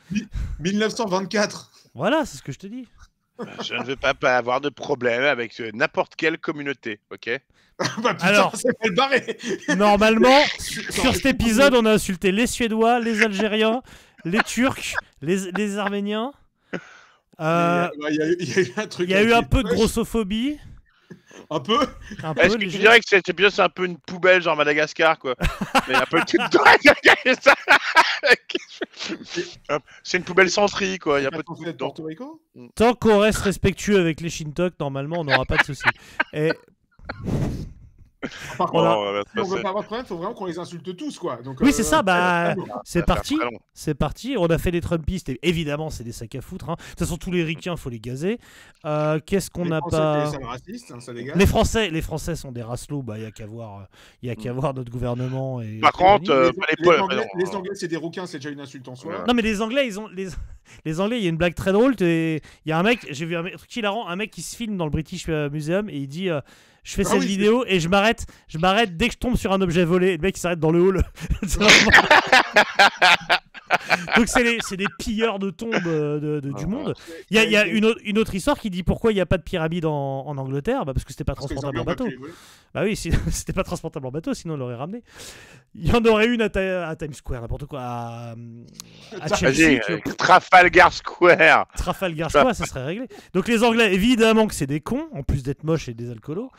Speaker 3: 1924.
Speaker 1: Voilà, c'est ce que je te dis.
Speaker 2: Je ne veux pas avoir de problème avec n'importe quelle communauté, ok?
Speaker 3: Bah putain, alors, c'est mal barré.
Speaker 1: Normalement, sur cet épisode, on a insulté les Suédois, les Algériens, les Turcs, les Arméniens.
Speaker 3: Il y a eu un truc.
Speaker 1: Il y a eu un peu de grossophobie.
Speaker 3: Un peu.
Speaker 2: Est-ce que tu dirais que cet épisode c'est un peu une poubelle genre Madagascar quoi? Mais un peu tout C'est une poubelle sans tri, quoi. Il y a
Speaker 3: Pas
Speaker 2: pas de
Speaker 3: censé être
Speaker 2: dedans.
Speaker 3: Porto Rico.
Speaker 1: Tant qu'on reste respectueux avec les Shintok, normalement, on n'aura pas de soucis. Et
Speaker 3: Par
Speaker 2: Oh,
Speaker 3: contre,
Speaker 2: on va
Speaker 3: si on veut
Speaker 2: passer.
Speaker 3: pas avoir de problème, faut vraiment qu'on les insulte tous, quoi. Donc,
Speaker 1: oui, c'est ça, bah, c'est
Speaker 2: va faire
Speaker 1: parti.
Speaker 2: très long.
Speaker 1: C'est parti. On a fait des Trumpistes, et évidemment, c'est des sacs à foutre. Hein. De toute façon, tous les ricains, faut les gazer. Qu'est-ce qu'on n'a pas.
Speaker 3: C'est raciste, hein, ça dégage.
Speaker 1: Les Français sont des racelots, bah, il y a qu'à voir, notre gouvernement. Et
Speaker 2: Par contre,
Speaker 3: Les Anglais, c'est des rouquins, c'est déjà une insulte en soi.
Speaker 2: Ouais.
Speaker 1: non, mais les Anglais, ils ont. Les Anglais, il y a une blague très drôle. Il y a un mec, j'ai vu un truc hilarant, un mec qui se filme dans le British Museum et il dit je fais cette vidéo et je m'arrête dès que je tombe sur un objet volé. Et le mec il s'arrête dans le hall. Donc c'est des pilleurs de tombes du monde. Il y a une autre histoire qui dit pourquoi il n'y a pas de pyramide en Angleterre, parce que c'était pas transportable en bateau. Bah oui, si c'était pas transportable en bateau, sinon on l'aurait ramené. Il y en aurait une à Times Square, n'importe quoi, à Chelsea.
Speaker 2: Trafalgar Square.
Speaker 1: Trafalgar Square, ça serait réglé. Donc les Anglais, évidemment que c'est des cons, en plus d'être moches et des alcoolos.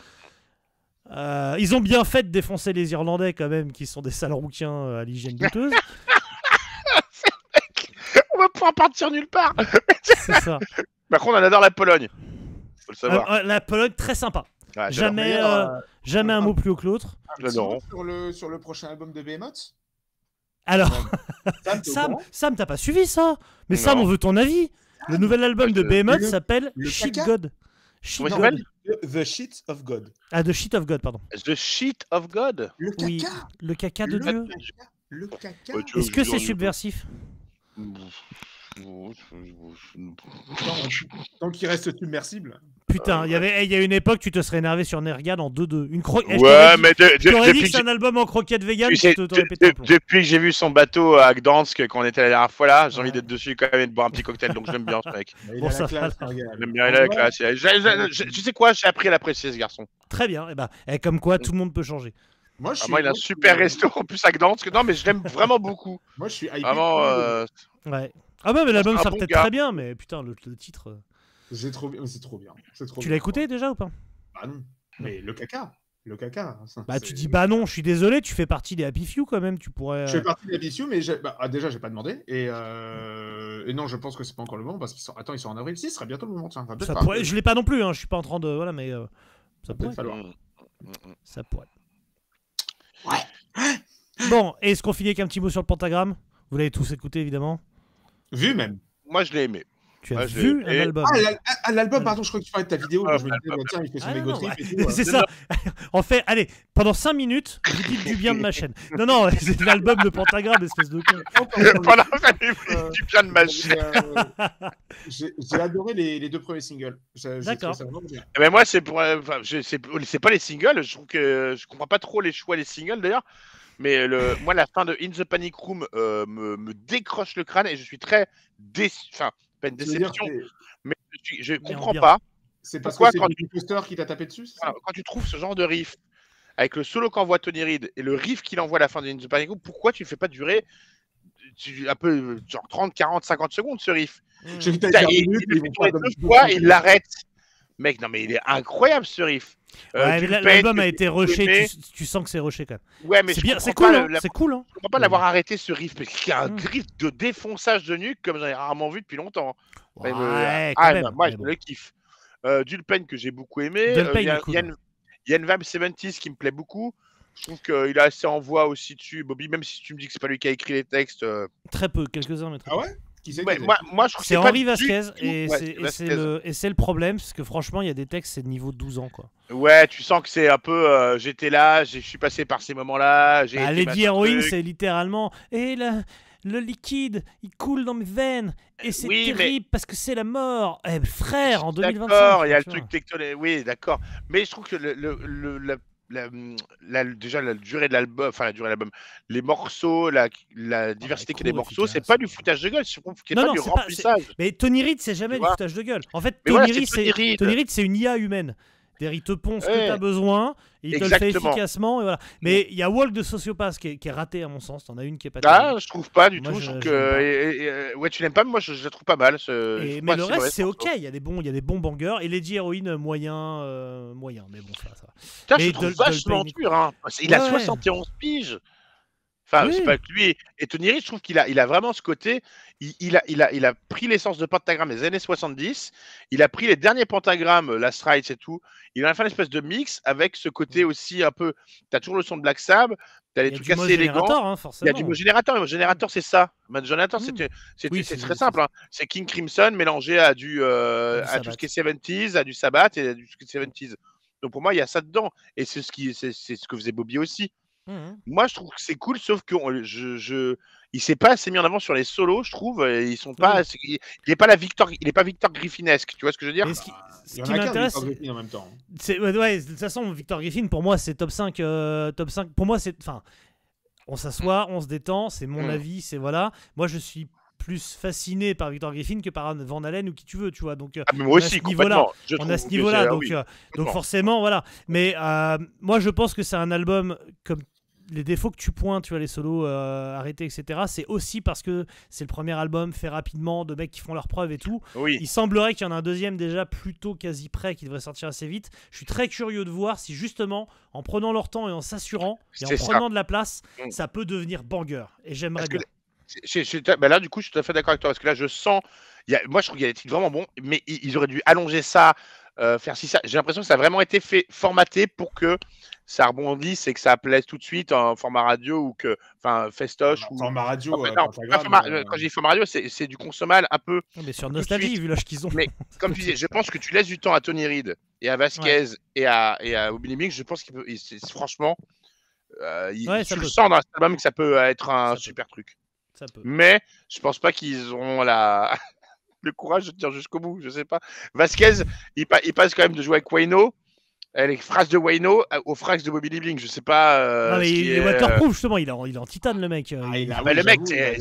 Speaker 1: Ils ont bien fait de défoncer les Irlandais quand même, qui sont des sales rouquins à l'hygiène douteuse.
Speaker 2: On va pouvoir partir nulle part.
Speaker 1: C'est ça.
Speaker 2: Par contre, on adore la Pologne. Faut le savoir.
Speaker 1: La Pologne, très simple.
Speaker 2: Ouais,
Speaker 1: Jamais un mot plus haut que l'autre.
Speaker 2: J'adore.
Speaker 3: Sur le prochain album de Behemoth.
Speaker 1: Alors,
Speaker 3: Sam,
Speaker 1: Sam, t'as pas suivi ça? Mais
Speaker 2: Non.
Speaker 1: Sam, on veut ton avis. Le nouvel album de Behemoth
Speaker 3: le-
Speaker 1: s'appelle
Speaker 3: le
Speaker 1: Shit
Speaker 3: caca
Speaker 1: God.
Speaker 2: Comment il s'appelle?
Speaker 3: The Shit of God.
Speaker 1: Ah, The Shit of God, pardon.
Speaker 2: The Shit of God.
Speaker 3: Le caca.
Speaker 1: Oui, le caca de
Speaker 3: Le
Speaker 1: Dieu.
Speaker 3: Le caca.
Speaker 2: Ouais, tu-
Speaker 1: Est-ce que c'est subversif?
Speaker 3: Tant qu'il reste submersible.
Speaker 1: Putain, il y a une époque, tu te serais énervé sur Nergad en 2-2.
Speaker 2: Ouais, mais
Speaker 1: Tu t'aurais dit
Speaker 2: depuis
Speaker 1: que c'est un album en croquette vegan,
Speaker 2: Tu sais,
Speaker 1: tu t'aurais pété un plomb.
Speaker 2: depuis que j'ai vu son bateau à Gdansk quand on était la dernière fois là, j'ai envie d'être dessus quand même et de boire un petit cocktail, donc j'aime bien ce mec.
Speaker 3: Il
Speaker 1: Bon,
Speaker 3: a
Speaker 1: ça
Speaker 3: la classe,
Speaker 1: va.
Speaker 3: Nergal.
Speaker 2: J'aime bien, il a la classe. Tu sais quoi, j'ai appris à l'apprécier ce garçon.
Speaker 1: Très bien, et comme quoi tout le monde peut changer.
Speaker 3: Moi, je suis.
Speaker 2: Vraiment, il a un super resto en plus à Gdansk. Non, mais je l'aime vraiment beaucoup.
Speaker 3: Moi, je suis hypé.
Speaker 2: Vraiment,
Speaker 1: Ouais. Ah bah mais l'album
Speaker 2: un
Speaker 1: ça
Speaker 2: bon
Speaker 1: peut-être
Speaker 2: gars.
Speaker 1: très bien, mais putain le titre.
Speaker 3: C'est trop bien. C'est trop bien.
Speaker 1: Tu l'as écouté déjà ou pas?
Speaker 3: Bah non. Mais le caca.
Speaker 1: Bah tu dis bah non, je suis désolé, tu fais partie des Happy Few quand même, tu pourrais.
Speaker 3: Je fais partie des Vicious, mais déjà, j'ai pas demandé. Et non, je pense que c'est pas encore le moment parce qu'ils sont. Attends, ils sont en avril. Si, ce serait bientôt le moment. Tiens,
Speaker 1: Ça pourrait... Je l'ai pas non plus, hein. Je suis pas en train de. Voilà, mais. Ça
Speaker 3: peut-être
Speaker 1: pourrait.
Speaker 3: falloir.
Speaker 1: Ça pourrait. Bon, et est-ce qu'on finit avec un petit mot sur le pentagramme? Vous l'avez tous écouté évidemment.
Speaker 3: Vu même.
Speaker 2: Moi, je l'ai aimé.
Speaker 1: Tu as
Speaker 2: Ouais, je
Speaker 1: vu
Speaker 2: l'ai-
Speaker 1: un album?
Speaker 3: L'album, pardon, je crois que tu parlais de ta vidéo.
Speaker 2: Ah,
Speaker 3: Je me disais, bah, tiens, il fait son
Speaker 1: Ah,
Speaker 3: ego
Speaker 1: non,
Speaker 3: trip
Speaker 1: ouais.
Speaker 3: et tout.
Speaker 1: C'est ça. En fait, allez, pendant 5 minutes, vous dites du bien de ma chaîne. Non, c'est l'album de Pentagramme, espèce de con.
Speaker 2: Pendant 5 minutes, du bien de ma chaîne.
Speaker 3: J'ai adoré les deux premiers singles.
Speaker 1: D'accord.
Speaker 2: Mais moi, c'est pour. Enfin, c'est pas les singles. Je trouve que je comprends pas trop les choix des singles d'ailleurs. Mais moi, la fin de In the Panic Room me décroche le crâne et je suis très déçu. Enfin, pas une déception, mais je comprends
Speaker 1: bien.
Speaker 2: pas.
Speaker 3: C'est parce
Speaker 2: Pourquoi
Speaker 3: que c'est
Speaker 2: quand
Speaker 3: le poster qui t'a tapé dessus, c'est ça?
Speaker 2: Quand tu trouves ce genre de riff avec le solo qu'envoie Tony Reid et le riff qu'il envoie à la fin de In the Panic Room, pourquoi tu le fais pas durer un peu genre 30, 40, 50 secondes ce riff?
Speaker 3: J'ai vu que
Speaker 2: Putain,
Speaker 3: t'as
Speaker 2: il le fait tourner 2 fois, il l'arrête. Mec, non mais il est incroyable ce riff.
Speaker 1: Ouais,
Speaker 2: tu
Speaker 1: mais
Speaker 2: le pètes,
Speaker 1: l'album a
Speaker 2: tu
Speaker 1: été
Speaker 2: le
Speaker 1: rushé,
Speaker 2: mets.
Speaker 1: tu sens que c'est rushé quand même.
Speaker 2: Ouais, mais
Speaker 1: C'est
Speaker 2: je
Speaker 1: bien,
Speaker 2: comprends
Speaker 1: c'est
Speaker 2: pas
Speaker 1: cool, hein,
Speaker 2: la-
Speaker 1: c'est cool. Hein.
Speaker 2: Je comprends pas l'avoir arrêté ce riff, parce qu'il y a un
Speaker 1: Mm.
Speaker 2: riff de défonçage de nuque comme j'en ai rarement vu depuis longtemps.
Speaker 1: Ouais,
Speaker 2: Ah,
Speaker 1: quand même.
Speaker 2: moi,
Speaker 1: mais
Speaker 2: je
Speaker 1: bon.
Speaker 2: le kiffe. Dulpen que j'ai beaucoup aimé.
Speaker 1: Dulpen,
Speaker 2: Il y a
Speaker 1: est cool.
Speaker 2: Yann Vab 70 qui me plaît beaucoup. Je trouve qu'il a assez en voix aussi dessus. Bobby, même si tu me dis que c'est pas lui qui a écrit les textes.
Speaker 1: Très peu, quelques-uns, mais très peu.
Speaker 3: Ah ouais? Qui c'est
Speaker 2: Ouais,
Speaker 3: qui
Speaker 2: moi, je trouve que
Speaker 1: C'est
Speaker 2: pas
Speaker 1: Henri
Speaker 2: du
Speaker 1: Vasquez
Speaker 2: tout-
Speaker 1: et
Speaker 2: Ouais,
Speaker 1: c'est le problème, parce que franchement, il y a des textes, c'est de niveau 12 ans, quoi.
Speaker 2: Ouais, tu sens que c'est un peu. J'étais là, je suis passé par ces moments-là.
Speaker 1: Bah, Lady Heroine, c'est littéralement et le liquide, il coule dans mes veines et c'est
Speaker 2: Oui, mais-
Speaker 1: terrible parce que c'est la mort. Eh, frère, en 2025.
Speaker 2: D'accord, il y a le
Speaker 1: tu vois.
Speaker 2: truc tectonique. Oui, d'accord. Mais je trouve que déjà la durée de l'album, enfin la durée de l'album, les morceaux, la diversité qu'il y a des
Speaker 1: court,
Speaker 2: morceaux, c'est
Speaker 1: efficace.
Speaker 2: pas du foutage de gueule, je trouve qu'il n'y a
Speaker 1: Non,
Speaker 2: pas
Speaker 1: non,
Speaker 2: du
Speaker 1: c'est pas-
Speaker 2: remplissage.
Speaker 1: Mais Tony Reid, c'est jamais
Speaker 2: Tu
Speaker 1: du
Speaker 2: vois.
Speaker 1: foutage de gueule. En fait,
Speaker 2: Mais
Speaker 1: Tony
Speaker 2: voilà,
Speaker 1: Reid,
Speaker 2: c'est Tony Reid.
Speaker 1: Tony Reid, c'est une IA humaine. C'est-à-dire, il te pond ce que
Speaker 2: Ouais.
Speaker 1: tu as besoin, et il te le fait
Speaker 2: Exactement.
Speaker 1: efficacement. Et voilà. Mais il y a Walk de Sociopath qui est raté, à mon sens. T'en as une qui est pas
Speaker 2: Ah,
Speaker 1: terrible.
Speaker 2: je trouve pas du
Speaker 1: Moi,
Speaker 2: tout.
Speaker 1: je-
Speaker 2: Je trouve
Speaker 1: j'aime
Speaker 2: que.
Speaker 1: pas.
Speaker 2: Ouais, tu l'aimes pas, mais moi je la trouve pas mal. Je
Speaker 1: Mais
Speaker 2: trouve pas
Speaker 1: le
Speaker 2: si
Speaker 1: reste,
Speaker 2: mauvais,
Speaker 1: c'est
Speaker 2: ce
Speaker 1: ok.
Speaker 2: morceau.
Speaker 1: Il y a des bons bangers. Et Lady Heroine, moyen. Mais bon, ça va.
Speaker 2: Putain,
Speaker 1: Mais
Speaker 2: je le trouve
Speaker 1: Dulpen,
Speaker 2: vachement
Speaker 1: il est
Speaker 2: dur. Hein. Il a
Speaker 1: Ouais.
Speaker 2: 71 piges. Enfin,
Speaker 1: Oui.
Speaker 2: c'est pas que lui. Et Tony Reed, je trouve qu'il a vraiment ce côté. Il a pris l'essence de Pentagram des années 70. Il a pris les derniers pentagrammes, Last Rites et tout. Il a fait une espèce de mix avec ce côté aussi un peu. T'as toujours le son de Black Sabbath. T'as
Speaker 1: Il
Speaker 2: les
Speaker 1: y a
Speaker 2: trucs
Speaker 1: du
Speaker 2: assez élégants.
Speaker 1: Moderator, hein,
Speaker 2: Il y a
Speaker 1: forcément.
Speaker 2: du Moderator. Le Moderator, c'est ça. Moderator,
Speaker 1: Oui,
Speaker 2: c'est
Speaker 1: c'est-
Speaker 2: très simple. Hein. C'est King Crimson mélangé à à tout ce
Speaker 1: Sabbath.
Speaker 2: qui est 70s, à du Sabbath et à du 70s. Donc pour moi, il y a ça dedans. Et c'est ce que faisait Bobby aussi.
Speaker 1: Mhm.
Speaker 2: Moi, je trouve que c'est cool, sauf que il s'est pas assez mis en avant sur les solos, je trouve. Ils sont pas,
Speaker 1: Oui.
Speaker 2: il est pas il est pas Victor Griffinesque, tu vois ce que je veux dire?
Speaker 1: Et ce qui,
Speaker 3: Il y en
Speaker 1: qui
Speaker 3: a qu'un
Speaker 1: m'intéresse,
Speaker 3: Victor Griffin en même temps.
Speaker 1: c'est ouais, de toute façon, Victor Griffin, pour moi, c'est top 5. Top 5. Pour moi, c'est. Enfin, on s'assoit, on se détend, c'est mon avis, c'est voilà. Moi, je suis plus fasciné par Victor Griffin que par Van Halen ou qui tu veux, tu vois. Donc,
Speaker 2: Ah, mais moi
Speaker 1: on a
Speaker 2: aussi,
Speaker 1: ce niveau-là.
Speaker 2: complètement. Je
Speaker 1: On
Speaker 2: trouve
Speaker 1: a ce
Speaker 2: que
Speaker 1: niveau-là,
Speaker 2: c'est-
Speaker 1: donc,
Speaker 2: oui,
Speaker 1: donc
Speaker 2: complètement.
Speaker 1: forcément, voilà. Mais moi, je pense que c'est un album comme les défauts que tu pointes, tu vois, les solos arrêtés, etc. C'est aussi parce que c'est le premier album fait rapidement, de mecs qui font leurs preuves et tout.
Speaker 2: Oui.
Speaker 1: Il semblerait qu'il y en a un deuxième déjà plutôt quasi prêt qui devrait sortir assez vite. Je suis très curieux de voir si justement, en prenant leur temps et en s'assurant et en
Speaker 2: C'est ça.
Speaker 1: prenant de la place,
Speaker 2: Mm.
Speaker 1: ça peut devenir banger. Et j'aimerais
Speaker 2: Parce que
Speaker 1: bien.
Speaker 2: bah là, du coup, je suis tout à fait d'accord avec toi. Parce que là, je sens. Moi, je trouve qu'il y a des titres vraiment bons, mais ils auraient dû allonger ça, faire si ça. J'ai l'impression que ça a vraiment été formaté pour que ça rebondisse et que ça plaise tout de suite en format radio ou que. Enfin, festoche. Ou...
Speaker 3: Format radio,
Speaker 2: Non, pas quand je dis format radio, c'est du consommable un peu.
Speaker 1: Mais sur
Speaker 2: tout de
Speaker 1: Nostalgie,
Speaker 2: suite.
Speaker 1: vu l'âge qu'ils ont.
Speaker 2: Mais comme tu disais, je pense que tu laisses du temps à Tony Reed et à Vasquez et à Bobby Lee, je pense qu'il peut. Franchement,
Speaker 1: Ouais,
Speaker 2: tu
Speaker 1: ça
Speaker 2: le
Speaker 1: peut.
Speaker 2: sens dans cet album que ça peut être un
Speaker 1: Ça peut.
Speaker 2: super truc.
Speaker 1: Ça peut.
Speaker 2: Mais je pense pas qu'ils auront le courage de tenir jusqu'au bout. Je sais pas. Vasquez, il passe quand même de jouer avec Wayno, les phrases de Wayno aux phrases de Bobby Lee. Je sais pas.
Speaker 1: Non, mais
Speaker 2: ce qui
Speaker 1: il est
Speaker 2: est,
Speaker 1: waterproof, justement. Il est en titane, le mec.
Speaker 2: mais le mec, c'est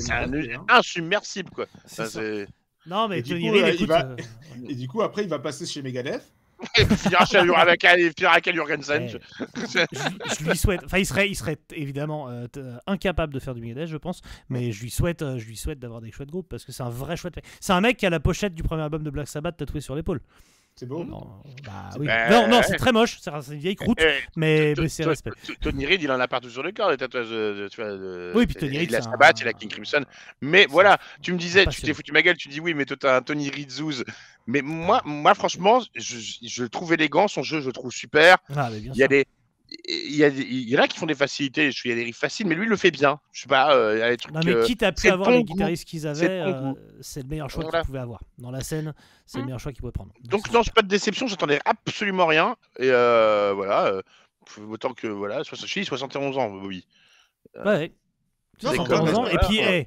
Speaker 2: insubmersible, quoi.
Speaker 1: C'est ça.
Speaker 2: C'est-
Speaker 1: Non, mais
Speaker 3: Et du
Speaker 1: Tony
Speaker 3: coup,
Speaker 1: Reed,
Speaker 3: il
Speaker 1: écoute.
Speaker 3: va- Et du coup, après, il va passer chez Megadeth.
Speaker 2: Il finira avec Al Jorgensen.
Speaker 1: Ouais. Je lui souhaite. Enfin, il serait évidemment incapable de faire du Megadeth, je pense. Mais je lui souhaite d'avoir des chouettes groupes parce que c'est un vrai chouette mec. C'est un mec qui a la pochette du premier album de Black Sabbath tatouée sur l'épaule.
Speaker 3: C'est beau.
Speaker 1: Non, bah, oui.
Speaker 2: Ben,
Speaker 1: non, c'est très moche. C'est une vieille croûte. Mais c'est respect.
Speaker 2: Tony Reed, il en a partout sur le corps, les tatouages. Tu vois,
Speaker 1: Oui, puis Tony Reed,
Speaker 2: il a
Speaker 1: c'est
Speaker 2: Sabbath,
Speaker 1: un-
Speaker 2: il a King Crimson. Mais voilà, tu me disais, tu
Speaker 1: passionné.
Speaker 2: t'es foutu ma gueule, tu dis oui, mais toi, t'as un Tony Reed Zouz. Mais moi franchement, je le trouve élégant, son jeu, je le trouve super.
Speaker 1: Ah, mais bien
Speaker 2: Il y a
Speaker 1: sûr.
Speaker 2: il y en a qui font des facilités, il y a des riffs faciles, mais lui, il le fait bien. Je sais pas, il y a des trucs.
Speaker 1: Non, mais quitte à
Speaker 2: c'est
Speaker 1: pu avoir
Speaker 2: ton
Speaker 1: les
Speaker 2: goût.
Speaker 1: guitaristes qu'ils
Speaker 2: C'est
Speaker 1: avaient,
Speaker 2: ton goût.
Speaker 1: c'est le meilleur choix
Speaker 2: Voilà.
Speaker 1: qu'ils pouvaient avoir. Dans la scène, c'est le meilleur choix qu'ils pouvaient prendre. Donc,
Speaker 2: Donc non, c'est pas de déception, j'attendais absolument rien. Et voilà, autant que voilà, 71 ans, Bobby.
Speaker 1: ouais.
Speaker 3: Non,
Speaker 2: C'est
Speaker 3: c'est
Speaker 2: comme-
Speaker 1: 71 ans. Et puis,
Speaker 2: voilà.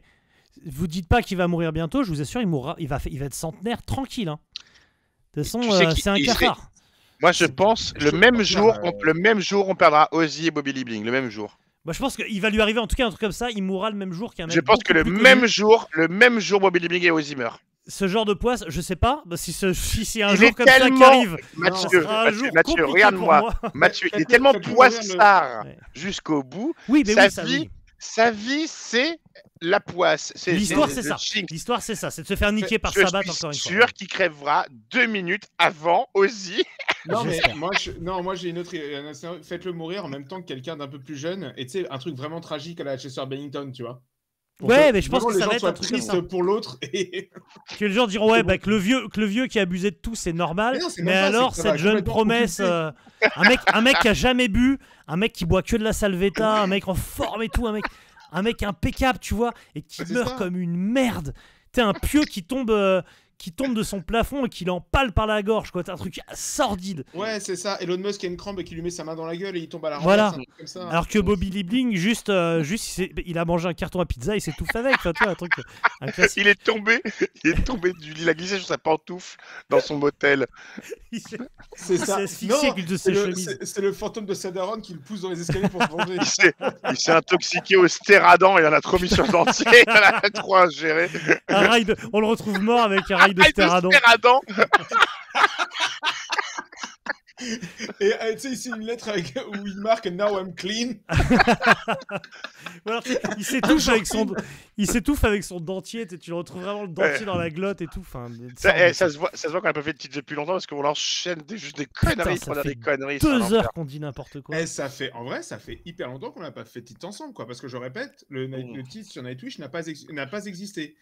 Speaker 1: vous dites pas qu'il va mourir bientôt, je vous assure, il mourra. Il va être centenaire tranquille. Hein. De toute façon,
Speaker 2: Tu sais qu'il-
Speaker 1: c'est un
Speaker 2: il serait-
Speaker 1: cafard.
Speaker 2: Moi, je pense le même jour, on perdra Ozzy et Bobby Lee Bling, le même jour.
Speaker 1: Moi, je pense qu'il va lui arriver en tout cas un truc comme ça. Il mourra le même jour qu'un mec.
Speaker 2: Je pense que
Speaker 1: beaucoup
Speaker 2: le
Speaker 1: plus
Speaker 2: même
Speaker 1: connu.
Speaker 2: jour, Bobby Lee Bling et Ozzy meurent.
Speaker 1: Ce genre de poisse, je sais pas. Bah, si c'est un
Speaker 2: Il
Speaker 1: jour
Speaker 2: est
Speaker 1: comme ça qui
Speaker 2: tellement-
Speaker 1: arrive,
Speaker 2: Mathieu,
Speaker 1: ce sera un jour
Speaker 2: Mathieu,
Speaker 1: compliqué
Speaker 2: regarde-moi.
Speaker 1: pour moi.
Speaker 2: Mathieu, il est
Speaker 3: Faites-le-
Speaker 2: tellement
Speaker 3: faites-le mourir,
Speaker 2: poissard
Speaker 1: Ouais.
Speaker 2: jusqu'au bout.
Speaker 1: Oui, mais
Speaker 2: Sa
Speaker 1: oui, ça
Speaker 2: vie,
Speaker 1: oui.
Speaker 2: Sa vie, c'est la poisse.
Speaker 1: L'histoire, c'est
Speaker 2: le
Speaker 1: ça.
Speaker 2: jinx.
Speaker 1: L'histoire, c'est ça. C'est de se faire niquer par
Speaker 2: Je
Speaker 1: Sabbath
Speaker 2: suis
Speaker 1: encore une fois.
Speaker 2: sûr qu'il crèvera 2 minutes avant Ozzy.
Speaker 3: Non, mais
Speaker 1: J'espère.
Speaker 3: moi j'ai une autre. Faites-le mourir en même temps que quelqu'un d'un peu plus jeune. Et tu sais, un truc vraiment tragique à la Chester Bennington, tu vois. Pour
Speaker 1: Ouais,
Speaker 3: que
Speaker 1: mais je pense
Speaker 3: vraiment
Speaker 1: que ça
Speaker 3: les
Speaker 1: va
Speaker 3: gens
Speaker 1: être
Speaker 3: soient
Speaker 1: un truc comme
Speaker 3: tristes
Speaker 1: ça.
Speaker 3: pour l'autre. Et...
Speaker 1: Que les gens diront ouais, bah, que le vieux qui a abusé de tout, c'est normal.
Speaker 3: Mais non, c'est
Speaker 1: Mais
Speaker 3: même pas,
Speaker 1: alors,
Speaker 3: c'est que ça
Speaker 1: cette
Speaker 3: va
Speaker 1: jeune
Speaker 3: complètement
Speaker 1: promesse,
Speaker 3: occulter.
Speaker 1: un mec qui a jamais bu, un mec qui boit que de la salvetta, un mec en forme et tout, un mec impeccable, tu vois, et qui
Speaker 3: C'est
Speaker 1: meurt
Speaker 3: ça.
Speaker 1: comme une merde. T'es un pieu qui tombe de son plafond et qui l'empale par la gorge, quoi. T'as un truc sordide.
Speaker 3: Ouais, c'est ça. Elon Musk a une crampe et qui lui met sa main dans la gueule et il tombe à la
Speaker 1: Voilà.
Speaker 3: renverse, un truc comme ça.
Speaker 1: Alors que Bobby Lee Bling, juste il a mangé un carton à pizza et s'étouffe avec. Enfin, tu vois, un classique.
Speaker 2: Il est tombé du lit, il a glissé sur sa pantoufle dans son motel.
Speaker 3: C'est ça.
Speaker 1: s'est asphyxié avec une de ses chemises.
Speaker 3: C'est le fantôme de Sadaron qui le pousse dans les escaliers pour se venger.
Speaker 2: Il s'est intoxiqué au stéradant, il en a trop mis sur le dentier, il en a trop à gérer.
Speaker 1: On le retrouve mort avec un rail de stéradon.
Speaker 2: Stéradant.
Speaker 3: Et tu sais, ici une lettre où il marque Now I'm clean.
Speaker 1: Ou alors, il s'étouffe avec son dentier. Tu le retrouves vraiment le dentier dans la glotte et tout. Enfin,
Speaker 2: ça se voit qu'on n'a pas fait de titre depuis longtemps parce qu'on enchaîne juste des conneries pour dire des conneries.
Speaker 1: 2 heures qu'on dit n'importe quoi.
Speaker 3: En vrai, ça fait hyper longtemps qu'on n'a pas fait de titre ensemble, quoi. Parce que je répète, le titre sur Nightwish n'a pas existé.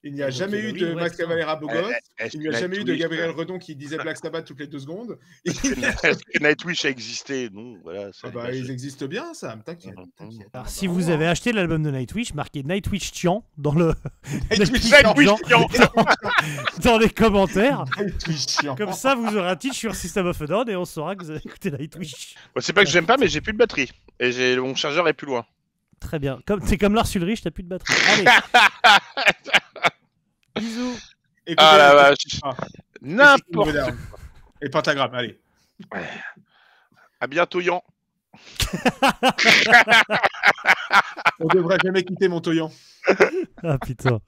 Speaker 3: Il n'y a jamais eu de Max Cavalera beau gosse. Il n'y a jamais eu de Gabriel Redon qui disait Black Sabbath toutes les 2 secondes.
Speaker 2: Est-ce que Nightwish a existé? Non, voilà.
Speaker 3: Ils existent bien, ça. T'inquiète.
Speaker 1: Alors, si vous avez acheté l'album de Nightwish, marquez Nightwish Tian dans le dans les commentaires. Comme ça, vous aurez un titre sur System of a Down et on saura que vous avez écouté Nightwish.
Speaker 2: C'est pas que j'aime pas, mais j'ai plus de batterie et mon chargeur est plus loin.
Speaker 1: Très bien. T'es comme Lars Ulrich, t'as plus de batterie. Allez. Bisous.
Speaker 2: Ah la vache. N'importe quoi.
Speaker 3: Et Pentagramme, allez.
Speaker 2: À bientôt, Yan.
Speaker 3: On devrait jamais quitter Montoyan.
Speaker 1: Ah putain.